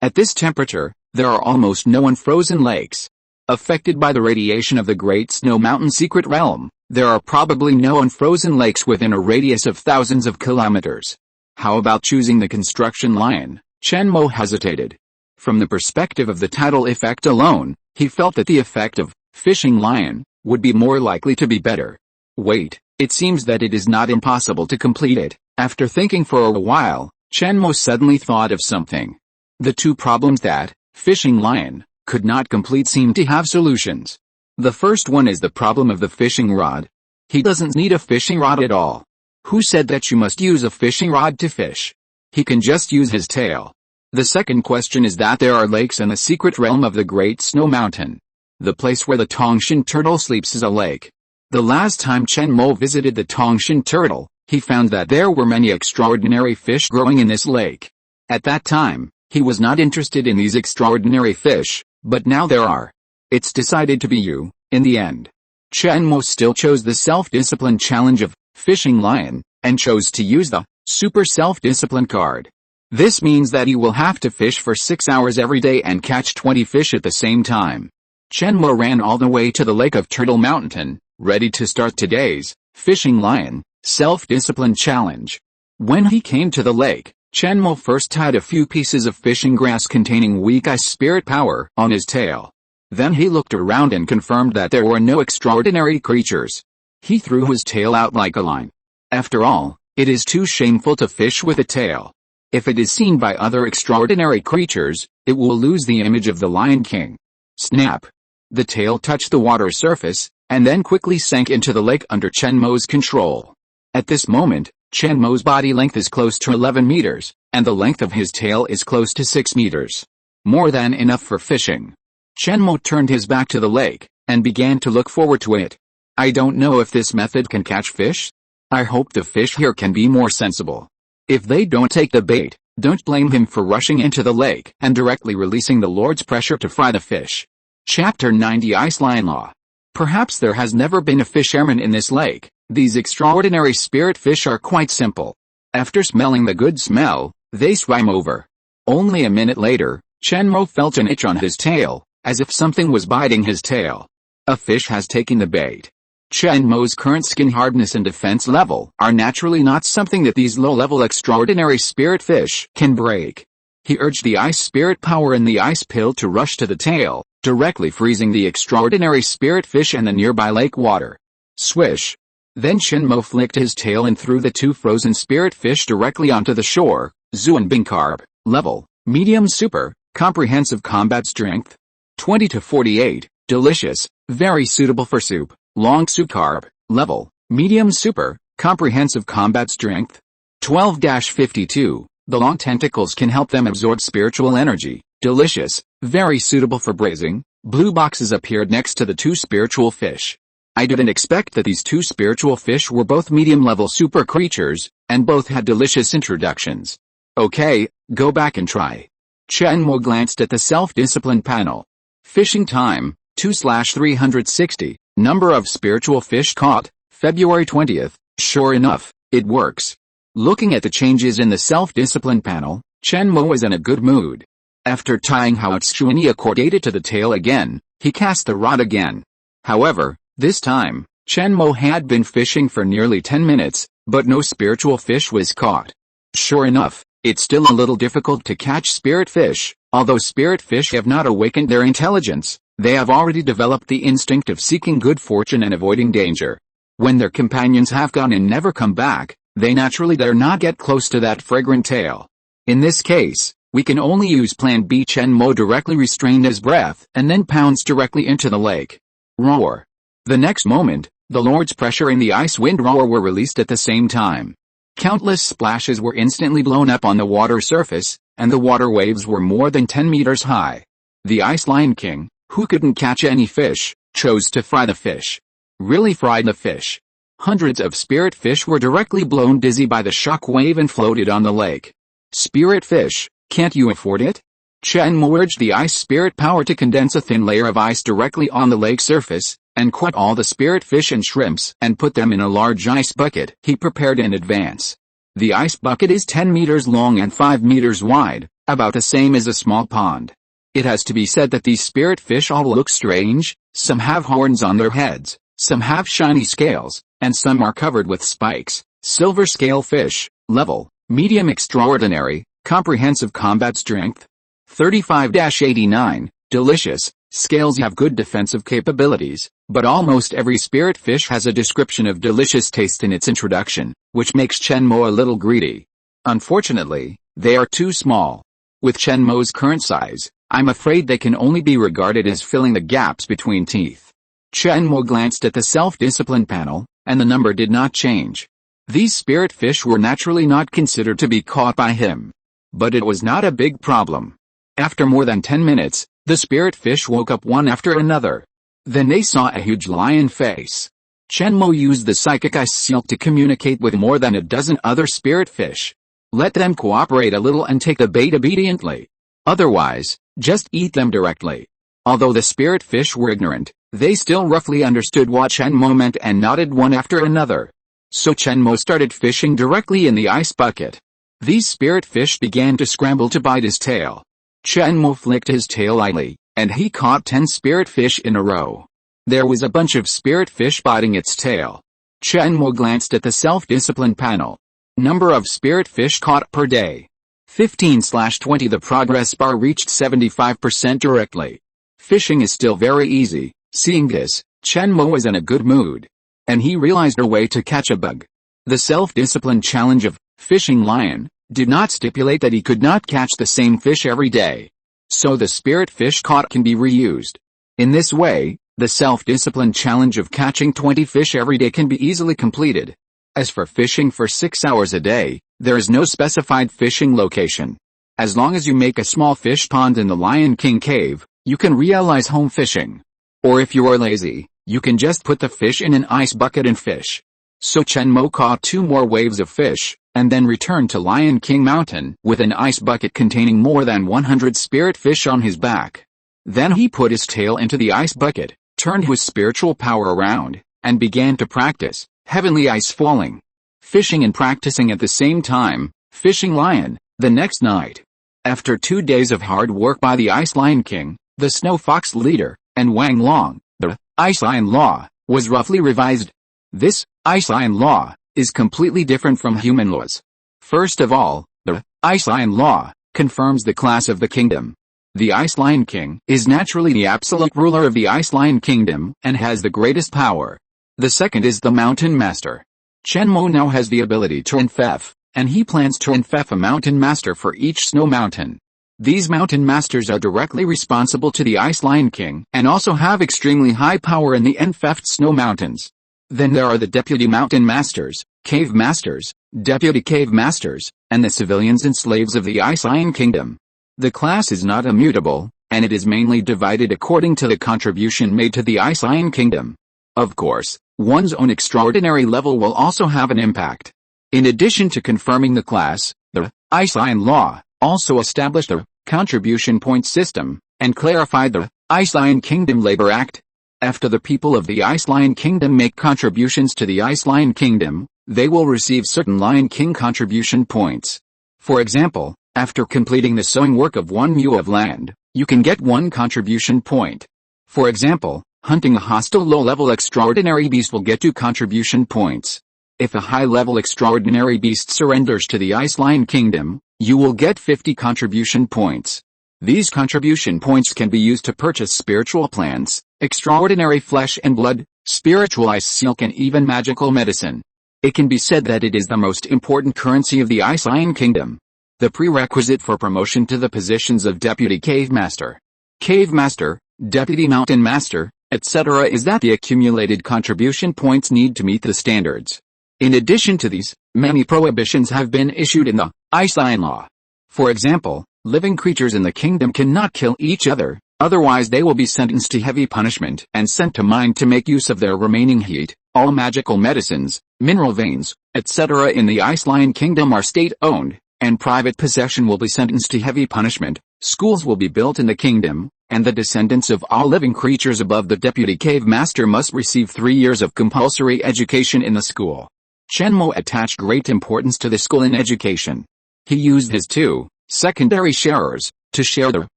Speaker 1: At this temperature, there are almost no unfrozen lakes. Affected by the radiation of the Great Snow Mountain Secret Realm, there are probably no unfrozen lakes within a radius of thousands of kilometers. How about choosing the construction lion? Chen Mo hesitated. From the perspective of the title effect alone, he felt that the effect of fishing lion would be more likely to be better. Wait. It seems that it is not impossible to complete it. After thinking for a while, Chen Mo suddenly thought of something. The two problems that fishing lion could not complete seem to have solutions. The first one is the problem of the fishing rod. He doesn't need a fishing rod at all. Who said that you must use a fishing rod to fish? He can just use his tail. The second question is that there are lakes in the secret realm of the Great Snow Mountain. The place where the Tongshan turtle sleeps is a lake. The last time Chen Mo visited the Tongshan turtle, he found that there were many extraordinary fish growing in this lake. At that time, he was not interested in these extraordinary fish, but now there are. It's decided to be you, in the end. Chen Mo still chose the self-discipline challenge of fishing lion, and chose to use the super self-discipline card. This means that he will have to fish for 6 hours every day and catch 20 fish at the same time. Chen Mo ran all the way to the lake of Turtle Mountain, ready to start today's fishing lion self-discipline challenge. When he came to the lake, Chen Mo first tied a few pieces of fishing grass containing weak ice spirit power on his tail. Then he looked around and confirmed that there were no extraordinary creatures. He threw his tail out like a line. After all, it is too shameful to fish with a tail. If it is seen by other extraordinary creatures, it will lose the image of the Lion King. Snap! The tail touched the water surface, and then quickly sank into the lake under Chen Mo's control. At this moment, Chen Mo's body length is close to 11 meters, and the length of his tail is close to 6 meters. More than enough for fishing. Chen Mo turned his back to the lake, and began to look forward to it. I don't know if this method can catch fish. I hope the fish here can be more sensible. If they don't take the bait, don't blame him for rushing into the lake and directly releasing the Lord's pressure to fry the fish. Chapter 90 Ice Lion Law. Perhaps there has never been a fisherman in this lake. These extraordinary spirit fish are quite simple. After smelling the good smell, they swam over. Only a minute later, Chen Mo felt an itch on his tail, as if something was biting his tail. A fish has taken the bait. Chen Mo's current skin hardness and defense level are naturally not something that these low-level extraordinary spirit fish can break. He urged the ice spirit power in the ice pill to rush to the tail, directly freezing the extraordinary spirit fish and the nearby lake water. Swish! Then Chen Mo flicked his tail and threw the two frozen spirit fish directly onto the shore. Zuan Bing Carb, level, medium super, comprehensive combat strength. 20 to 48, delicious, very suitable for soup. Long Su Carb, level, medium super, comprehensive combat strength. 12-52. The long tentacles can help them absorb spiritual energy. Delicious, very suitable for braising. Blue boxes appeared next to the two spiritual fish. I didn't expect that these two spiritual fish were both medium-level super creatures, and both had delicious introductions. Okay, go back and try. Chenmo glanced at the self-discipline panel. Fishing time, 2/360. Number of spiritual fish caught, February 20th. Sure enough, it works. Looking at the changes in the self-discipline panel, Chenmo was in a good mood. After tying Haotshunia cordata to the tail again, he cast the rod again. However, this time, Chenmo had been fishing for nearly 10 minutes, but no spiritual fish was caught. Sure enough, it's still a little difficult to catch spirit fish. Although spirit fish have not awakened their intelligence, they have already developed the instinct of seeking good fortune and avoiding danger. When their companions have gone and never come back, they naturally dare not get close to that fragrant tail. In this case, we can only use Plan B. Chenmo directly restrained his breath and then pounced directly into the lake. Roar. The next moment, the Lord's pressure and the ice wind roar were released at the same time. Countless splashes were instantly blown up on the water surface, and the water waves were more than 10 meters high. The Ice Lion King, who couldn't catch any fish, chose to fry the fish. Really fried the fish. Hundreds of spirit fish were directly blown dizzy by the shock wave and floated on the lake. Spirit fish, can't you afford it? Chenmo urged the ice spirit power to condense a thin layer of ice directly on the lake surface, and caught all the spirit fish and shrimps and put them in a large ice bucket he prepared in advance. The ice bucket is 10 meters long and 5 meters wide, about the same as a small pond. It has to be said that these spirit fish all look strange. Some have horns on their heads, some have shiny scales, and some are covered with spikes. Silver scale fish, level, medium extraordinary, comprehensive combat strength. 35-89, delicious. Scales have good defensive capabilities, but almost every spirit fish has a description of delicious taste in its introduction, which makes Chenmo a little greedy. Unfortunately, they are too small. With Chenmo's current size, I'm afraid they can only be regarded as filling the gaps between teeth. Chenmo glanced at the self-discipline panel, and the number did not change. These spirit fish were naturally not considered to be caught by him. But it was not a big problem. After more than 10 minutes, the spirit fish woke up one after another. Then they saw a huge lion face. Chenmo used the psychic ice seal to communicate with more than a dozen other spirit fish. Let them cooperate a little and take the bait obediently. Otherwise, just eat them directly. Although the spirit fish were ignorant, they still roughly understood what Chenmo meant and nodded one after another. So Chenmo started fishing directly in the ice bucket. These spirit fish began to scramble to bite his tail. Chenmo flicked his tail lightly, and he caught 10 spirit fish in a row. There was a bunch of spirit fish biting its tail. Chenmo glanced at the self-discipline panel. Number of spirit fish caught per day. 15/20. The progress bar reached 75% directly. Fishing is still very easy. Seeing this, Chenmo was in a good mood. And he realized a way to catch a bug. The self-discipline challenge of Fishing Lion did not stipulate that he could not catch the same fish every day. So the spirit fish caught can be reused. In this way, the self-discipline challenge of catching 20 fish every day can be easily completed. As for fishing for 6 hours a day, there is no specified fishing location. As long as you make a small fish pond in the Lion King cave, you can realize home fishing. Or if you are lazy, you can just put the fish in an ice bucket and fish. So Chenmo caught 2 more waves of fish, and then returned to Lion King Mountain with an ice bucket containing more than 100 spirit fish on his back. Then he put his tail into the ice bucket, turned his spiritual power around, and began to practice heavenly ice falling. Fishing and practicing at the same time. Fishing Lion. The next night, after 2 days of hard work by the Ice Lion King, the Snow Fox leader, and Wang Long, the Ice Lion Law, was roughly revised. This Ice Lion Law is completely different from human laws. First of all, the Ice Lion Law confirms the class of the kingdom. The Ice Lion King is naturally the absolute ruler of the Ice Lion Kingdom and has the greatest power. The second is the Mountain Master. Chenmo now has the ability to infef, and he plans to infef a Mountain Master for each snow mountain. These Mountain Masters are directly responsible to the Ice Lion King and also have extremely high power in the infeft snow mountains. Then there are the Deputy Mountain Masters, Cave Masters, deputy cave masters, and the civilians and slaves of the Ice Lion Kingdom. The class is not immutable, and it is mainly divided according to the contribution made to the Ice Lion Kingdom. Of course, one's own extraordinary level will also have an impact. In addition to confirming the class, the Ice Lion Law also established a contribution point system, and clarified the Ice Lion Kingdom Labor Act. After the people of the Ice Lion Kingdom make contributions to the Ice Lion Kingdom, they will receive certain Lion King contribution points. For example, after completing the sowing work of 1 mu of land, you can get 1 contribution point. For example, hunting a hostile low-level extraordinary beast will get 2 contribution points. If a high-level extraordinary beast surrenders to the Ice Lion Kingdom, you will get 50 contribution points. These contribution points can be used to purchase spiritual plants, extraordinary flesh and blood, spiritual ice silk, and even magical medicine. It can be said that it is the most important currency of the Ice Lion Kingdom. The prerequisite for promotion to the positions of Deputy Cave Master, Deputy Mountain Master, etc. is that the accumulated contribution points need to meet the standards. In addition to these, many prohibitions have been issued in the Ice Lion Law. For example, living creatures in the kingdom cannot kill each other, otherwise they will be sentenced to heavy punishment and sent to mine to make use of their remaining heat. All magical medicines, mineral veins, etc. in the Ice Lion Kingdom are state-owned, and private possession will be sentenced to heavy punishment. Schools will be built in the kingdom, and the descendants of all living creatures above the Deputy Cave Master must receive 3 years of compulsory education in the school. Shenmo attached great importance to the school and education. He used his 2 secondary sharers to share the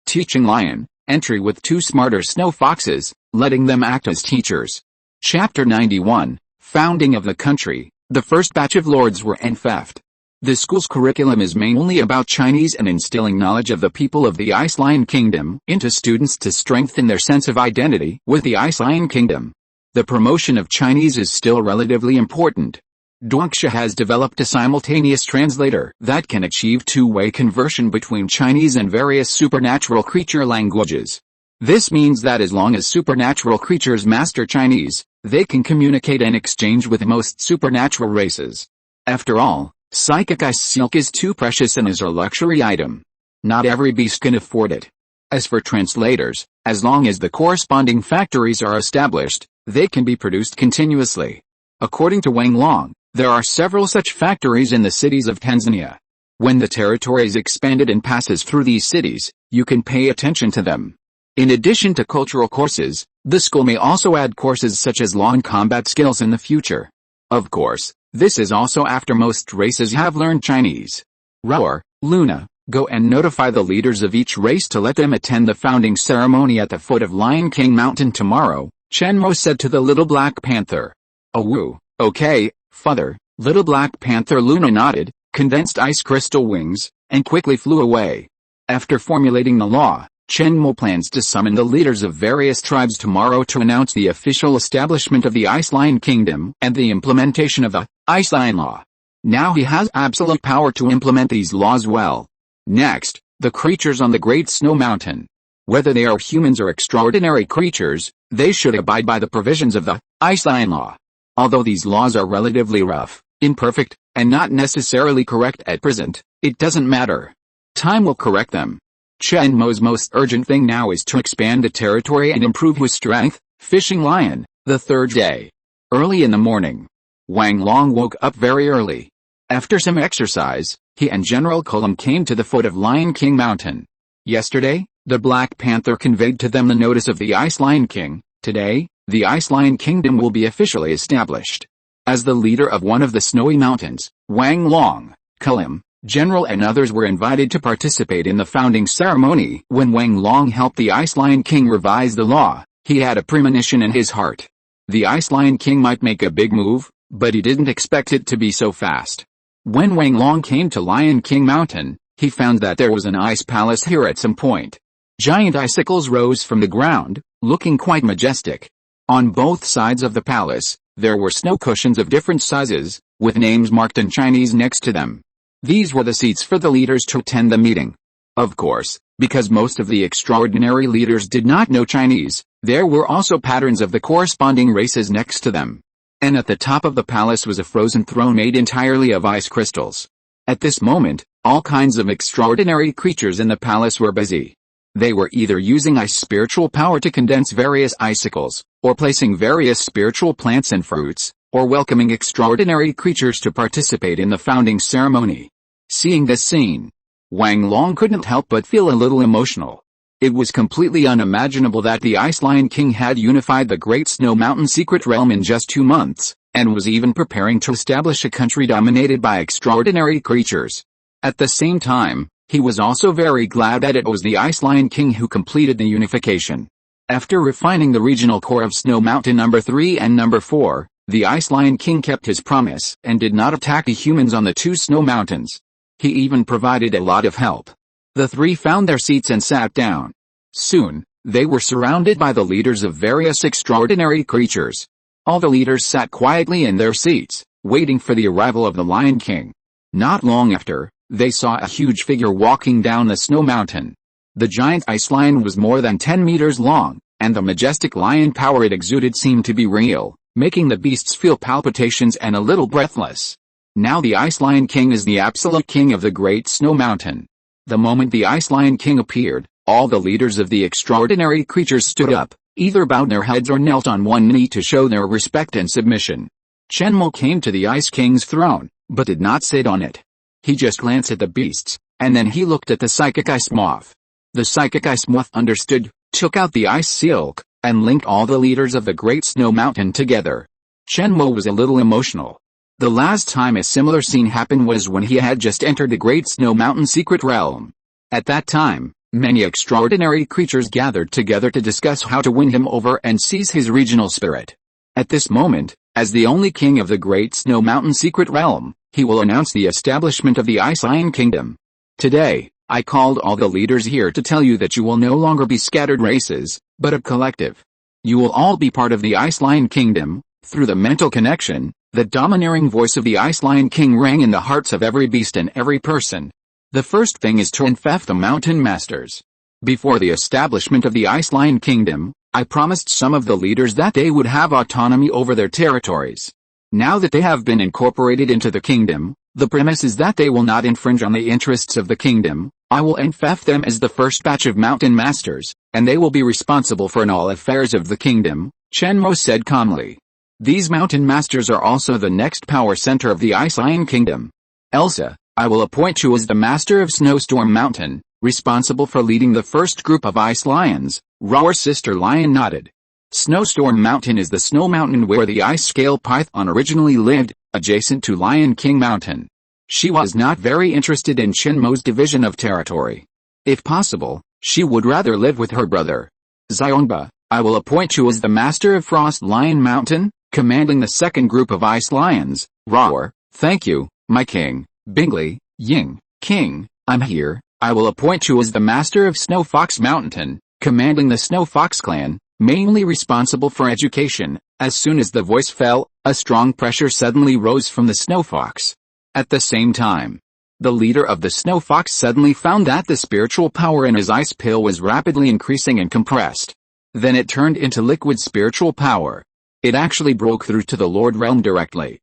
Speaker 1: teaching lion entry with 2 smarter snow foxes, letting them act as teachers. Chapter 91, Founding of the Country. The first batch of lords were theft. The school's curriculum is mainly about Chinese and instilling knowledge of the people of the Ice Lion Kingdom into students to strengthen their sense of identity with the Ice Lion Kingdom. The promotion of Chinese is still relatively important. Duangsha has developed a simultaneous translator that can achieve two-way conversion between Chinese and various supernatural creature languages. This means that as long as supernatural creatures master Chinese, they can communicate and exchange with most supernatural races. After all, psychic ice silk is too precious and is a luxury item. Not every beast can afford it. As for translators, as long as the corresponding factories are established, they can be produced continuously. According to Wang Long, there are several such factories in the cities of Tanzania. When the territory is expanded and passes through these cities, you can pay attention to them. In addition to cultural courses, the school may also add courses such as law and combat skills in the future. Of course, this is also after most races have learned Chinese. Roar, Luna, go and notify the leaders of each race to let them attend the founding ceremony at the foot of Lion King Mountain tomorrow, Chenmo said to the little black panther. Oh, okay, father. Little Black Panther Luna nodded, condensed ice crystal wings, and quickly flew away. After formulating the law, Chenmo plans to summon the leaders of various tribes tomorrow to announce the official establishment of the Ice Lion Kingdom and the implementation of the Ice Lion Law. Now he has absolute power to implement these laws well. Next, the creatures on the Great Snow Mountain. Whether they are humans or extraordinary creatures, they should abide by the provisions of the Ice Lion Law. Although these laws are relatively rough, imperfect, and not necessarily correct at present, it doesn't matter. Time will correct them. Chenmo's most urgent thing now is to expand the territory and improve his strength. Fishing Lion, the third day. Early in the morning, Wang Long woke up very early. After some exercise, he and General Colum came to the foot of Lion King Mountain. Yesterday, the Black Panther conveyed to them the notice of the Ice Lion King. Today, the Ice Lion Kingdom will be officially established. As the leader of one of the snowy mountains, Wang Long, Colum, General and others were invited to participate in the founding ceremony. When Wang Long helped the Ice Lion King revise the law, he had a premonition in his heart. The Ice Lion King might make a big move, but he didn't expect it to be so fast. When Wang Long came to Lion King Mountain, he found that there was an ice palace here at some point. Giant icicles rose from the ground, looking quite majestic. On both sides of the palace, there were snow cushions of different sizes, with names marked in Chinese next to them. These were the seats for the leaders to attend the meeting. Of course, because most of the extraordinary leaders did not know Chinese, there were also patterns of the corresponding races next to them. and at the top of the palace was a frozen throne made entirely of ice crystals. At this moment, all kinds of extraordinary creatures in the palace were busy. They were either using ice spiritual power to condense various icicles, or placing various spiritual plants and fruits, or welcoming extraordinary creatures to participate in the founding ceremony. Seeing this scene, Wang Long couldn't help but feel a little emotional. It was completely unimaginable that the Ice Lion King had unified the Great Snow Mountain secret realm in just 2 months, and was even preparing to establish a country dominated by extraordinary creatures. At the same time, he was also very glad that it was the Ice Lion King who completed the unification. After refining the regional core of Snow Mountain number 3 and number 4, the Ice Lion King kept his promise and did not attack the humans on the 2 snow mountains. He even provided a lot of help. The 3 found their seats and sat down. Soon, they were surrounded by the leaders of various extraordinary creatures. All the leaders sat quietly in their seats, waiting for the arrival of the Lion King. Not long after, they saw a huge figure walking down the snow mountain. The giant ice lion was more than 10 meters long, and the majestic lion power it exuded seemed to be real, making the beasts feel palpitations and a little breathless. Now the Ice Lion King is the absolute king of the Great Snow Mountain. The moment the Ice Lion King appeared, all the leaders of the extraordinary creatures stood up, either bowed their heads or knelt on one knee to show their respect and submission. Shenmo came to the Ice King's throne, but did not sit on it. He just glanced at the beasts, and then he looked at the psychic ice moth. The psychic ice moth understood, took out the ice silk, and linked all the leaders of the Great Snow Mountain together. Shenmo was a little emotional. The last time a similar scene happened was when he had just entered the Great Snow Mountain secret realm. At that time, many extraordinary creatures gathered together to discuss how to win him over and seize his regional spirit. At this moment, as the only king of the Great Snow Mountain secret realm, he will announce the establishment of the Ice Lion Kingdom. Today, I called all the leaders here to tell you that you will no longer be scattered races, but a collective. You will all be part of the Ice Lion Kingdom. Through the mental connection, the domineering voice of the Ice Lion King rang in the hearts of every beast and every person. The first thing is to infect the mountain masters. Before the establishment of the Ice Lion Kingdom, I promised some of the leaders that they would have autonomy over their territories. Now that they have been incorporated into the kingdom, the premise is that they will not infringe on the interests of the kingdom. I will infect them as the first batch of mountain masters, and they will be responsible for all affairs of the kingdom, Shenmo said calmly. These mountain masters are also the next power center of the Ice Lion Kingdom. Elsa, I will appoint you as the master of Snowstorm Mountain, responsible for leading the first group of ice lions. Roar's sister Lion nodded. Snowstorm Mountain is the snow mountain where the ice scale python originally lived, adjacent to Lion King Mountain. She was not very interested in Shenmo's division of territory. If possible, she would rather live with her brother. Xiongba, I will appoint you as the master of Frost Lion Mountain, commanding the second group of ice lions. Roar, thank you, my king. Bingley, Ying, king, I'm here. I will appoint you as the master of Snow Fox Mountain, commanding the Snow Fox clan, mainly responsible for education. As soon as the voice fell, a strong pressure suddenly rose from the Snow Fox. At the same time, the leader of the Snow Fox suddenly found that the spiritual power in his ice pill was rapidly increasing and compressed. Then it turned into liquid spiritual power. It actually broke through to the Lord Realm directly.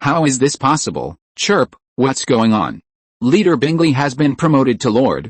Speaker 1: How is this possible? Chirp, what's going on? Leader Bingley has been promoted to Lord.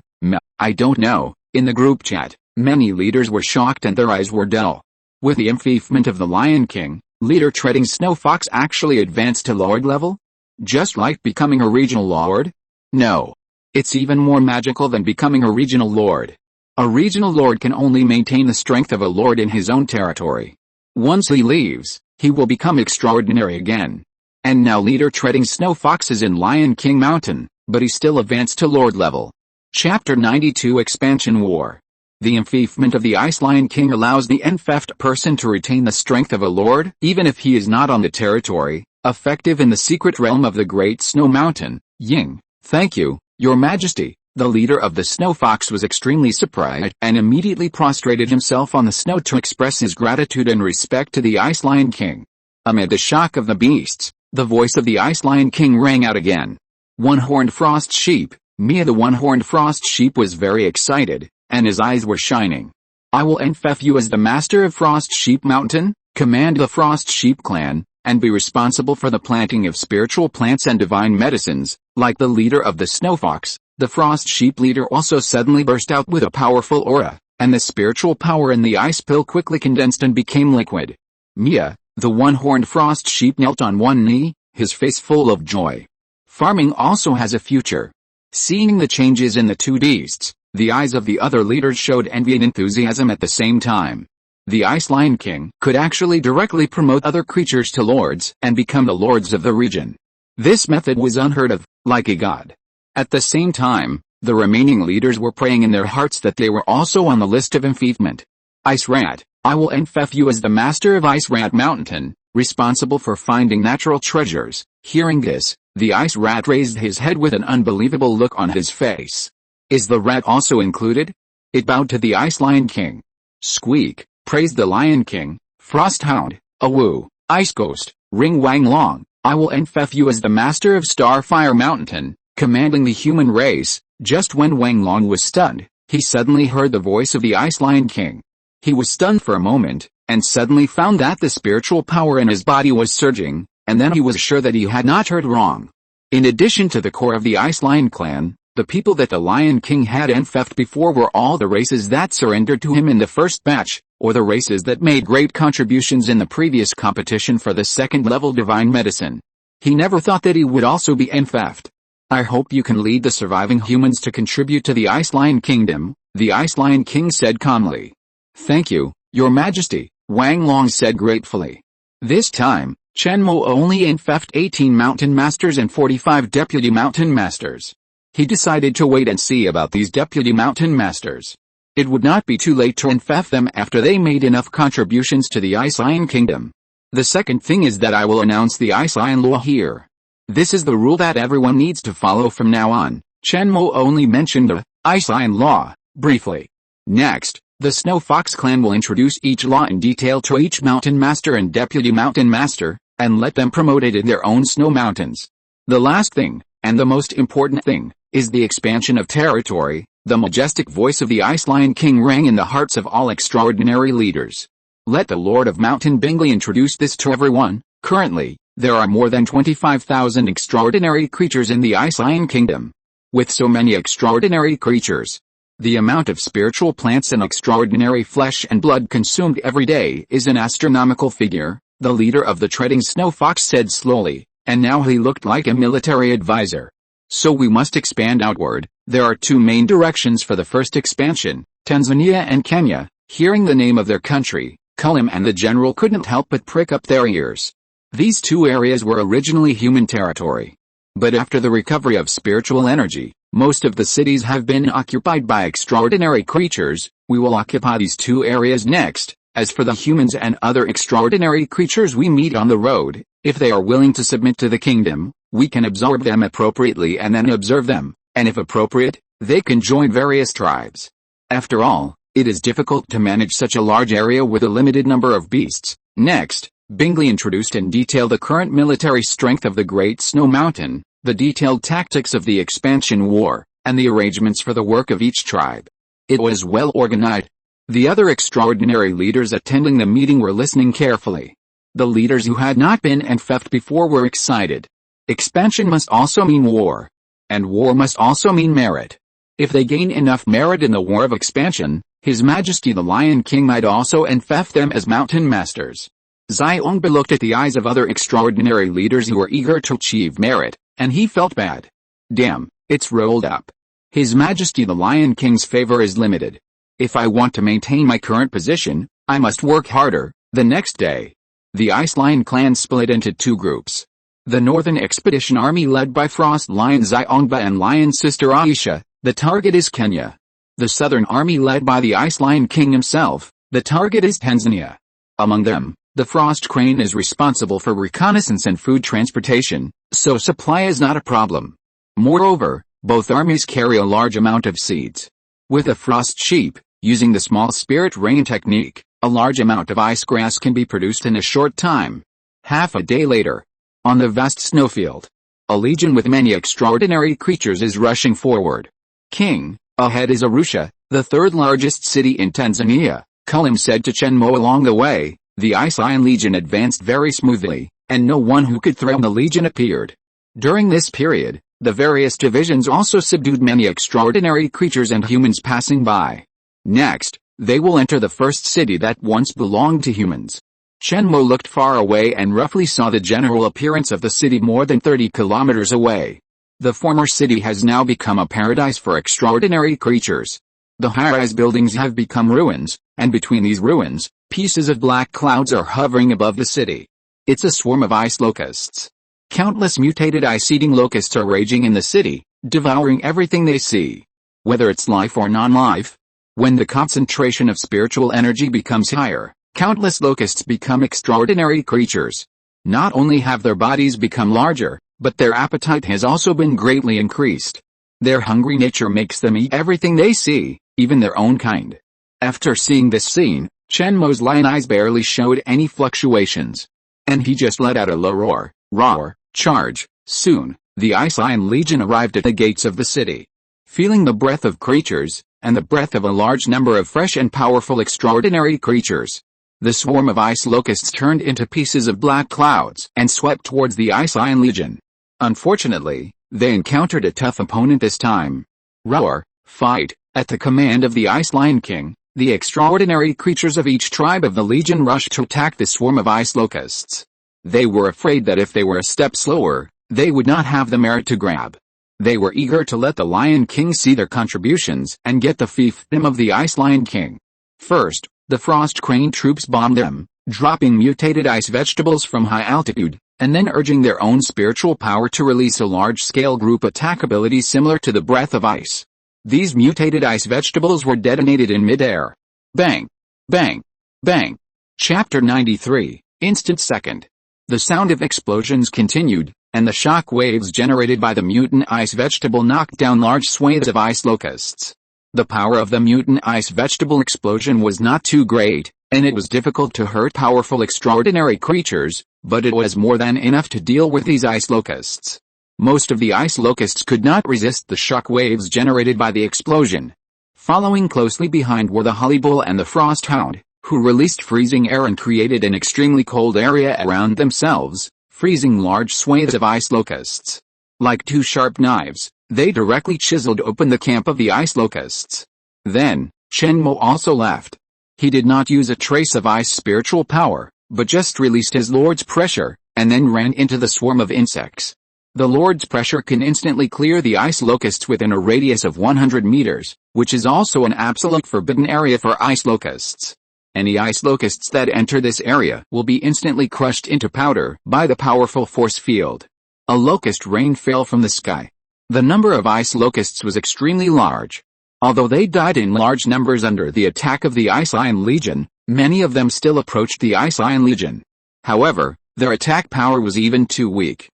Speaker 1: I don't know. In the group chat, many leaders were shocked and their eyes were dull. With the enfeoffment of the Lion King, leader treading Snow Fox actually advanced to Lord level? Just like becoming a regional lord? No. It's even more magical than becoming a regional lord. A regional lord can only maintain the strength of a lord in his own territory. Once he leaves, he will become extraordinary again. And now leader treading Snow Fox is in Lion King Mountain, but he still advanced to Lord level. Chapter 92 Expansion War. The enfeoffment of the Ice Lion King allows the enfeoffed person to retain the strength of a lord, even if he is not on the territory, effective in the secret realm of the Great Snow Mountain. Ying, thank you, Your Majesty. The leader of the Snow Fox was extremely surprised and immediately prostrated himself on the snow to express his gratitude and respect to the Ice Lion King. Amid the shock of the beasts, the voice of the Ice Lion King rang out again. One-horned frost sheep. Mia the one-horned frost sheep was very excited, and his eyes were shining. I will enfeoff you as the master of Frost Sheep Mountain, command the Frost Sheep clan, and be responsible for the planting of spiritual plants and divine medicines. Like the leader of the Snow Fox, the Frost Sheep leader also suddenly burst out with a powerful aura, and the spiritual power in the ice pill quickly condensed and became liquid. Mia, the one-horned Frost Sheep, knelt on one knee, his face full of joy. Farming also has a future. Seeing the changes in the two beasts, the eyes of the other leaders showed envy and enthusiasm at the same time. The Ice Lion King could actually directly promote other creatures to lords and become the lords of the region. This method was unheard of, like a god. At the same time, the remaining leaders were praying in their hearts that they were also on the list of enfeoffment. Ice Rat, I will enfeoff you as the master of Ice Rat Mountain, responsible for finding natural treasures. Hearing this, the Ice Rat raised his head with an unbelievable look on his face. Is the rat also included? It bowed to the Ice Lion King. Squeak, praise the Lion King. Frost Hound, Awoo, Ice Ghost, Ring Wang Long, I will enfeoff you as the master of Starfire Mountain, commanding the human race. Just when Wang Long was stunned, he suddenly heard the voice of the Ice Lion King. He was stunned for a moment, and suddenly found that the spiritual power in his body was surging, and then he was sure that he had not heard wrong. In addition to the core of the Ice Lion clan, the people that the Lion King had enfeoffed before were all the races that surrendered to him in the first batch, or the races that made great contributions in the previous competition for the second-level divine medicine. He never thought that he would also be enfeoffed. I hope you can lead the surviving humans to contribute to the Ice Lion Kingdom, the Ice Lion King said calmly. Thank you, Your Majesty, Wang Long said gratefully. This time, Chen Mo only enfeoffed 18 mountain masters and 45 deputy mountain masters. He decided to wait and see about these deputy mountain masters. It would not be too late to enfeoff them after they made enough contributions to the Ice Lion Kingdom. The second thing is that I will announce the Ice Lion law here. This is the rule that everyone needs to follow from now on. Chen Mo only mentioned the Ice Lion law briefly. Next, the Snow Fox clan will introduce each law in detail to each mountain master and deputy mountain master, and let them promote it in their own snow mountains. The last thing, and the most important thing, is the expansion of territory. The majestic voice of the Ice Lion King rang in the hearts of all extraordinary leaders. Let the Lord of Mountain Bingley introduce this to everyone. Currently, there are more than 25,000 extraordinary creatures in the Ice Lion Kingdom. With so many extraordinary creatures, the amount of spiritual plants and extraordinary flesh and blood consumed every day is an astronomical figure, the leader of the Treading Snow Fox said slowly, and now he looked like a military advisor. So we must expand outward. There are two main directions for the first expansion, Tanzania and Kenya. Hearing the name of their country, Cullum and the general couldn't help but prick up their ears. These two areas were originally human territory. But after the recovery of spiritual energy, most of the cities have been occupied by extraordinary creatures. We will occupy these two areas next. As for the humans and other extraordinary creatures we meet on the road, if they are willing to submit to the kingdom, we can absorb them appropriately and then observe them, and if appropriate, they can join various tribes. After all, it is difficult to manage such a large area with a limited number of beasts. Next, Bingley introduced in detail the current military strength of the Great Snow Mountain, the detailed tactics of the expansion war, and the arrangements for the work of each tribe. It was well organized. The other extraordinary leaders attending the meeting were listening carefully. The leaders who had not been enfeoffed before were excited. Expansion must also mean war. And war must also mean merit. If they gain enough merit in the war of expansion, His Majesty the Lion King might also enfeoff them as mountain masters. Xiongba looked at the eyes of other extraordinary leaders who were eager to achieve merit, and he felt bad. Damn, it's rolled up. His Majesty the Lion King's favor is limited. If I want to maintain my current position, I must work harder. The next day, the Ice Lion clan split into two groups. The Northern Expedition Army led by Frost Lion Xiongba and Lion Sister Aisha, the target is Kenya. The Southern Army led by the Ice Lion King himself, the target is Tanzania. Among them, the Frost Crane is responsible for reconnaissance and food transportation, so supply is not a problem. Moreover, both armies carry a large amount of seeds. With a Frost Sheep, using the small spirit rain technique, a large amount of ice grass can be produced in a short time. Half a day later, on the vast snowfield, a legion with many extraordinary creatures is rushing forward. King, ahead is Arusha, the third largest city in Tanzania, Cullum said to Chen Mo along the way. The Ice Lion Legion advanced very smoothly, and no one who could threaten the legion appeared. During this period, the various divisions also subdued many extraordinary creatures and humans passing by. Next, they will enter the first city that once belonged to humans. Shenmo looked far away and roughly saw the general appearance of the city more than 30 kilometers away. The former city has now become a paradise for extraordinary creatures. The high-rise buildings have become ruins, and between these ruins, pieces of black clouds are hovering above the city. It's a swarm of ice locusts. Countless mutated ice-eating locusts are raging in the city, devouring everything they see. Whether it's life or non-life. When the concentration of spiritual energy becomes higher, countless locusts become extraordinary creatures. Not only have their bodies become larger, but their appetite has also been greatly increased. Their hungry nature makes them eat everything they see, even their own kind. After seeing this scene, Shenmo's lion eyes barely showed any fluctuations. And he just let out a low roar. Roar, charge. Soon, the Ice Lion Legion arrived at the gates of the city. Feeling the breath of creatures, and the breath of a large number of fresh and powerful extraordinary creatures, the swarm of ice locusts turned into pieces of black clouds and swept towards the Ice Lion Legion. Unfortunately, they encountered a tough opponent this time. Roar, fight. At the command of the Ice Lion King, the extraordinary creatures of each tribe of the Legion rushed to attack the swarm of ice locusts. They were afraid that if they were a step slower, they would not have the merit to grab. They were eager to let the Lion King see their contributions and get the fiefdom of the Ice Lion King. First, the Frost Crane troops bombed them, dropping mutated ice vegetables from high altitude, and then urging their own spiritual power to release a large-scale group attack ability similar to the Breath of Ice. These mutated ice vegetables were detonated in mid-air. Bang! Bang! Bang! Chapter 93, Instant Second. The sound of explosions continued, and the shock waves generated by the mutant ice vegetable knocked down large swathes of ice locusts. The power of the mutant ice vegetable explosion was not too great, and it was difficult to hurt powerful extraordinary creatures, but it was more than enough to deal with these ice locusts. Most of the ice locusts could not resist the shock waves generated by the explosion. Following closely behind were the Hollybull and the Frost Hound, who released freezing air and created an extremely cold area around themselves, freezing large swathes of ice locusts. Like two sharp knives, they directly chiseled open the camp of the ice locusts. Then, Shenmo also left. He did not use a trace of ice spiritual power, but just released his lord's pressure, and then ran into the swarm of insects. The Lord's pressure can instantly clear the ice locusts within a radius of 100 meters, which is also an absolute forbidden area for ice locusts. Any ice locusts that enter this area will be instantly crushed into powder by the powerful force field. A locust rain fell from the sky. The number of ice locusts was extremely large. Although they died in large numbers under the attack of the Ice Lion Legion, many of them still approached the Ice Lion Legion. However, their attack power was even too weak.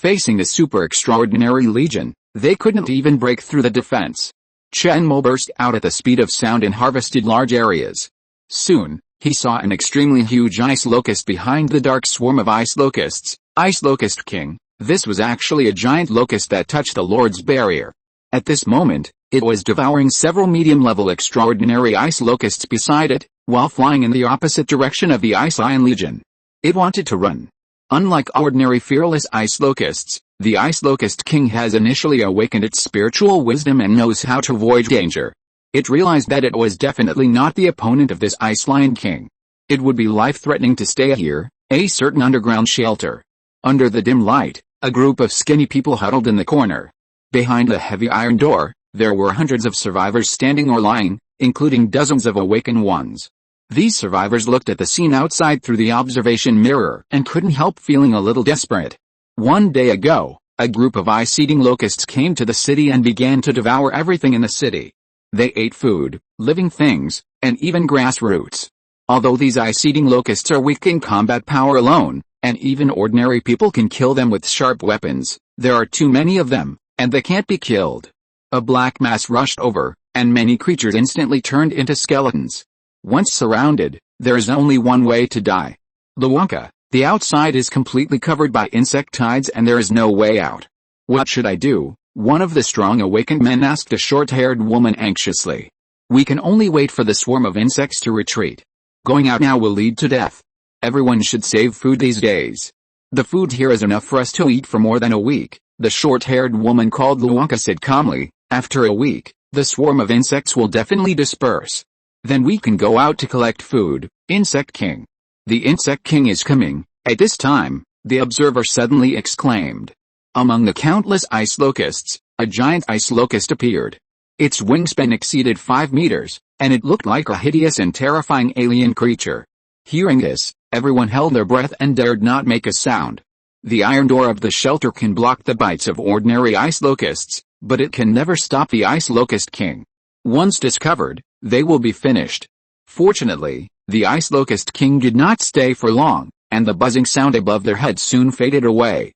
Speaker 1: Facing the super extraordinary legion, they couldn't even break through the defense. Shenmo burst out at the speed of sound and harvested large areas. Soon, he saw an extremely huge ice locust behind the dark swarm of ice locusts. Ice Locust King. This was actually a giant locust that touched the Lord's barrier. At this moment, it was devouring several medium-level extraordinary ice locusts beside it, while flying in the opposite direction of the Ice Lion Legion. It wanted to run. Unlike ordinary fearless ice locusts, the Ice Locust King has initially awakened its spiritual wisdom and knows how to avoid danger. It realized that it was definitely not the opponent of this Ice Lion King. It would be life-threatening to stay here, a certain underground shelter. Under the dim light, a group of skinny people huddled in the corner. Behind the heavy iron door, there were hundreds of survivors standing or lying, including dozens of awakened ones. These survivors looked at the scene outside through the observation mirror and couldn't help feeling a little desperate. One day ago, a group of ice-eating locusts came to the city and began to devour everything in the city. They ate food, living things, and even grass roots. Although these ice-eating locusts are weak in combat power alone, and even ordinary people can kill them with sharp weapons, there are too many of them, and they can't be killed. A black mass rushed over, and many creatures instantly turned into skeletons. Once surrounded, there is only one way to die. Luanka, the outside is completely covered by insectides and there is no way out. What should I do? One of the strong awakened men asked a short-haired woman anxiously. We can only wait for the swarm of insects to retreat. Going out now will lead to death. Everyone should save food these days. The food here is enough for us to eat for more than a week, the short-haired woman called Luanka said calmly. After a week, the swarm of insects will definitely disperse. Then we can go out to collect food, Insect King. The Insect King is coming. At this time, the observer suddenly exclaimed. Among the countless ice locusts, a giant ice locust appeared. Its wingspan exceeded 5 meters, and it looked like a hideous and terrifying alien creature. Hearing this, everyone held their breath and dared not make a sound. The iron door of the shelter can block the bites of ordinary ice locusts, but it can never stop the Ice Locust King. Once discovered, they will be finished. Fortunately, the Ice Locust King did not stay for long, and the buzzing sound above their heads soon faded away.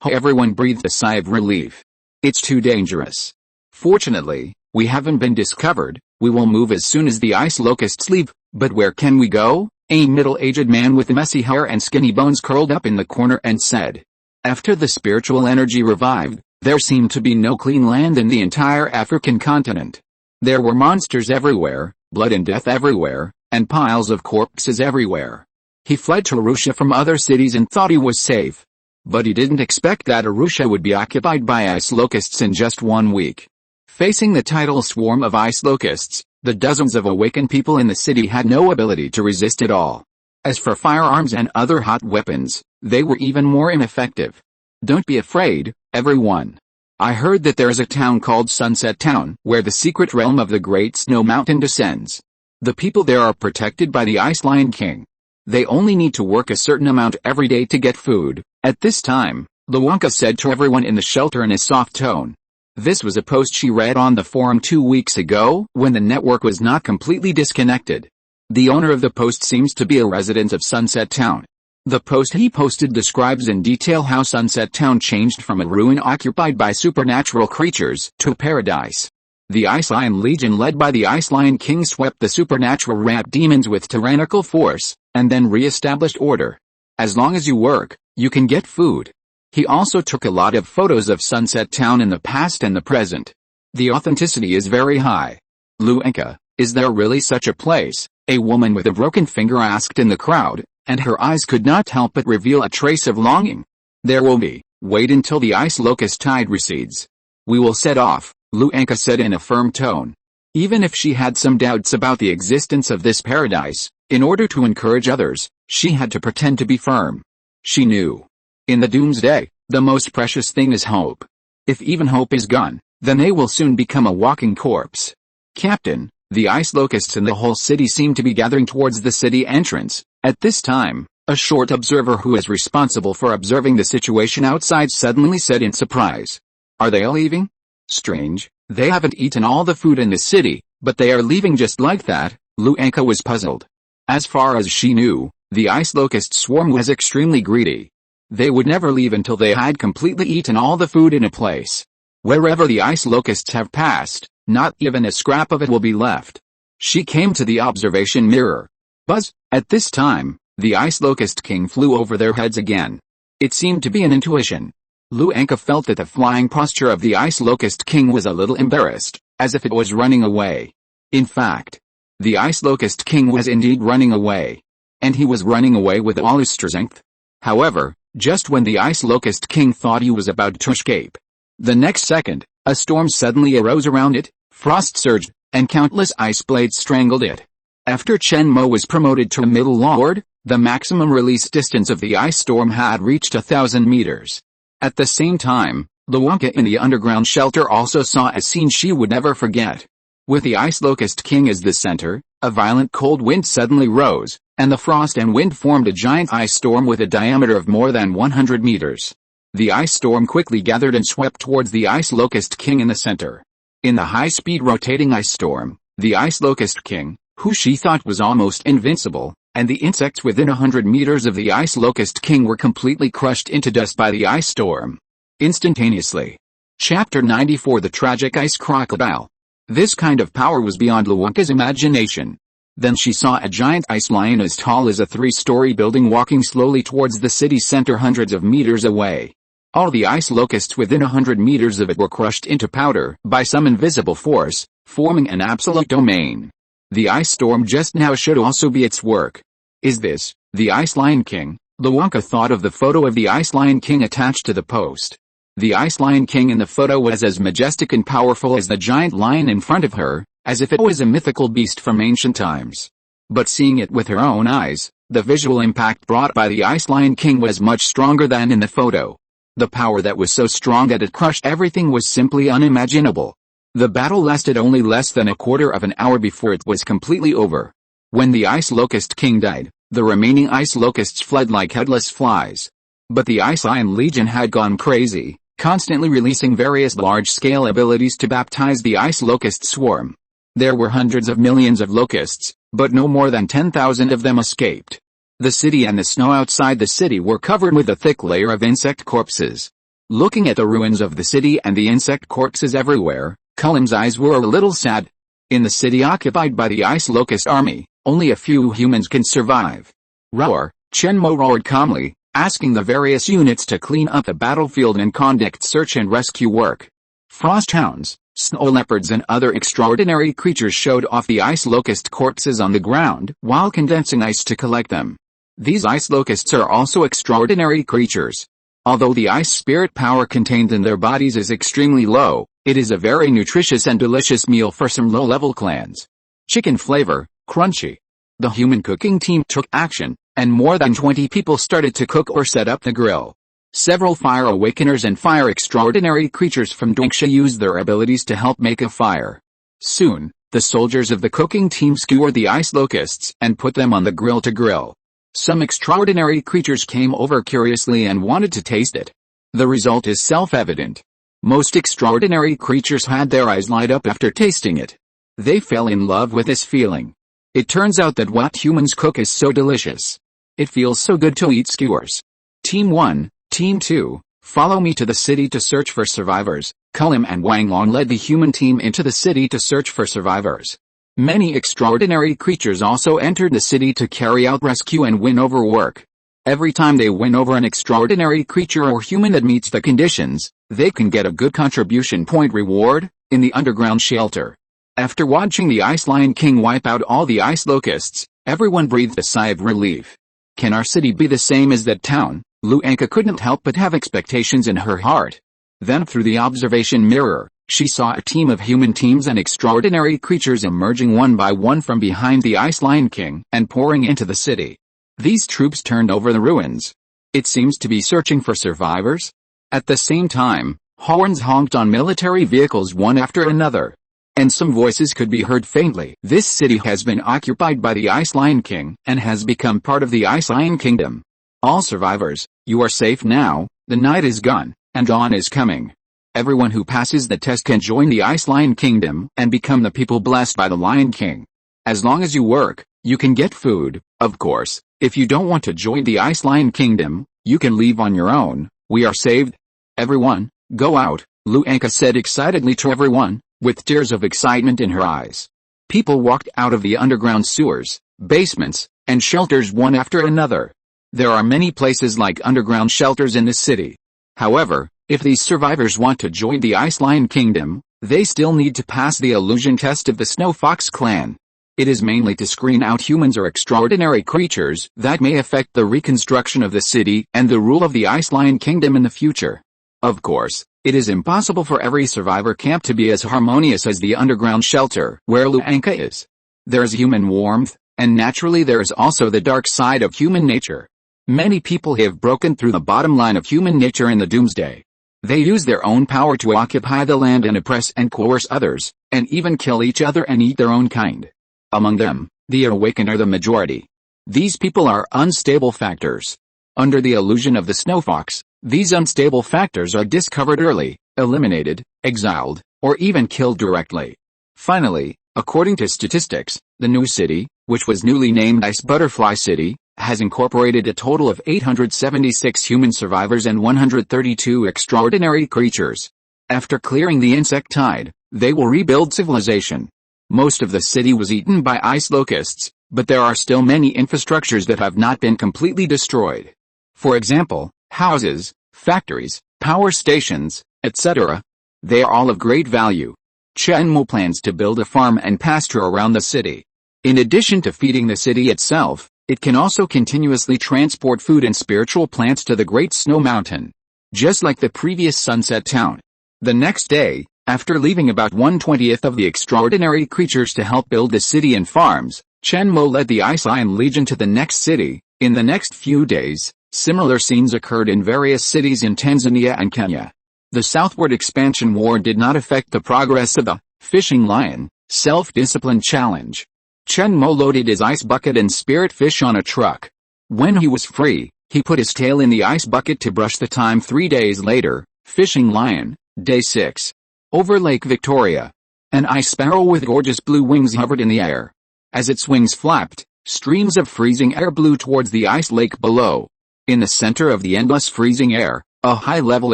Speaker 1: Everyone breathed a sigh of relief. It's too dangerous. Fortunately, we haven't been discovered. We will move as soon as the ice locusts leave, but where can we go? A middle-aged man with messy hair and skinny bones curled up in the corner and said. After the spiritual energy revived, there seemed to be no clean land in the entire African continent. There were monsters everywhere, blood and death everywhere, and piles of corpses everywhere. He fled to Arusha from other cities and thought he was safe. But he didn't expect that Arusha would be occupied by ice locusts in just 1 week. Facing the tidal swarm of ice locusts, the dozens of awakened people in the city had no ability to resist at all. As for firearms and other hot weapons, they were even more ineffective. Don't be afraid, everyone. I heard that there is a town called Sunset Town, where the secret realm of the Great Snow Mountain descends. The people there are protected by the Ice Lion King. They only need to work a certain amount every day to get food. At this time, Luanka said to everyone in the shelter in a soft tone. This was a post she read on the forum 2 weeks ago, when the network was not completely disconnected. The owner of the post seems to be a resident of Sunset Town. The post he posted describes in detail how Sunset Town changed from a ruin occupied by supernatural creatures to a paradise. The Ice Lion Legion led by the Ice Lion King swept the supernatural rat demons with tyrannical force, and then re-established order. As long as you work, you can get food. He also took a lot of photos of Sunset Town in the past and the present. The authenticity is very high. Luanka, is there really such a place? A woman with a broken finger asked in the crowd, and her eyes could not help but reveal a trace of longing. There will be. Wait until the ice locust tide recedes. We will set off, Luanka said in a firm tone. Even if she had some doubts about the existence of this paradise, in order to encourage others, she had to pretend to be firm. She knew. In the doomsday, the most precious thing is hope. If even hope is gone, then they will soon become a walking corpse. Captain, the ice locusts in the whole city seem to be gathering towards the city entrance. At this time, a short observer who is responsible for observing the situation outside suddenly said in surprise. Are they all leaving? Strange, they haven't eaten all the food in the city, but they are leaving just like that. Luanka was puzzled. As far as she knew, the ice locust swarm was extremely greedy. They would never leave until they had completely eaten all the food in a place. Wherever the ice locusts have passed, not even a scrap of it will be left. She came to the observation mirror. Buzz! At this time, the Ice Locust King flew over their heads again. It seemed to be an intuition. Luanka felt that the flying posture of the Ice Locust King was a little embarrassed, as if it was running away. In fact, the Ice Locust King was indeed running away. And he was running away with all his strength. However, just when the Ice Locust King thought he was about to escape, the next second, a storm suddenly arose around it, frost surged, and countless ice blades strangled it. After Chen Mo was promoted to a middle lord, the maximum release distance of the ice storm had reached 1,000 meters. At the same time, Luanka in the underground shelter also saw a scene she would never forget. With the Ice Locust King as the center, a violent cold wind suddenly rose, and the frost and wind formed a giant ice storm with a diameter of more than 100 meters. The ice storm quickly gathered and swept towards the Ice Locust King in the center. In the high-speed rotating ice storm, the Ice Locust King, who she thought was almost invincible, and the insects within 100 meters of the Ice Locust King were completely crushed into dust by the ice storm. Instantaneously. Chapter 94 The Tragic Ice Crocodile. This kind of power was beyond Luanka's imagination. Then she saw a giant ice lion as tall as a 3-story building walking slowly towards the city center hundreds of meters away. All the ice locusts within 100 meters of it were crushed into powder by some invisible force, forming an absolute domain. The ice storm just now should also be its work. Is this, the Ice Lion King? Luanka thought of the photo of the Ice Lion King attached to the post. The Ice Lion King in the photo was as majestic and powerful as the giant lion in front of her, as if it was a mythical beast from ancient times. But seeing it with her own eyes, the visual impact brought by the Ice Lion King was much stronger than in the photo. The power that was so strong that it crushed everything was simply unimaginable. The battle lasted only less than a quarter of an hour before it was completely over. When the Ice Locust King died, the remaining Ice Locusts fled like headless flies. But the Ice Lion Legion had gone crazy, constantly releasing various large-scale abilities to baptize the Ice Locust swarm. There were hundreds of millions of locusts, but no more than 10,000 of them escaped. The city and the snow outside the city were covered with a thick layer of insect corpses. Looking at the ruins of the city and the insect corpses everywhere, Cullum's eyes were a little sad. In the city occupied by the Ice Locust army, only a few humans can survive. Roar, Chenmo roared calmly, asking the various units to clean up the battlefield and conduct search and rescue work. Frost hounds, snow leopards and other extraordinary creatures showed off the Ice Locust corpses on the ground while condensing ice to collect them. These Ice Locusts are also extraordinary creatures. Although the ice spirit power contained in their bodies is extremely low, it is a very nutritious and delicious meal for some low-level clans. Chicken flavor, crunchy. The human cooking team took action, and more than 20 people started to cook or set up the grill. Several fire awakeners and fire extraordinary creatures from Dongsha used their abilities to help make a fire. Soon, the soldiers of the cooking team skewered the Ice Locusts and put them on the grill to grill. Some extraordinary creatures came over curiously and wanted to taste it. The result is self-evident. Most extraordinary creatures had their eyes light up after tasting it. They fell in love with this feeling. It turns out that what humans cook is so delicious. It feels so good to eat skewers. Team 1, Team 2, follow me to the city to search for survivors. Cullum and Wang Long led the human team into the city to search for survivors. Many extraordinary creatures also entered the city to carry out rescue and win over work. Every time they win over an extraordinary creature or human that meets the conditions, they can get a good contribution point reward in the underground shelter. After watching the Ice Lion King wipe out all the Ice Locusts, everyone breathed a sigh of relief. Can our city be the same as that town? Luanka couldn't help but have expectations in her heart. Then through the observation mirror, she saw a team of human teams and extraordinary creatures emerging one by one from behind the Ice Lion King and pouring into the city. These troops turned over the ruins. It seems to be searching for survivors. At the same time, horns honked on military vehicles one after another. And some voices could be heard faintly. This city has been occupied by the Ice Lion King and has become part of the Ice Lion Kingdom. All survivors, you are safe now, the night is gone, and dawn is coming. Everyone who passes the test can join the Ice Lion Kingdom and become the people blessed by the Lion King. As long as you work, you can get food, of course. If you don't want to join the Ice Lion Kingdom, you can leave on your own. We are saved. Everyone, go out, Luanka said excitedly to everyone, with tears of excitement in her eyes. People walked out of the underground sewers, basements, and shelters one after another. There are many places like underground shelters in this city. However, if these survivors want to join the Ice Lion Kingdom, they still need to pass the illusion test of the Snow Fox clan. It is mainly to screen out humans or extraordinary creatures that may affect the reconstruction of the city and the rule of the Ice Lion Kingdom in the future. Of course, it is impossible for every survivor camp to be as harmonious as the underground shelter where Luanka is. There is human warmth, and naturally there is also the dark side of human nature. Many people have broken through the bottom line of human nature in the Doomsday. They use their own power to occupy the land and oppress and coerce others, and even kill each other and eat their own kind. Among them, the awakened are the majority. These people are unstable factors. Under the illusion of the Snow Fox, these unstable factors are discovered early, eliminated, exiled, or even killed directly. Finally, according to statistics, the new city, which was newly named Ice Butterfly City, has incorporated a total of 876 human survivors and 132 extraordinary creatures. After clearing the insect tide, they will rebuild civilization. Most of the city was eaten by ice locusts, but there are still many infrastructures that have not been completely destroyed. For example, houses, factories, power stations, etc. They are all of great value. Chenmo plans to build a farm and pasture around the city. In addition to feeding the city itself, It can also continuously transport food and spiritual plants to the Great Snow Mountain. Just like the previous Sunset Town. The next day, after leaving about 1/20th of the extraordinary creatures to help build the city and farms, Chen Mo led the Ice Lion Legion to the next city. In the next few days, similar scenes occurred in various cities in Tanzania and Kenya. The southward expansion war did not affect the progress of the Fishing Lion Self-Discipline Challenge. Chen Mo loaded his ice bucket and spirit fish on a truck. When he was free, he put his tail in the ice bucket to brush the time. 3 days later, Fishing Lion, Day 6. Over Lake Victoria. An ice sparrow with gorgeous blue wings hovered in the air. As its wings flapped, streams of freezing air blew towards the ice lake below. In the center of the endless freezing air, a high-level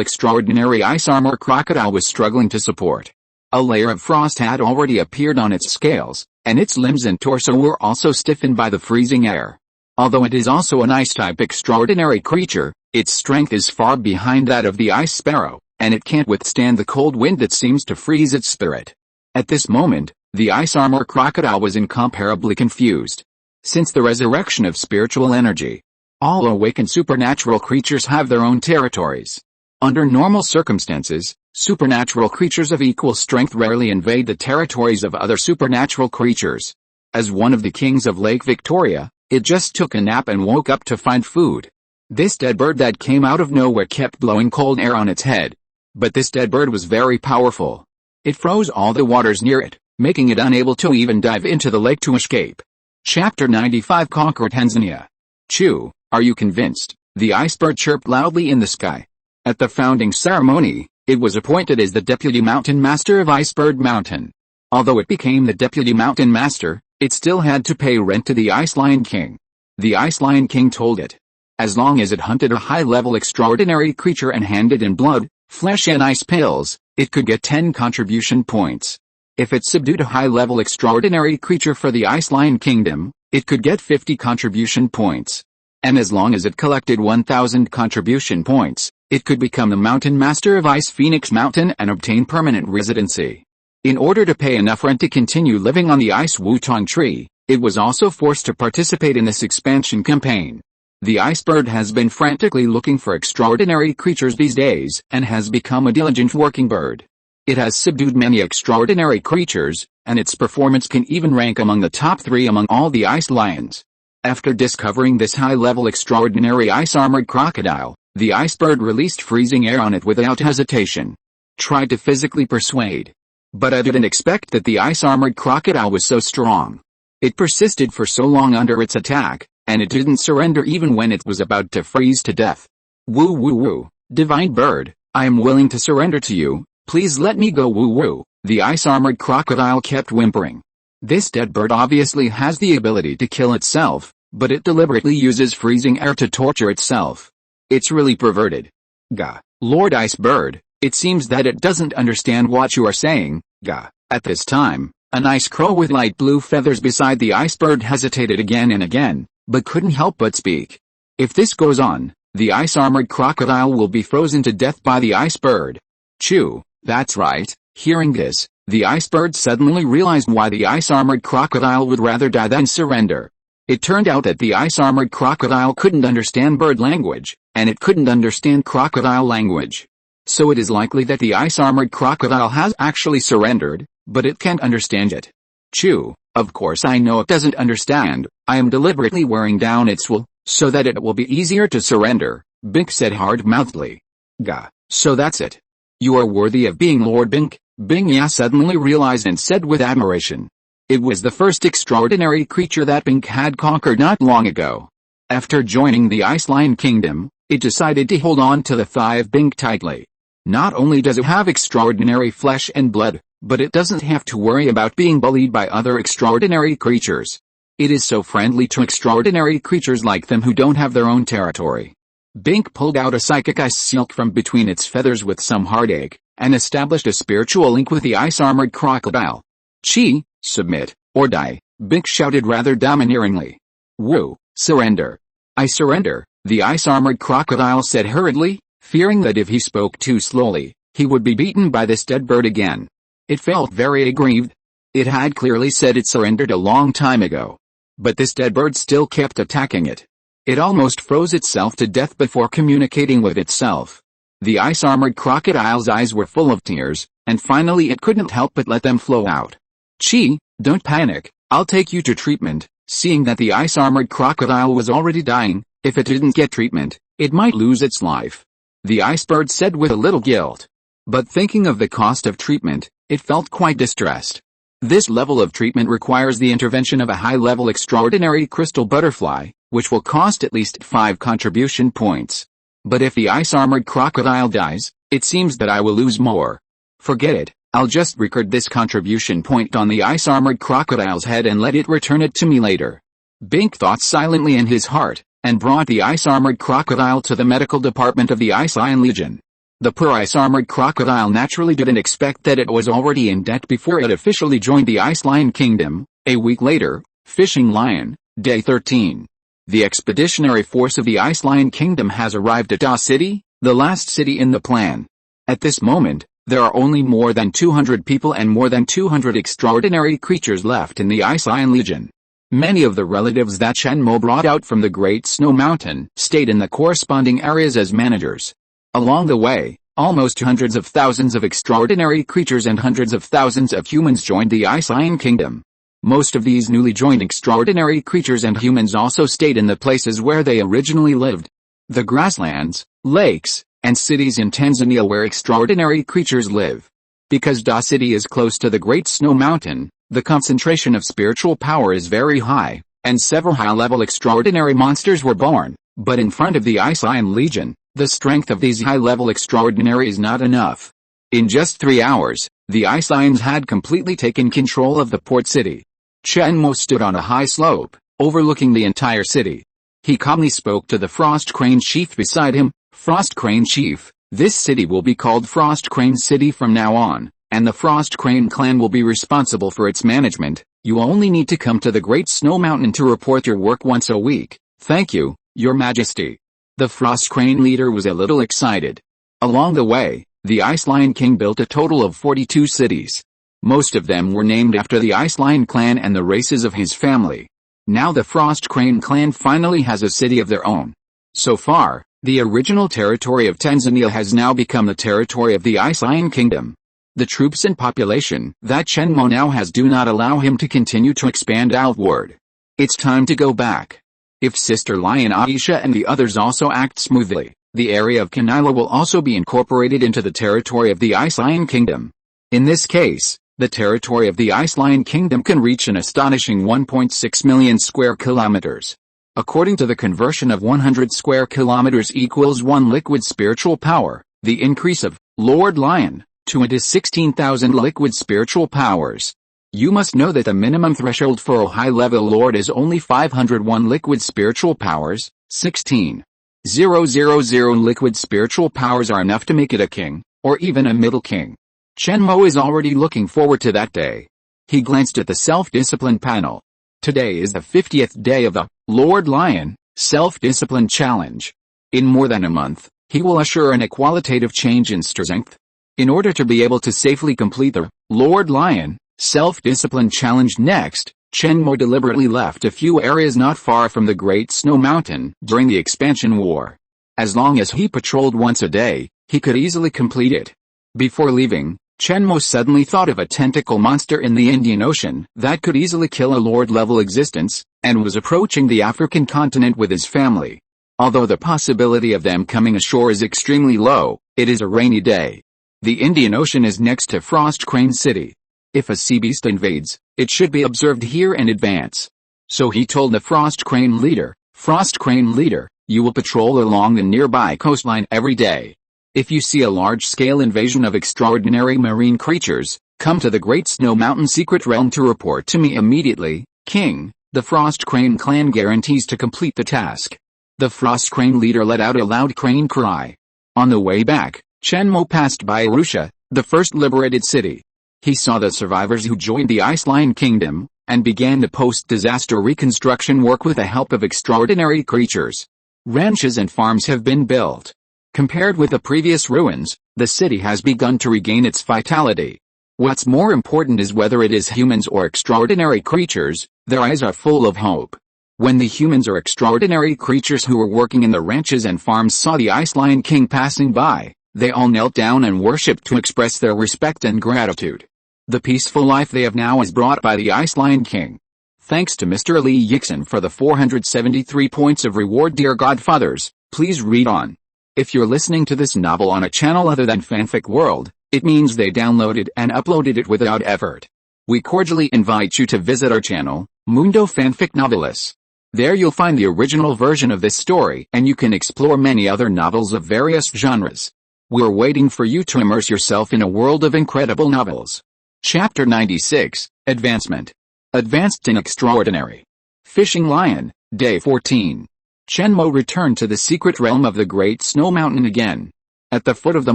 Speaker 1: extraordinary ice armor crocodile was struggling to support. A layer of frost had already appeared on its scales, and its limbs and torso were also stiffened by the freezing air. Although it is also an ice-type extraordinary creature, its strength is far behind that of the ice sparrow, and it can't withstand the cold wind that seems to freeze its spirit. At this moment, the ice armor crocodile was incomparably confused. Since the resurrection of spiritual energy, all awakened supernatural creatures have their own territories. Under normal circumstances, supernatural creatures of equal strength rarely invade the territories of other supernatural creatures. As one of the kings of Lake Victoria, it just took a nap and woke up to find food. This dead bird that came out of nowhere kept blowing cold air on its head. But this dead bird was very powerful. It froze all the waters near it, making it unable to even dive into the lake to escape. Chapter 95 Conquer Tanzania. Chew, are you convinced? The icebird chirped loudly in the sky. At the founding ceremony, it was appointed as the Deputy Mountain Master of Icebird Mountain. Although it became the Deputy Mountain Master, it still had to pay rent to the Ice Lion King. The Ice Lion King told it. As long as it hunted a high-level extraordinary creature and handed in blood, flesh and ice pills, it could get 10 contribution points. If it subdued a high-level extraordinary creature for the Ice Lion Kingdom, it could get 50 contribution points. And as long as it collected 1,000 contribution points, it could become the Mountain Master of Ice Phoenix Mountain and obtain permanent residency. In order to pay enough rent to continue living on the Ice Wutong Tree, it was also forced to participate in this expansion campaign. The icebird has been frantically looking for extraordinary creatures these days and has become a diligent working bird. It has subdued many extraordinary creatures, and its performance can even rank among the top 3 among all the ice lions. After discovering this high-level extraordinary ice-armored crocodile, the icebird released freezing air on it without hesitation. Tried to physically persuade. But I didn't expect that the ice-armored crocodile was so strong. It persisted for so long under its attack, and it didn't surrender even when it was about to freeze to death. Woo woo woo, divine bird, I am willing to surrender to you, please let me go woo woo, the ice-armored crocodile kept whimpering. This dead bird obviously has the ability to kill itself, but it deliberately uses freezing air to torture itself. It's really perverted. Gah, Lord Ice Bird, it seems that it doesn't understand what you are saying, gah. At this time, a nice crow with light blue feathers beside the icebird hesitated again and again, but couldn't help but speak. If this goes on, the ice-armored crocodile will be frozen to death by the icebird. Chew, that's right. Hearing this, the icebird suddenly realized why the ice-armored crocodile would rather die than surrender. It turned out that the ice-armored crocodile couldn't understand bird language, and it couldn't understand crocodile language. So it is likely that the ice-armored crocodile has actually surrendered, but it can't understand it. Chew, of course I know it doesn't understand, I am deliberately wearing down its wool, so that it will be easier to surrender, Bink said hard-mouthedly. Gah, so that's it. You are worthy of being Lord Bink, Bing-ya suddenly realized and said with admiration. It was the first extraordinary creature that Bink had conquered not long ago. After joining the Ice Lion Kingdom, it decided to hold on to the thigh of Bink tightly. Not only does it have extraordinary flesh and blood, but it doesn't have to worry about being bullied by other extraordinary creatures. It is so friendly to extraordinary creatures like them who don't have their own territory. Bink pulled out a psychic ice silk from between its feathers with some heartache, and established a spiritual link with the ice-armored crocodile. Chi, submit, or die, Bink shouted rather domineeringly. Woo, surrender. I surrender, the ice-armored crocodile said hurriedly, fearing that if he spoke too slowly, he would be beaten by this dead bird again. It felt very aggrieved. It had clearly said it surrendered a long time ago. But this dead bird still kept attacking it. It almost froze itself to death before communicating with itself. The ice-armored crocodile's eyes were full of tears, and finally it couldn't help but let them flow out. "Chi, don't panic, I'll take you to treatment." Seeing that the ice-armored crocodile was already dying, if it didn't get treatment, it might lose its life. The ice bird said with a little guilt. But thinking of the cost of treatment, it felt quite distressed. This level of treatment requires the intervention of a high-level extraordinary crystal butterfly, which will cost at least 5 contribution points. But if the ice-armored crocodile dies, it seems that I will lose more. Forget it, I'll just record this contribution point on the ice-armored crocodile's head and let it return it to me later. Bink thought silently in his heart, and brought the ice-armored crocodile to the medical department of the Ice Lion Legion. The poor ice-armored crocodile naturally didn't expect that it was already in debt before it officially joined the Ice Lion Kingdom. A week later, Fishing Lion, Day 13. The expeditionary force of the Ice Lion Kingdom has arrived at Da City, the last city in the plan. At this moment, there are only more than 200 people and more than 200 extraordinary creatures left in the Ice Lion Legion. Many of the relatives that Shenmue brought out from the Great Snow Mountain stayed in the corresponding areas as managers. Along the way, almost hundreds of thousands of extraordinary creatures and hundreds of thousands of humans joined the Ice Lion Kingdom. Most of these newly joined extraordinary creatures and humans also stayed in the places where they originally lived. The grasslands, lakes, and cities in Tanzania where extraordinary creatures live. Because Da City is close to the Great Snow Mountain, the concentration of spiritual power is very high, and several high-level extraordinary monsters were born. But in front of the Ice Lion Legion, the strength of these high-level extraordinary is not enough. In just 3 hours, the Ice Lions had completely taken control of the port city. Shenmue stood on a high slope, overlooking the entire city. He calmly spoke to the Frost Crane Chief beside him. "Frost Crane Chief, this city will be called Frost Crane City from now on, and the Frost Crane clan will be responsible for its management. You only need to come to the Great Snow Mountain to report your work once a week. Thank you, Your Majesty." The Frost Crane leader was a little excited. Along the way, the Ice Lion King built a total of 42 cities. Most of them were named after the Ice Lion clan and the races of his family. Now the Frost Crane clan finally has a city of their own. So far, the original territory of Tanzania has now become the territory of the Ice Lion Kingdom. The troops and population that Shenmue now has do not allow him to continue to expand outward. It's time to go back. If Sister Lion Aisha and the others also act smoothly, the area of Kanila will also be incorporated into the territory of the Ice Lion Kingdom. In this case, the territory of the Ice Lion Kingdom can reach an astonishing 1.6 million square kilometers. According to the conversion of 100 square kilometers equals 1 liquid spiritual power, the increase of Lord Lion to it is 16,000 liquid spiritual powers. You must know that the minimum threshold for a high-level lord is only 501 liquid spiritual powers. 16,000 liquid spiritual powers are enough to make it a king, or even a middle king. Shenmue is already looking forward to that day. He glanced at the self-discipline panel. Today is the 50th day of the Lord Lion Self-Discipline Challenge. In more than a month, he will assure an equalitative change in strength. In order to be able to safely complete the Lord Lion Self-Discipline Challenge next, Shenmue deliberately left a few areas not far from the Great Snow Mountain during the Expansion War. As long as he patrolled once a day, he could easily complete it. Before leaving, Shenmue suddenly thought of a tentacle monster in the Indian Ocean that could easily kill a lord-level existence, and was approaching the African continent with his family. Although the possibility of them coming ashore is extremely low, it is a rainy day. The Indian Ocean is next to Frost Crane City. If a sea beast invades, it should be observed here in advance. So he told the Frost Crane leader, "Frost Crane leader, you will patrol along the nearby coastline every day. If you see a large-scale invasion of extraordinary marine creatures, come to the Great Snow Mountain Secret Realm to report to me immediately, King." The Frost Crane clan guarantees to complete the task. The Frost Crane leader let out a loud crane cry. On the way back, Shenmue passed by Arusha, the first liberated city. He saw the survivors who joined the Ice Lion Kingdom, and began the post-disaster reconstruction work with the help of extraordinary creatures. Ranches and farms have been built. Compared with the previous ruins, the city has begun to regain its vitality. What's more important is whether it is humans or extraordinary creatures, their eyes are full of hope. When the humans or extraordinary creatures who were working in the ranches and farms saw the Ice Lion King passing by, they all knelt down and worshipped to express their respect and gratitude. The peaceful life they have now is brought by the Ice Lion King. Thanks to Mr. Lee Yixin for the 473 points of reward. Dear Godfathers, please read on. If you're listening to this novel on a channel other than Fanfic World, it means they downloaded and uploaded it without effort. We cordially invite you to visit our channel, Mundo Fanfic Novelis. There you'll find the original version of this story and you can explore many other novels of various genres. We're waiting for you to immerse yourself in a world of incredible novels. Chapter 96, Advancement. Advanced in Extraordinary. Fishing Lion, Day 14. Shenmo returned to the secret realm of the Great Snow Mountain again. At the foot of the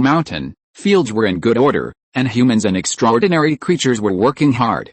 Speaker 1: mountain, fields were in good order, and humans and extraordinary creatures were working hard.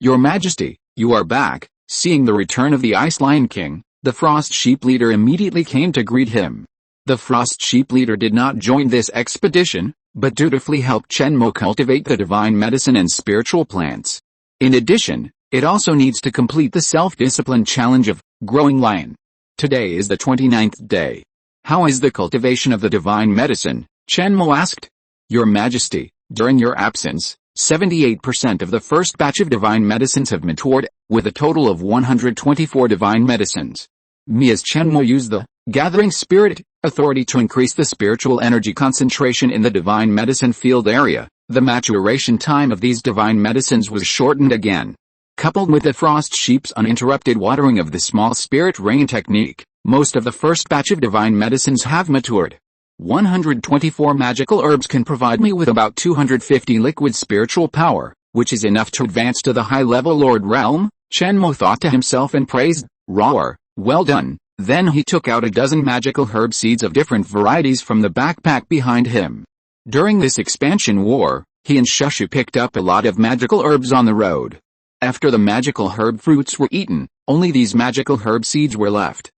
Speaker 1: Your Majesty, you are back. Seeing the return of the Ice Lion King, the Frost Sheep Leader immediately came to greet him. The Frost Sheep Leader did not join this expedition, but dutifully helped Shenmo cultivate the divine medicine and spiritual plants. In addition, it also needs to complete the self-discipline challenge of Growing Lion. Today is the 29th day. How is the cultivation of the divine medicine? Shenmo asked. Your Majesty, during your absence, 78% of the first batch of divine medicines have matured, with a total of 124 divine medicines. As Shenmo used the gathering spirit authority to increase the spiritual energy concentration in the divine medicine field area, the maturation time of these divine medicines was shortened again. Coupled with the Frost Sheep's uninterrupted watering of the small spirit rain technique, most of the first batch of divine medicines have matured. 124 magical herbs can provide me with about 250 liquid spiritual power, which is enough to advance to the high-level Lord Realm, Shenmo thought to himself and praised, Roar, well done. Then he took out a dozen magical herb seeds of different varieties from the backpack behind him. During this expansion war, he and Shushu picked up a lot of magical herbs on the road. After the magical herb fruits were eaten, only these magical herb seeds were left.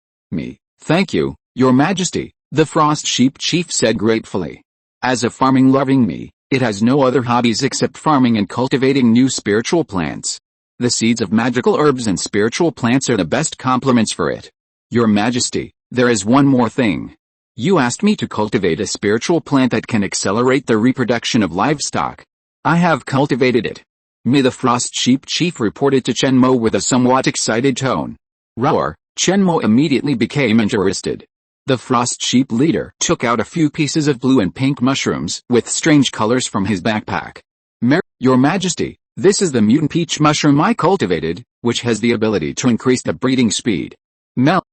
Speaker 1: Thank you, Your Majesty, the Frost Sheep Chief said gratefully. As a farming-loving it has no other hobbies except farming and cultivating new spiritual plants. The seeds of magical herbs and spiritual plants are the best complements for it. Your Majesty, there is one more thing. You asked me to cultivate a spiritual plant that can accelerate the reproduction of livestock. I have cultivated it. The Frost Sheep Chief reported to Shenmo with a somewhat excited tone. Roar, Shenmo immediately became interested. The Frost Sheep Leader took out a few pieces of blue and pink mushrooms with strange colors from his backpack. Your Majesty, this is the mutant peach mushroom I cultivated, which has the ability to increase the breeding speed.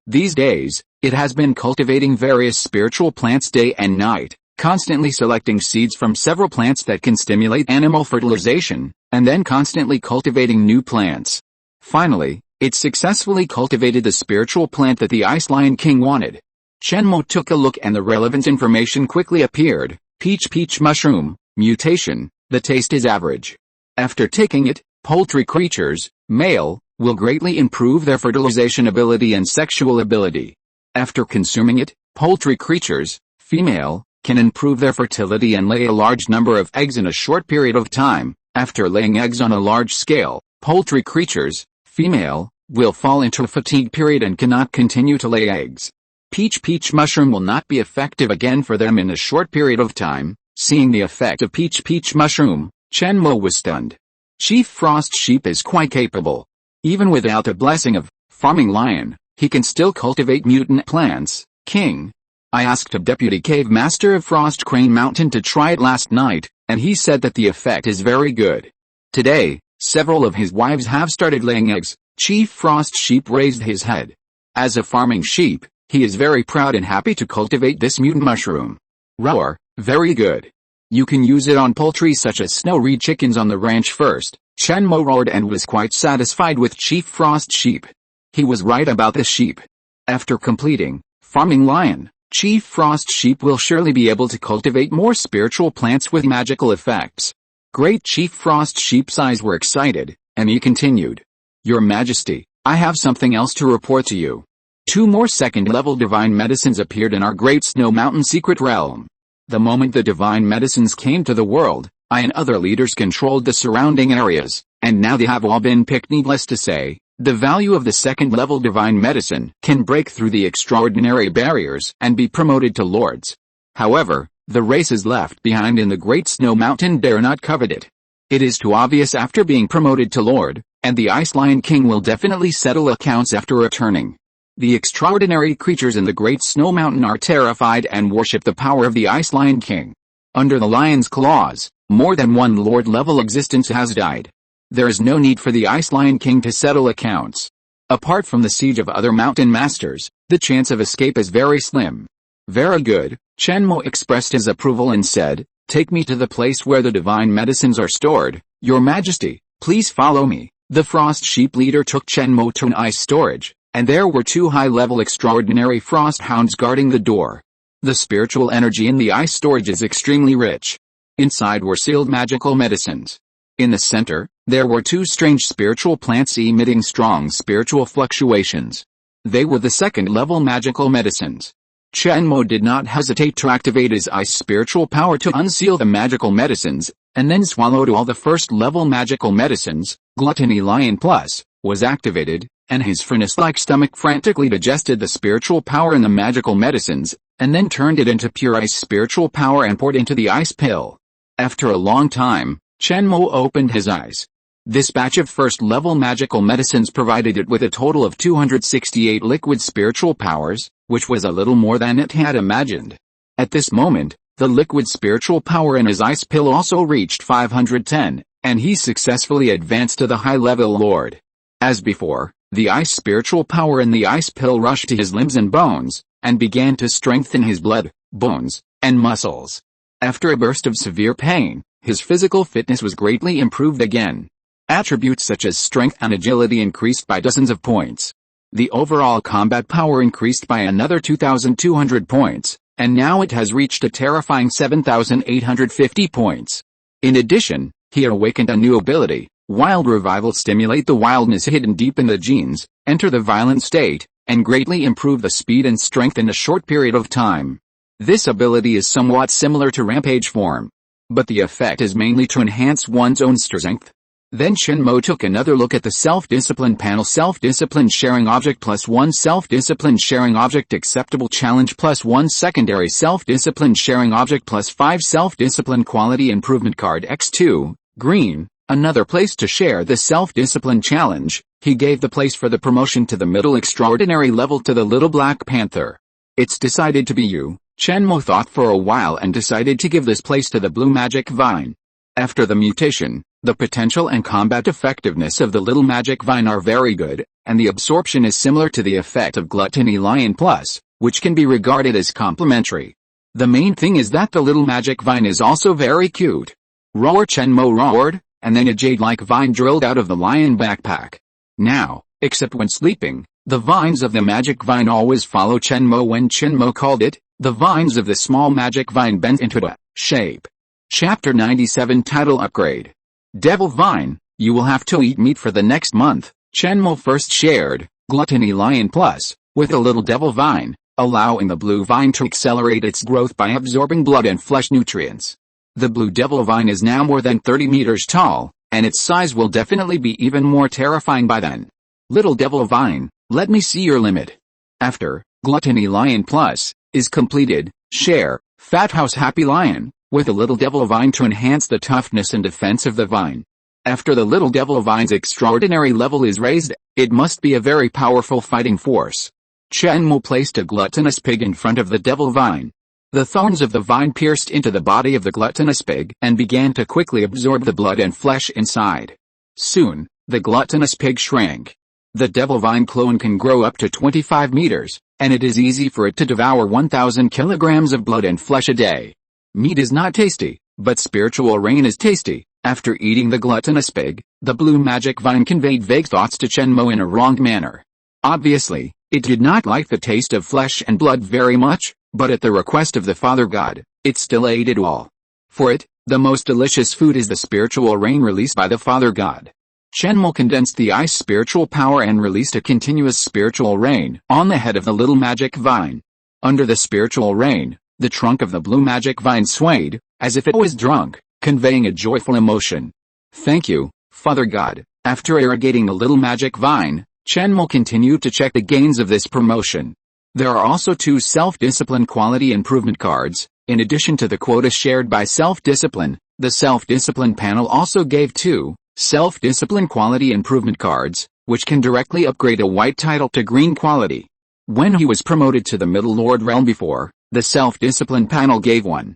Speaker 1: These days, it has been cultivating various spiritual plants day and night, constantly selecting seeds from several plants that can stimulate animal fertilization, and then constantly cultivating new plants. Finally, it successfully cultivated the spiritual plant that the Ice Lion King wanted. Shenmo took a look and the relevant information quickly appeared. Peach mushroom, mutation, the taste is average. After taking it, poultry creatures, male, will greatly improve their fertilization ability and sexual ability. After consuming it, poultry creatures, female, can improve their fertility and lay a large number of eggs in a short period of time. After laying eggs on a large scale, poultry creatures, female, will fall into a fatigue period and cannot continue to lay eggs. Peach mushroom will not be effective again for them in a short period of time. Seeing the effect of peach mushroom, Shenmo was stunned. Chief Frost Sheep is quite capable. Even without the blessing of Farming Lion, he can still cultivate mutant plants. King, I asked a deputy cave master of Frost Crane Mountain to try it last night, and he said that the effect is very good. Today, several of his wives have started laying eggs. Chief Frost Sheep raised his head. As a farming sheep, he is very proud and happy to cultivate this mutant mushroom. Roar, very good. You can use it on poultry such as snow-reed chickens on the ranch first. Shenmo roared and was quite satisfied with Chief Frost Sheep. He was right about the sheep. After completing Farming Lion, Chief Frost Sheep will surely be able to cultivate more spiritual plants with magical effects. Great Chief Frost Sheep's eyes were excited, and he continued. Your Majesty, I have something else to report to you. 2 more second-level divine medicines appeared in our Great Snow Mountain secret realm. The moment the divine medicines came to the world, I and other leaders controlled the surrounding areas, and now they have all been picked. Needless to say, the value of the second-level divine medicine can break through the extraordinary barriers and be promoted to lords. However, the races left behind in the Great Snow Mountain dare not covet it. It is too obvious after being promoted to lord, and the Ice Lion King will definitely settle accounts after returning. The extraordinary creatures in the Great Snow Mountain are terrified and worship the power of the Ice Lion King. Under the Lion's claws, more than one lord-level existence has died. There is no need for the Ice Lion King to settle accounts. Apart from the siege of other mountain masters, the chance of escape is very slim. Very good, Shenmo expressed his approval and said, "Take me to the place where the divine medicines are stored, Your Majesty, please follow me." The Frost Sheep leader took Shenmo to an ice storage, and there were two high-level extraordinary frost hounds guarding the door. The spiritual energy in the ice storage is extremely rich. Inside were sealed magical medicines. In the center, there were two strange spiritual plants emitting strong spiritual fluctuations. They were the second-level magical medicines. Shenmo did not hesitate to activate his ice spiritual power to unseal the magical medicines, and then swallowed all the first-level magical medicines. Gluttonous Lion Plus was activated, and his furnace-like stomach frantically digested the spiritual power in the magical medicines, and then turned it into pure ice spiritual power and poured into the ice pill. After a long time, Shenmo opened his eyes. This batch of first-level magical medicines provided it with a total of 268 liquid spiritual powers, which was a little more than it had imagined. At this moment, the liquid spiritual power in his ice pill also reached 510, and he successfully advanced to the high-level lord. As before, the ice spiritual power in the ice pill rushed to his limbs and bones, and began to strengthen his blood, bones, and muscles. After a burst of severe pain, his physical fitness was greatly improved again. Attributes such as strength and agility increased by dozens of points. The overall combat power increased by another 2,200 points, and now it has reached a terrifying 7,850 points. In addition, he awakened a new ability, Wild Revival. Stimulate the wildness hidden deep in the genes, enter the violent state, and greatly improve the speed and strength in a short period of time. This ability is somewhat similar to Rampage form, but the effect is mainly to enhance one's own strength. Then Shenmo took another look at the self-discipline panel. Self-discipline sharing object +1, self-discipline sharing object acceptable challenge +1, secondary self-discipline sharing object +5, self-discipline quality improvement card X2, green, another place to share the self-discipline challenge. He gave the place for the promotion to the middle extraordinary level to the little black panther. It's decided to be you. Shenmo thought for a while and decided to give this place to the blue magic vine. After the mutation, the potential and combat effectiveness of the little magic vine are very good, and the absorption is similar to the effect of Gluttonous Lion Plus, which can be regarded as complementary. The main thing is that the little magic vine is also very cute. Roar! Shenmo roared, and then a jade-like vine drilled out of the lion backpack. Now, except when sleeping, the vines of the magic vine always follow Shenmo. When Shenmo called it, the vines of the small magic vine bent into a shape. Chapter 97 Title Upgrade. Devil Vine, you will have to eat meat for the next month. Shenmo first shared Gluttonous Lion Plus with a little devil vine, allowing the blue vine to accelerate its growth by absorbing blood and flesh nutrients. The blue devil vine is now more than 30 meters tall, and its size will definitely be even more terrifying by then. Little devil vine, let me see your limit. After Gluttonous Lion Plus is completed, share Fat House Happy Lion with a little devil vine to enhance the toughness and defense of the vine. After the little devil vine's extraordinary level is raised, it must be a very powerful fighting force. Shenmo placed a gluttonous pig in front of the devil vine. The thorns of the vine pierced into the body of the gluttonous pig and began to quickly absorb the blood and flesh inside. Soon, the gluttonous pig shrank. The devil vine clone can grow up to 25 meters, and it is easy for it to devour 1,000 kilograms of blood and flesh a day. Meat is not tasty, but spiritual rain is tasty. After eating the gluttonous pig, the blue magic vine conveyed vague thoughts to Shenmo in a wrong manner. Obviously, it did not like the taste of flesh and blood very much, but at the request of the Father God, it still ate it all. For it, the most delicious food is the spiritual rain released by the Father God. Shenmo condensed the ice spiritual power and released a continuous spiritual rain on the head of the little magic vine. Under the spiritual rain, the trunk of the blue magic vine swayed, as if it was drunk, conveying a joyful emotion. "Thank you, Father God." After irrigating the little magic vine, Chenmo continued to check the gains of this promotion. There are also 2 self-discipline quality improvement cards. In addition to the quota shared by self-discipline, the self-discipline panel also gave 2 self-discipline quality improvement cards, which can directly upgrade a white title to green quality. When he was promoted to the Middle Lord realm before, the self-discipline panel gave 1.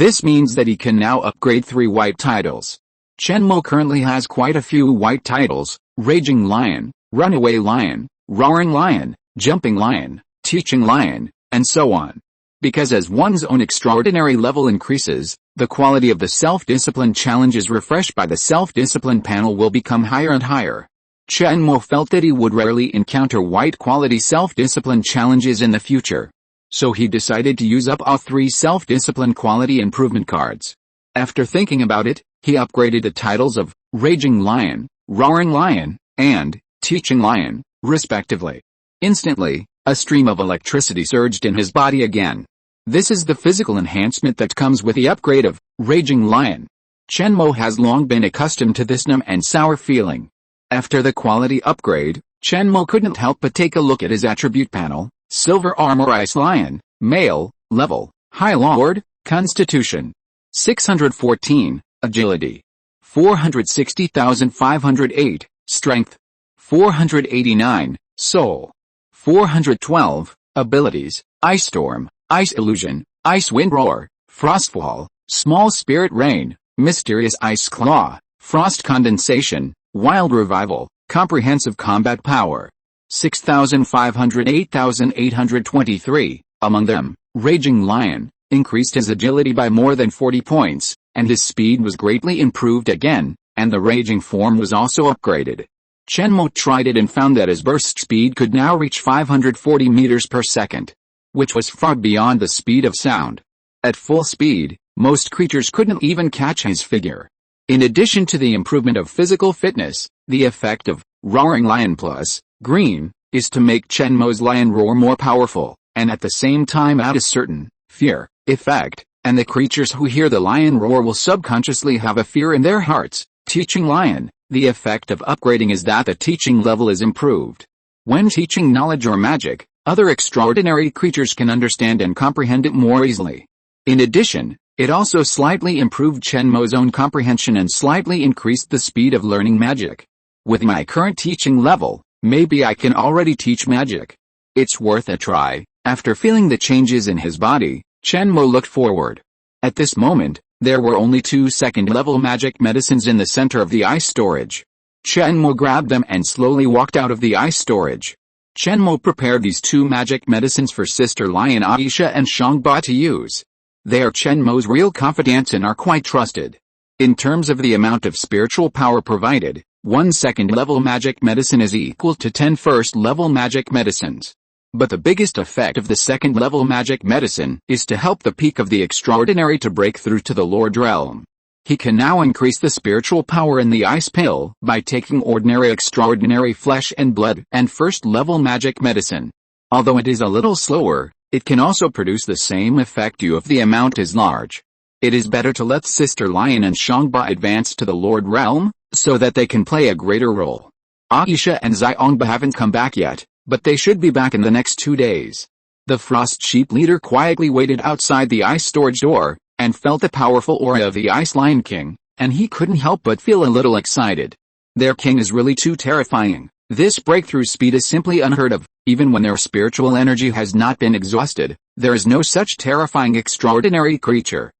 Speaker 1: This means that he can now upgrade 3 white titles. Chenmo currently has quite a few white titles: Raging Lion, Runaway Lion, Roaring Lion, Jumping Lion, Teaching Lion, and so on. Because as one's own extraordinary level increases, the quality of the self-discipline challenges refreshed by the self-discipline panel will become higher and higher. Chenmo felt that he would rarely encounter white-quality self-discipline challenges in the future. So he decided to use up all 3 self-discipline quality improvement cards. After thinking about it, he upgraded the titles of Raging Lion, Roaring Lion, and Teaching Lion, respectively. Instantly, a stream of electricity surged in his body again. This is the physical enhancement that comes with the upgrade of Raging Lion. Chenmo has long been accustomed to this numb and sour feeling. After the quality upgrade, Chenmo couldn't help but take a look at his attribute panel: Silver Armor Ice Lion, Male, Level, High Lord, Constitution 614, Agility 460,508, Strength 489, Soul 412, Abilities: Ice Storm, Ice Illusion, Ice Wind Roar, Frostfall, Small Spirit Rain, Mysterious Ice Claw, Frost Condensation, Wild Revival, Comprehensive Combat Power 6,500 8,823. Among them, Raging Lion increased his agility by more than 40 points, and his speed was greatly improved again, and the raging form was also upgraded. Chenmo tried it and found that his burst speed could now reach 540 meters per second, which was far beyond the speed of sound. At full speed, most creatures couldn't even catch his figure. In addition to the improvement of physical fitness, the effect of Roaring Lion plus Green is to make Chenmo's lion roar more powerful, and at the same time add a certain fear effect, and the creatures who hear the lion roar will subconsciously have a fear in their hearts. Teaching Lion. The effect of upgrading is that the teaching level is improved. When teaching knowledge or magic, other extraordinary creatures can understand and comprehend it more easily. In addition, it also slightly improved Chenmo's own comprehension and slightly increased the speed of learning magic. With my current teaching level, maybe I can already teach magic. It's worth a try. After feeling the changes in his body, Chenmo looked forward. At this moment, there were only 2 second-level magic medicines in the center of the ice storage. Chenmo grabbed them and slowly walked out of the ice storage. Chenmo prepared these 2 magic medicines for Sister Lion Aisha and Shangba to use. They are Chenmo's real confidants and are quite trusted. In terms of the amount of spiritual power provided, 1 second-level magic medicine is equal to 10 first-level magic medicines. But the biggest effect of the second-level magic medicine is to help the peak of the extraordinary to break through to the Lord realm. He can now increase the spiritual power in the ice pill by taking ordinary extraordinary flesh and blood and first-level magic medicine. Although it is a little slower, it can also produce the same effect if the amount is large. It is better to let Sister Lion and Shangba advance to the Lord realm, so that they can play a greater role. Aisha and Xiongba haven't come back yet, but they should be back in the next 2 days. The Frost Sheep leader quietly waited outside the ice storage door, and felt the powerful aura of the Ice Lion King, and he couldn't help but feel a little excited. Their king is really too terrifying. This breakthrough speed is simply unheard of. Even when their spiritual energy has not been exhausted, there is no such terrifying extraordinary creature.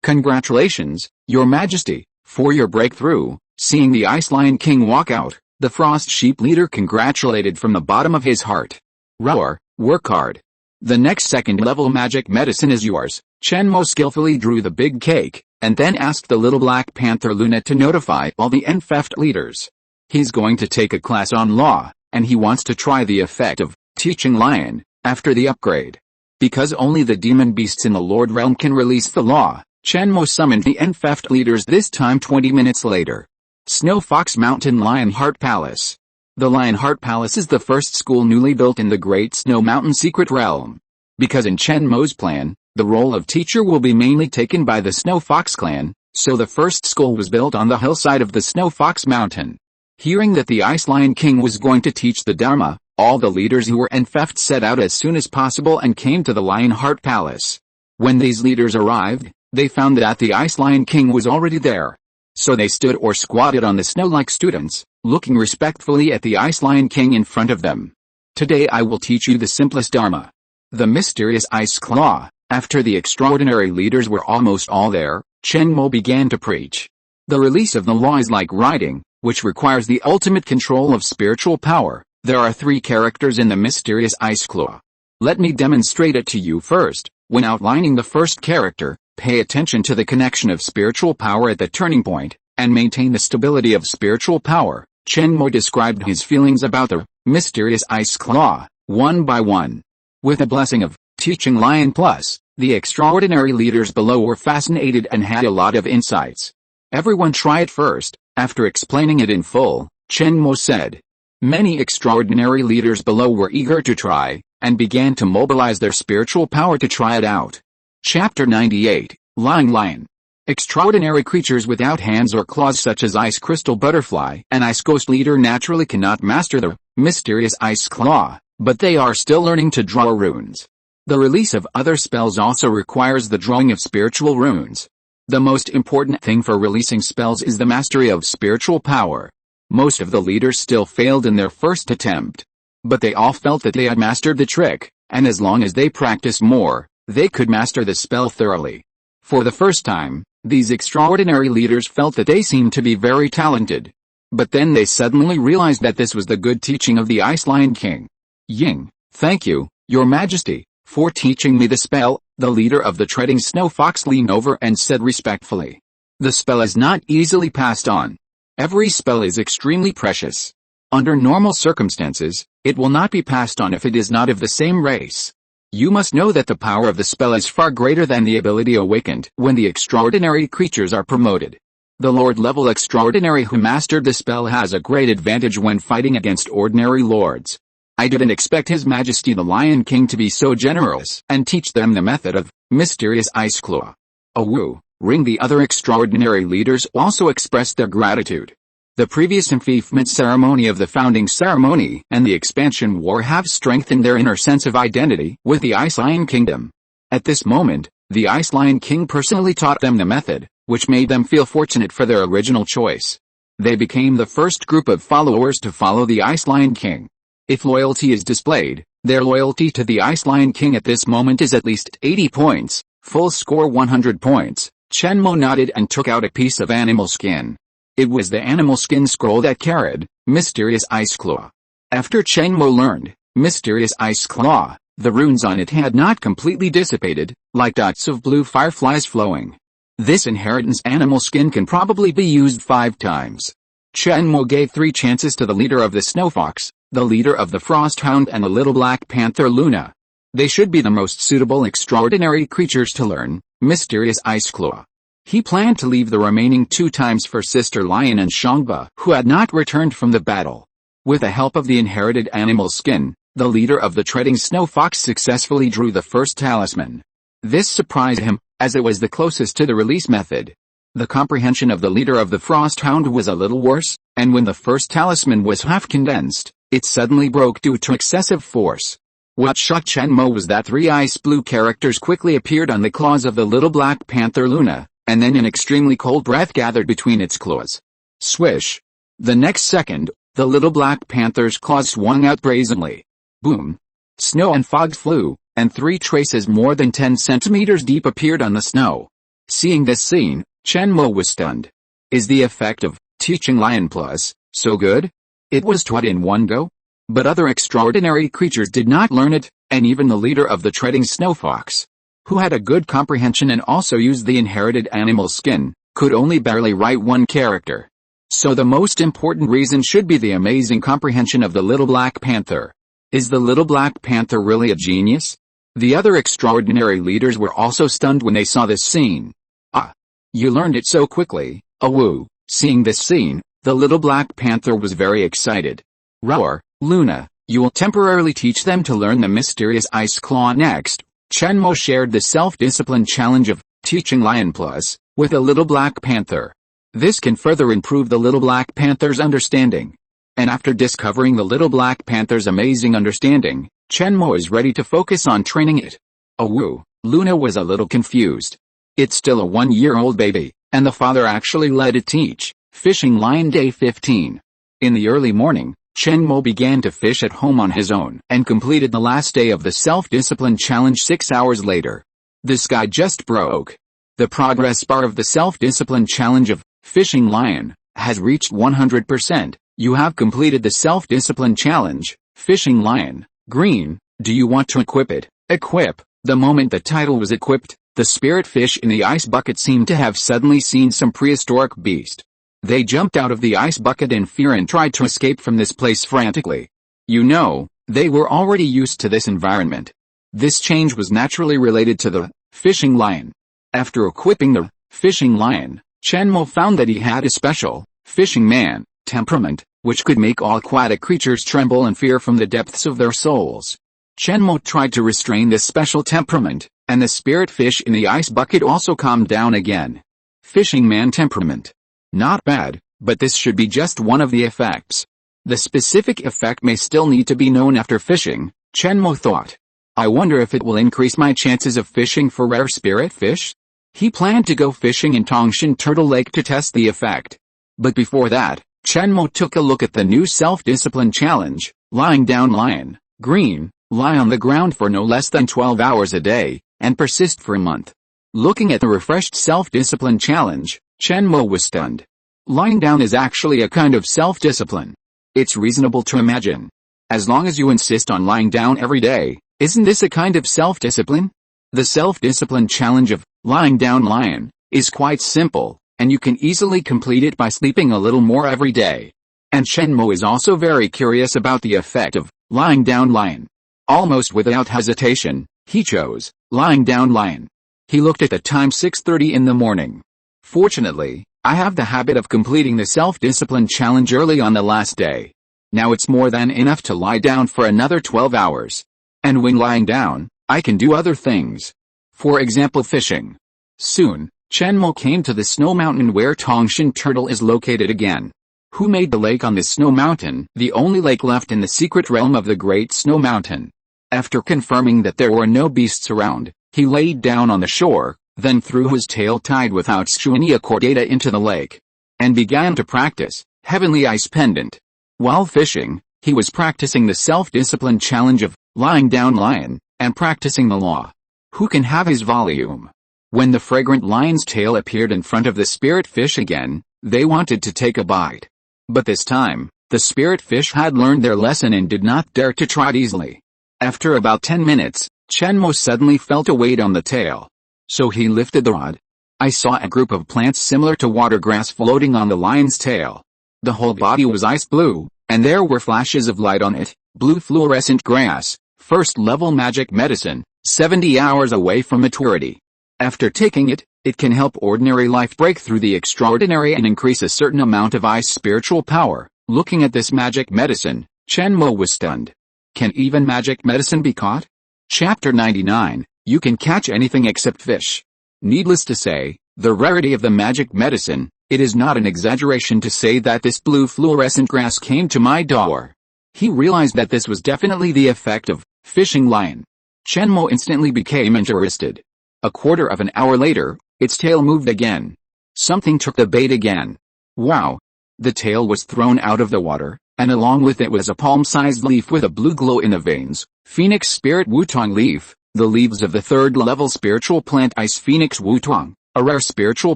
Speaker 1: Congratulations, Your Majesty, for your breakthrough. Seeing the Ice Lion King walk out, the Frost Sheep leader congratulated from the bottom of his heart. Roar, work hard. The next second-level magic medicine is yours. Chenmo skillfully drew the big cake, and then asked the little Black Panther Luna to notify all the NFEFT leaders. He's going to take a class on law, and he wants to try the effect of Teaching Lion after the upgrade. Because only the demon beasts in the Lord realm can release the law, Chenmo summoned the NFEFT leaders this time 20 minutes later. Snow Fox Mountain Lion Heart Palace. The Lion Heart Palace is the first school newly built in the Great Snow Mountain Secret Realm. Because in Chenmo's plan, the role of teacher will be mainly taken by the Snow Fox clan, So the first school was built on the hillside of the Snow Fox Mountain. Hearing that the Ice Lion King was going to teach the Dharma, all the leaders who were enfeoffed set out as soon as possible and came to the Lionheart Palace. When these leaders arrived, they found that the Ice Lion King was already there. So they stood or squatted on the snow like students, looking respectfully at the Ice Lion King in front of them. Today I will teach you the simplest Dharma. The mysterious ice claw. After the extraordinary leaders were almost all there, Chen Mo began to preach. The release of the law is like riding, which requires the ultimate control of spiritual power. There are 3 characters in the mysterious ice claw. Let me demonstrate it to you first. When outlining the first character, pay attention to the connection of spiritual power at the turning point, and maintain the stability of spiritual power. Chen Mo described his feelings about the mysterious ice claw, one by one. With the blessing of Teaching Lion Plus, the extraordinary leaders below were fascinated and had a lot of insights. Everyone try it first. After explaining it in full, Chen Mo said. Many extraordinary leaders below were eager to try, and began to mobilize their spiritual power to try it out. Chapter 98, Lion. Extraordinary creatures without hands or claws such as Ice Crystal Butterfly and Ice Ghost Leader naturally cannot master the mysterious ice claw, but they are still learning to draw runes. The release of other spells also requires the drawing of spiritual runes. The most important thing for releasing spells is the mastery of spiritual power. Most of the leaders still failed in their first attempt. But they all felt that they had mastered the trick, and as long as they practiced more, they could master the spell thoroughly. For the first time, these extraordinary leaders felt that they seemed to be very talented. But then they suddenly realized that this was the good teaching of the Ice Lion King. Ying, thank you, Your Majesty, for teaching me the spell. The leader of the treading snow fox leaned over and said respectfully. The spell is not easily passed on. Every spell is extremely precious. Under normal circumstances, it will not be passed on if it is not of the same race. You must know that the power of the spell is far greater than the ability awakened when the extraordinary creatures are promoted. The Lord-level extraordinary who mastered the spell has a great advantage when fighting against ordinary lords. I didn't expect His Majesty the Lion King to be so generous and teach them the method of mysterious ice claw. Awoo, ring. The other extraordinary leaders also expressed their gratitude. The previous enfeoffment ceremony of the founding ceremony and the expansion war have strengthened their inner sense of identity with the Ice Lion Kingdom. At this moment, the Ice Lion King personally taught them the method, which made them feel fortunate for their original choice. They became the first group of followers to follow the Ice Lion King. If loyalty is displayed, their loyalty to the Ice Lion King at this moment is at least 80 points, full score 100 points. Chen Mo nodded and took out a piece of animal skin. It was the animal skin scroll that carried mysterious ice claw. After Chen Mo learned mysterious ice claw, the runes on it had not completely dissipated, like dots of blue fireflies flowing. This inheritance animal skin can probably be used 5 times. Chen Mo gave 3 chances to the leader of the Snow Fox, the leader of the Frost Hound and the Little Black Panther Luna. They should be the most suitable extraordinary creatures to learn mysterious ice claw. He planned to leave the remaining 2 times for Sister Lion and Shangba, who had not returned from the battle. With the help of the inherited animal skin, the leader of the treading snow fox successfully drew the first talisman. This surprised him, as it was the closest to the release method. The comprehension of the leader of the Frost Hound was a little worse, and when the first talisman was half condensed, it suddenly broke due to excessive force. What shocked Chen Mo was that 3 ice blue characters quickly appeared on the claws of the Little Black Panther Luna, and then an extremely cold breath gathered between its claws. Swish! The next second, the Little Black Panther's claws swung out brazenly. Boom! Snow and fog flew, and 3 traces more than 10 centimeters deep appeared on the snow. Seeing this scene, Chen Mo was stunned. Is the effect of Teaching Lion Plus so good? It was taught in one go? But other extraordinary creatures did not learn it, and even the leader of the treading snow fox, who had a good comprehension and also used the inherited animal skin, could only barely write 1 character. So the most important reason should be the amazing comprehension of the Little Black Panther. Is the Little Black Panther really a genius? The other extraordinary leaders were also stunned when they saw this scene. Ah! You learned it so quickly, awoo! Seeing this scene, the Little Black Panther was very excited. Roar, Luna, you will temporarily teach them to learn the mysterious ice claw next. Chen Mo shared the self-discipline challenge of Teaching Lion Plus, with a little black panther. This can further improve the little black panther's understanding. And after discovering the little black panther's amazing understanding, Chenmo is ready to focus on training it. Oh, Luna was a little confused. It's still a 1-year-old baby, and the father actually let it teach. Fishing Lion Day 15. In the early morning, Chenmo began to fish at home on his own and completed the last day of the self-discipline challenge 6 hours later. The sky just broke. The progress bar of the self-discipline challenge of Fishing Lion has reached 100%. You have completed the self-discipline challenge, Fishing Lion. Green, do you want to equip it? Equip. The moment the title was equipped, the spirit fish in the ice bucket seemed to have suddenly seen some prehistoric beast. They jumped out of the ice bucket in fear and tried to escape from this place frantically. They were already used to this environment. This change was naturally related to the Fishing Lion. After equipping the Fishing Lion, Chenmo found that he had a special Fishing Man temperament, which could make all aquatic creatures tremble in fear from the depths of their souls. Chenmo tried to restrain this special temperament, and the spirit fish in the ice bucket also calmed down again. Fishing Man temperament. Not bad, but this should be just one of the effects. The specific effect may still need to be known after fishing, Chenmo thought. I wonder if it will increase my chances of fishing for rare spirit fish? He planned to go fishing in Tongshan Turtle Lake to test the effect. But before that, Chenmo took a look at the new self-discipline challenge, Lying Down Lion. Green, lie on the ground for no less than 12 hours a day, and persist for a month. Looking at the refreshed self-discipline challenge, Chenmo was stunned. Lying down is actually a kind of self-discipline. It's reasonable to imagine. As long as you insist on lying down every day, isn't this a kind of self-discipline? The self-discipline challenge of Lying Down Lion is quite simple, and you can easily complete it by sleeping a little more every day. And Chenmo is also very curious about the effect of Lying Down Lion. Almost without hesitation, he chose Lying Down Lion. He looked at the time 6:30 in the morning. Fortunately, I have the habit of completing the self-discipline challenge early on the last day. Now it's more than enough to lie down for another 12 hours. And when lying down, I can do other things. For example, fishing. Soon, Chenmo came to the snow mountain where Tongshan Turtle is located again. Who made the lake on this snow mountain? The only lake left in the secret realm of the Great Snow Mountain. After confirming that there were no beasts around, he laid down on the shore, then threw his tail tied without Suenia cordata into the lake, and began to practice Heavenly Ice Pendant. While fishing, he was practicing the self-discipline challenge of Lying Down Lion, and practicing the law. Who can have his volume? When the fragrant lion's tail appeared in front of the spirit fish again, they wanted to take a bite. But this time, the spirit fish had learned their lesson and did not dare to try it easily. After about 10 minutes, Chenmo suddenly felt a weight on the tail. So he lifted the rod. I saw a group of plants similar to watergrass floating on the lion's tail. The whole body was ice blue, and there were flashes of light on it. Blue fluorescent grass, first level magic medicine, 70 hours away from maturity. After taking it, it can help ordinary life break through the extraordinary and increase a certain amount of ice spiritual power. Looking at this magic medicine, Chenmo was stunned. Can even magic medicine be caught? Chapter 99, you can catch anything except fish. Needless to say, the rarity of the magic medicine, it is not an exaggeration to say that this blue fluorescent grass came to my door. He realized that this was definitely the effect of Fishing Lion. Chenmo instantly became interested. A quarter of an hour later, its tail moved again. Something took the bait again. Wow! The tail was thrown out of the water, and along with it was a palm-sized leaf with a blue glow in the veins. Phoenix Spirit Wutong Leaf, the leaves of the third-level spiritual plant Ice Phoenix Wutong, a rare spiritual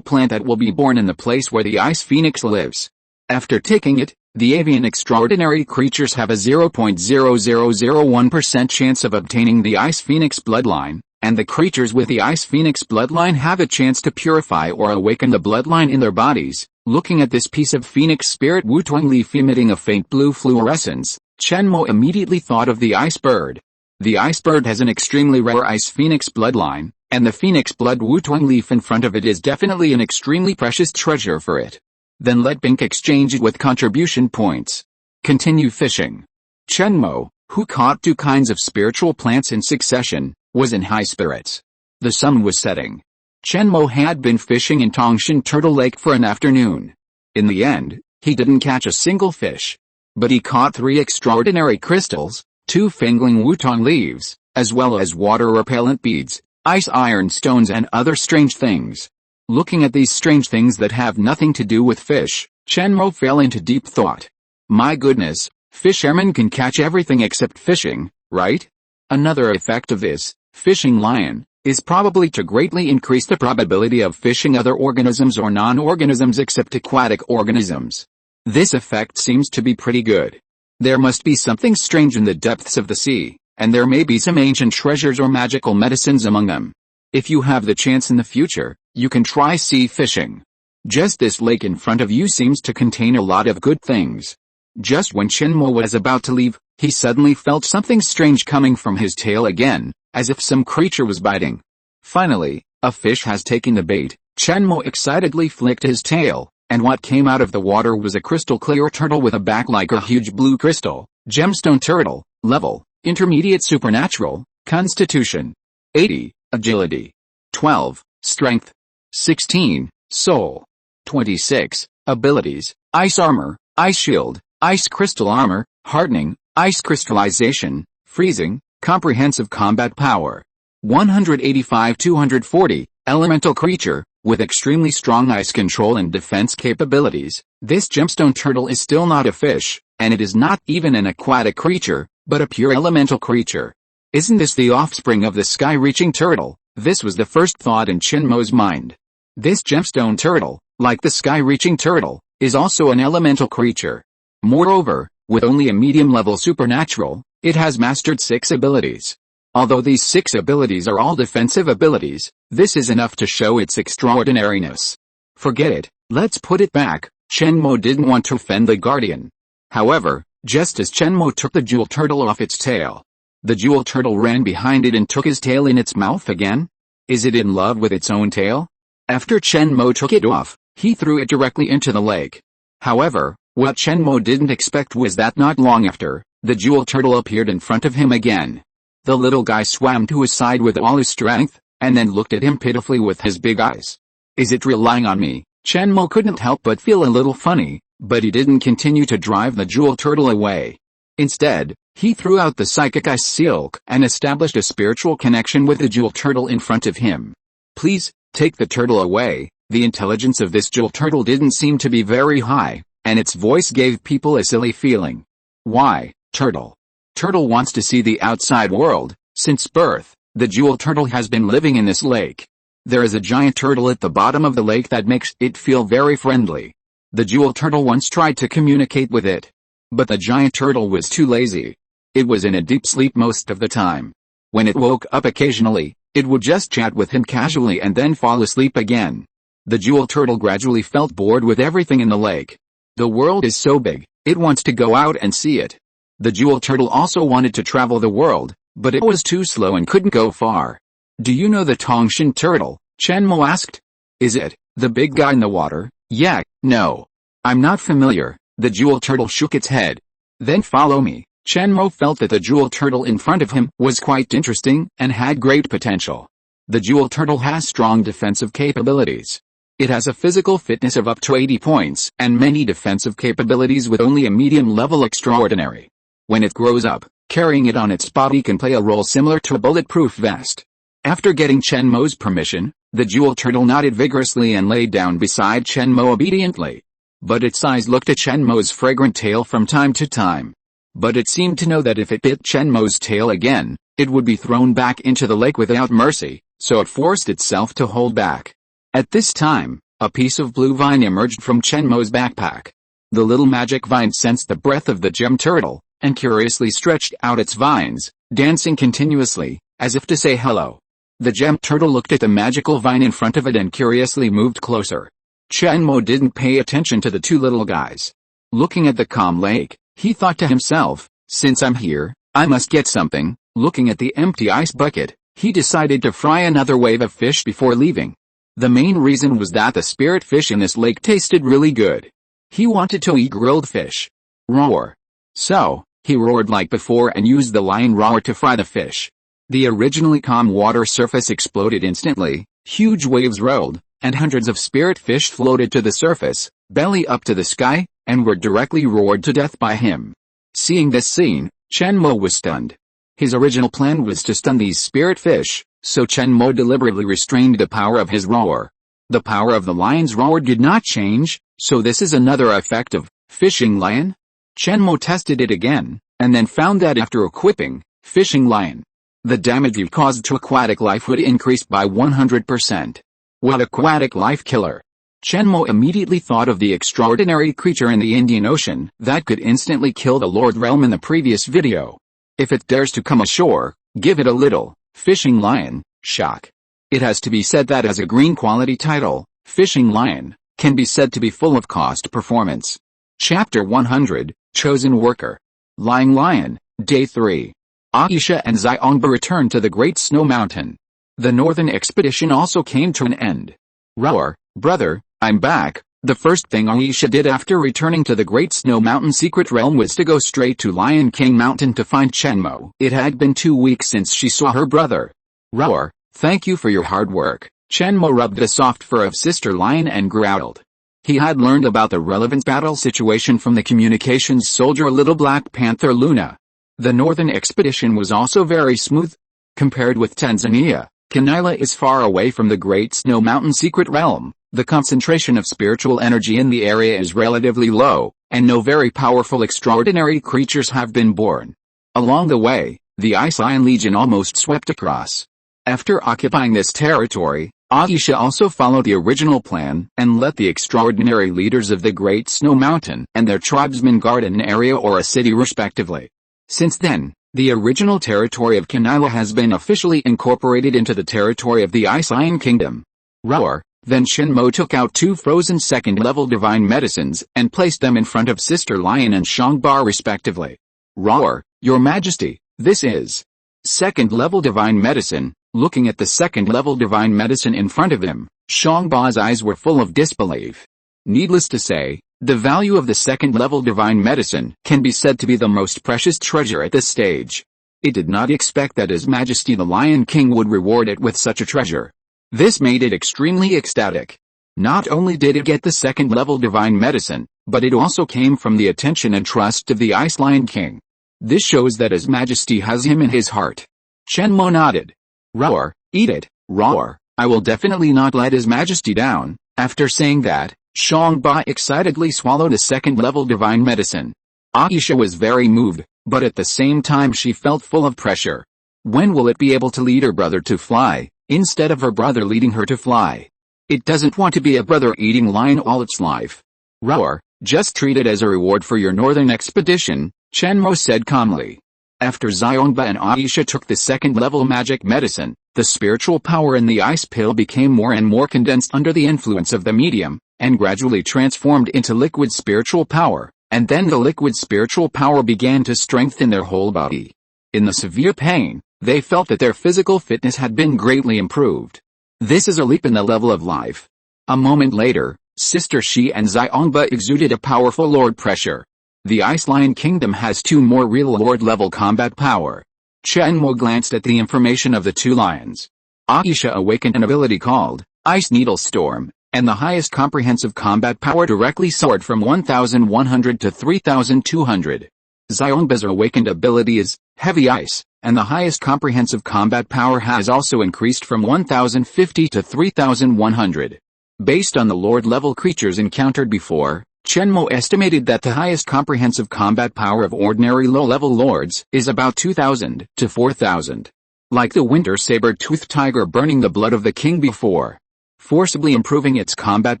Speaker 1: plant that will be born in the place where the Ice Phoenix lives. After taking it, the avian extraordinary creatures have a 0.0001% chance of obtaining the Ice Phoenix bloodline, and the creatures with the Ice Phoenix bloodline have a chance to purify or awaken the bloodline in their bodies. Looking at this piece of Phoenix Spirit Wutong leaf emitting a faint blue fluorescence, Chenmo immediately thought of the ice bird. The ice bird has an extremely rare Ice Phoenix bloodline, and the Phoenix blood Wutong leaf in front of it is definitely an extremely precious treasure for it. Then let Bink exchange it with contribution points. Continue fishing. Chenmo, who caught 2 kinds of spiritual plants in succession, was in high spirits. The sun was setting. Chenmo had been fishing in Tongshan Turtle Lake for an afternoon. In the end, he didn't catch a single fish. But he caught 3 extraordinary crystals, 2 Fengling Wutong leaves, as well as water-repellent beads, ice iron stones and other strange things. Looking at these strange things that have nothing to do with fish, Chenmo fell into deep thought. My goodness, fishermen can catch everything except fishing, right? Another effect of this, fishing lion, is probably to greatly increase the probability of fishing other organisms or non-organisms except aquatic organisms. This effect seems to be pretty good. There must be something strange in the depths of the sea, and there may be some ancient treasures or magical medicines among them. If you have the chance in the future, you can try sea fishing. Just this lake in front of you seems to contain a lot of good things. Just when Chenmo was about to leave, he suddenly felt something strange coming from his tail again, as if some creature was biting. Finally, a fish has taken the bait. Chenmo excitedly flicked his tail, and what came out of the water was a crystal clear turtle with a back like a huge blue crystal. Gemstone turtle, level, intermediate supernatural, constitution, 80, agility, 12, strength, 16, soul, 26, abilities, ice armor, ice shield, ice crystal armor, hardening, ice crystallization, freezing, comprehensive combat power. 185-240, elemental creature, with extremely strong ice control and defense capabilities. This gemstone turtle is still not a fish, and it is not even an aquatic creature, but a pure elemental creature. Isn't this the offspring of the sky-reaching turtle? This was the first thought in Chenmo's mind. This gemstone turtle, like the sky-reaching turtle, is also an elemental creature. Moreover, with only a medium-level supernatural, it has mastered 6 abilities. Although these 6 abilities are all defensive abilities, this is enough to show its extraordinariness. Forget it, let's put it back. Chenmo didn't want to offend the guardian. However, just as Chenmo took the jewel turtle off its tail, the jewel turtle ran behind it and took his tail in its mouth again. Is it in love with its own tail? After Chenmo took it off, he threw it directly into the lake. However, what Chenmo didn't expect was that not long after, the jewel turtle appeared in front of him again. The little guy swam to his side with all his strength, and then looked at him pitifully with his big eyes. Is it relying on me? Chenmo couldn't help but feel a little funny, but he didn't continue to drive the jewel turtle away. Instead, he threw out the psychic ice silk and established a spiritual connection with the jewel turtle in front of him. Please, take the turtle away. The intelligence of this jewel turtle didn't seem to be very high, and its voice gave people a silly feeling. Why, turtle? Turtle wants to see the outside world. Since birth, the jewel turtle has been living in this lake. There is a giant turtle at the bottom of the lake that makes it feel very friendly. The jewel turtle once tried to communicate with it, but the giant turtle was too lazy. It was in a deep sleep most of the time. When it woke up occasionally, it would just chat with him casually and then fall asleep again. The jewel turtle gradually felt bored with everything in the lake. The world is so big, it wants to go out and see it. The jewel turtle also wanted to travel the world, but it was too slow and couldn't go far. Do you know the Tongshan turtle? Chenmo asked. Is it the big guy in the water? Yeah, no. I'm not familiar. The jewel turtle shook its head. Then follow me. Chenmo felt that the jewel turtle in front of him was quite interesting and had great potential. The jewel turtle has strong defensive capabilities. It has a physical fitness of up to 80 points and many defensive capabilities with only a medium-level extraordinary. When it grows up, carrying it on its body can play a role similar to a bulletproof vest. After getting Chenmo's permission, the jewel turtle nodded vigorously and lay down beside Chenmo obediently. But its eyes looked at Chenmo's fragrant tail from time to time. But it seemed to know that if it bit Chenmo's tail again, it would be thrown back into the lake without mercy, so it forced itself to hold back. At this time, a piece of blue vine emerged from Chenmo's backpack. The little magic vine sensed the breath of the gem turtle, and curiously stretched out its vines, dancing continuously, as if to say hello. The gem turtle looked at the magical vine in front of it and curiously moved closer. Chenmo didn't pay attention to the 2 little guys. Looking at the calm lake, he thought to himself, since I'm here, I must get something. Looking at the empty ice bucket, he decided to fry another wave of fish before leaving. The main reason was that the spirit fish in this lake tasted really good. He wanted to eat grilled fish. Roar. So, he roared like before and used the lion roar to fry the fish. The originally calm water surface exploded instantly, Huge waves rolled, and hundreds of spirit fish floated to the surface, belly up to the sky, and were directly roared to death by him. Seeing this scene, Shenmo was stunned. His original plan was to stun these spirit fish, so Shenmo deliberately restrained the power of his roar. The power of the lion's roar did not change, so this is another effect of Fishing Lion? Shenmo tested it again, and then found that after equipping Fishing Lion, the damage you caused to aquatic life would increase by 100%. What aquatic life killer! Shenmo immediately thought of the extraordinary creature in the Indian Ocean that could instantly kill the Lord Realm in the previous video. If it dares to come ashore, give it a little Fishing Lion shock. It has to be said that as a green quality title, Fishing Lion can be said to be full of cost performance. Chapter 100, Chosen Worker. Lying Lion, Day 3. Aisha and Xiongba returned to the Great Snow Mountain. The northern expedition also came to an end. Roar, brother, I'm back. The first thing Aisha did after returning to the Great Snow Mountain secret realm was to go straight to Lion King Mountain to find Shenmo. It had been 2 weeks since she saw her brother. Roar, thank you for your hard work. Shenmo rubbed the soft fur of Sister Lion and growled. He had learned about the relevant battle situation from the communications soldier Little Black Panther Luna. The northern expedition was also very smooth. Compared with Tanzania, Kenila is far away from the Great Snow Mountain secret realm. The concentration of spiritual energy in the area is relatively low, and no very powerful extraordinary creatures have been born. Along the way, the Ice Lion Legion almost swept across. After occupying this territory, Aisha also followed the original plan and let the extraordinary leaders of the Great Snow Mountain and their tribesmen guard an area or a city respectively. Since then, the original territory of Kenila has been officially incorporated into the territory of the Ice Lion Kingdom. Roar. Then Shenmo took out 2 frozen second-level divine medicines and placed them in front of Sister Lion and Xiongba respectively. Roar, Your Majesty, this is second-level divine medicine. Looking at the second-level divine medicine in front of him, Xiongba's eyes were full of disbelief. Needless to say, the value of the second-level divine medicine can be said to be the most precious treasure at this stage. It did not expect that His Majesty the Lion King would reward it with such a treasure. This made it extremely ecstatic. Not only did it get the second-level divine medicine, but it also came from the attention and trust of the Ice Lion King. This shows that His Majesty has him in his heart. Shenmo nodded. Roar, eat it, Roar, I will definitely not let His Majesty down. After saying that, Xiongba excitedly swallowed a second-level divine medicine. Aisha was very moved, but at the same time she felt full of pressure. When will it be able to lead her brother to fly, instead of her brother leading her to fly? It doesn't want to be a brother-eating lion all its life. Roar, just treat it as a reward for your northern expedition, Shenmo said calmly. After Xiongba and Aisha took the second-level magic medicine, the spiritual power in the ice pill became more and more condensed under the influence of the medium, and gradually transformed into liquid spiritual power, and then the liquid spiritual power began to strengthen their whole body. In the severe pain, they felt that their physical fitness had been greatly improved. This is a leap in the level of life. A moment later, Sister Shi and Xiongba exuded a powerful Lord pressure. The Ice Lion Kingdom has 2 more real Lord-level combat power. Shenmo glanced at the information of the 2 lions. Aisha awakened an ability called Ice Needle Storm, and the highest comprehensive combat power directly soared from 1,100 to 3,200. Xiongba's awakened ability is Heavy Ice, and the highest comprehensive combat power has also increased from 1,050 to 3,100. Based on the Lord-level creatures encountered before, Shenmo estimated that the highest comprehensive combat power of ordinary low-level lords is about 2,000 to 4,000. Like the winter saber-toothed tiger burning the blood of the king before forcibly improving its combat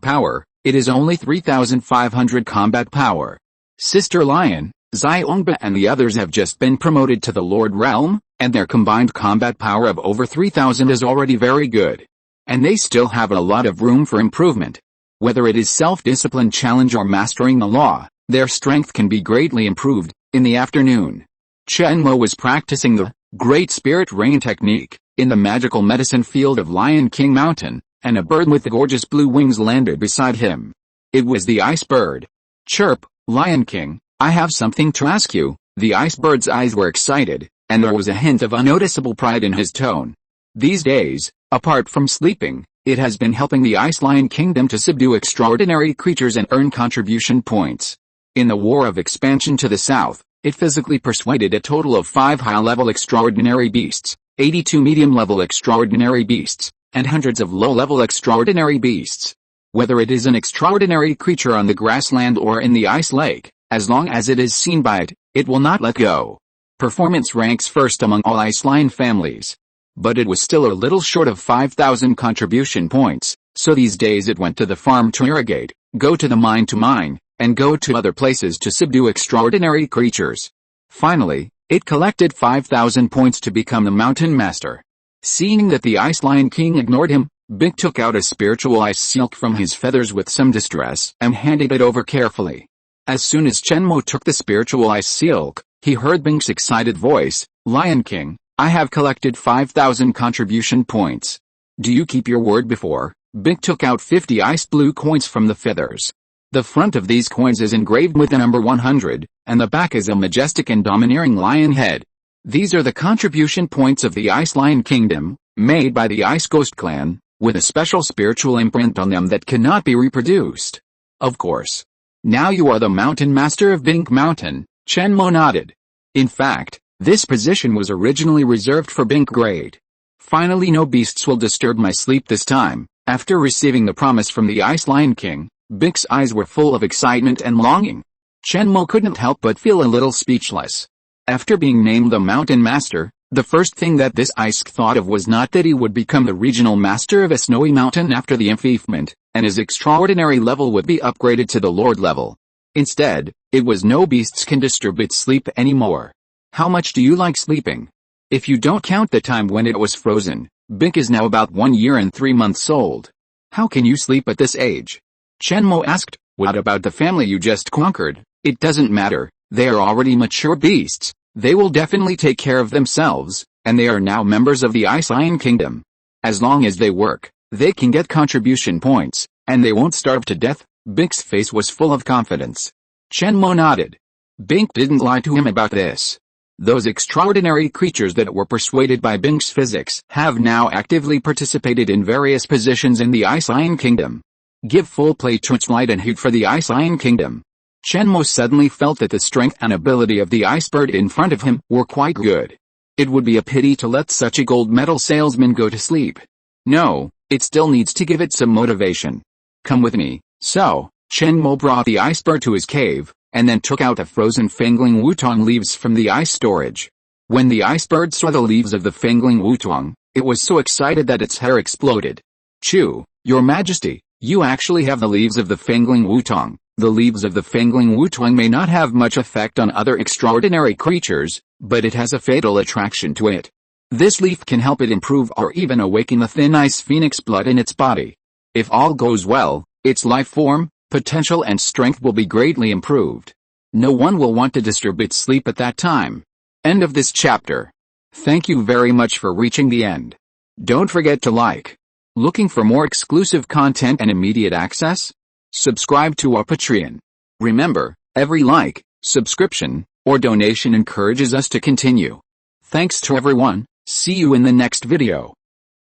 Speaker 1: power, it is only 3,500 combat power. Sister Lion, Xiongba and the others have just been promoted to the Lord Realm, and their combined combat power of over 3,000 is already very good. And they still have a lot of room for improvement. Whether it is self-discipline challenge or mastering the law, their strength can be greatly improved. In the afternoon, Shenmo was practicing the Great Spirit Rain technique in the magical medicine field of Lion King Mountain, and a bird with gorgeous blue wings landed beside him. It was the ice bird. Chirp, Lion King, I have something to ask you. The ice bird's eyes were excited, and there was a hint of unnoticeable pride in his tone. These days, apart from sleeping, It has been helping the Ice Lion Kingdom to subdue extraordinary creatures and earn contribution points. In the War of Expansion to the south, it physically persuaded a total of 5 high-level extraordinary beasts, 82 medium-level extraordinary beasts, and hundreds of low-level extraordinary beasts. Whether it is an extraordinary creature on the grassland or in the ice lake, as long as it is seen by it, it will not let go. Performance ranks first among all Ice Lion families. But it was still a little short of 5,000 contribution points, so these days it went to the farm to irrigate, go to the mine to mine, and go to other places to subdue extraordinary creatures. Finally, it collected 5,000 points to become the Mountain Master. Seeing that the Ice Lion King ignored him, Bink took out a spiritual ice silk from his feathers with some distress and handed it over carefully. As soon as Chenmo took the spiritual ice silk, he heard Bink's excited voice, "Lion King, I have collected 5,000 contribution points. Do you keep your word?" Before, Bink took out 50 ice blue coins from the feathers. The front of these coins is engraved with the number 100, and the back is a majestic and domineering lion head. These are the contribution points of the Ice Lion Kingdom, made by the Ice Ghost Clan, with a special spiritual imprint on them that cannot be reproduced. Of course. Now you are the Mountain Master of Bink Mountain, Chenmo nodded. In fact, this position was originally reserved for Bink Great. Finally, no beasts will disturb my sleep this time. After receiving the promise from the Ice Lion King, Bink's eyes were full of excitement and longing. Chenmo couldn't help but feel a little speechless. After being named the Mountain Master, the first thing that this Ice thought of was not that he would become the regional master of a snowy mountain after the enfeoffment, and his extraordinary level would be upgraded to the Lord level. Instead, it was no beasts can disturb its sleep anymore. How much do you like sleeping? If you don't count the time when it was frozen, Bink is now about 1 year and 3 months old. How can you sleep at this age? Chenmo asked. What about the family you just conquered? It doesn't matter, they are already mature beasts. They will definitely take care of themselves, and they are now members of the Ice Lion Kingdom. As long as they work, they can get contribution points, and they won't starve to death. Bink's face was full of confidence. Chenmo nodded. Bink didn't lie to him about this. Those extraordinary creatures that were persuaded by Bink's physics have now actively participated in various positions in the Ice Lion Kingdom. Give full play to its light and heat for the Ice Lion Kingdom. Chenmo suddenly felt that the strength and ability of the ice bird in front of him were quite good. It would be a pity to let such a gold medal salesman go to sleep. No, it still needs to give it some motivation. Come with me. So, Chenmo brought the ice bird to his cave, and then took out the frozen fangling wutong leaves from the ice storage. When the ice bird saw the leaves of the fangling wutong, it was so excited that its hair exploded. Chew, Your Majesty, you actually have the leaves of the fangling wutong. The leaves of the fangling wutong may not have much effect on other extraordinary creatures, but it has a fatal attraction to it. This leaf can help it improve or even awaken the thin ice phoenix blood in its body. If all goes well, its life form, potential and strength will be greatly improved. No one will want to disturb its sleep at that time. End of this chapter. Thank you very much for reaching the end. Don't forget to like. Looking for more exclusive content and immediate access? Subscribe to our Patreon. Remember, every like, subscription, or donation encourages us to continue. Thanks to everyone, see you in the next video.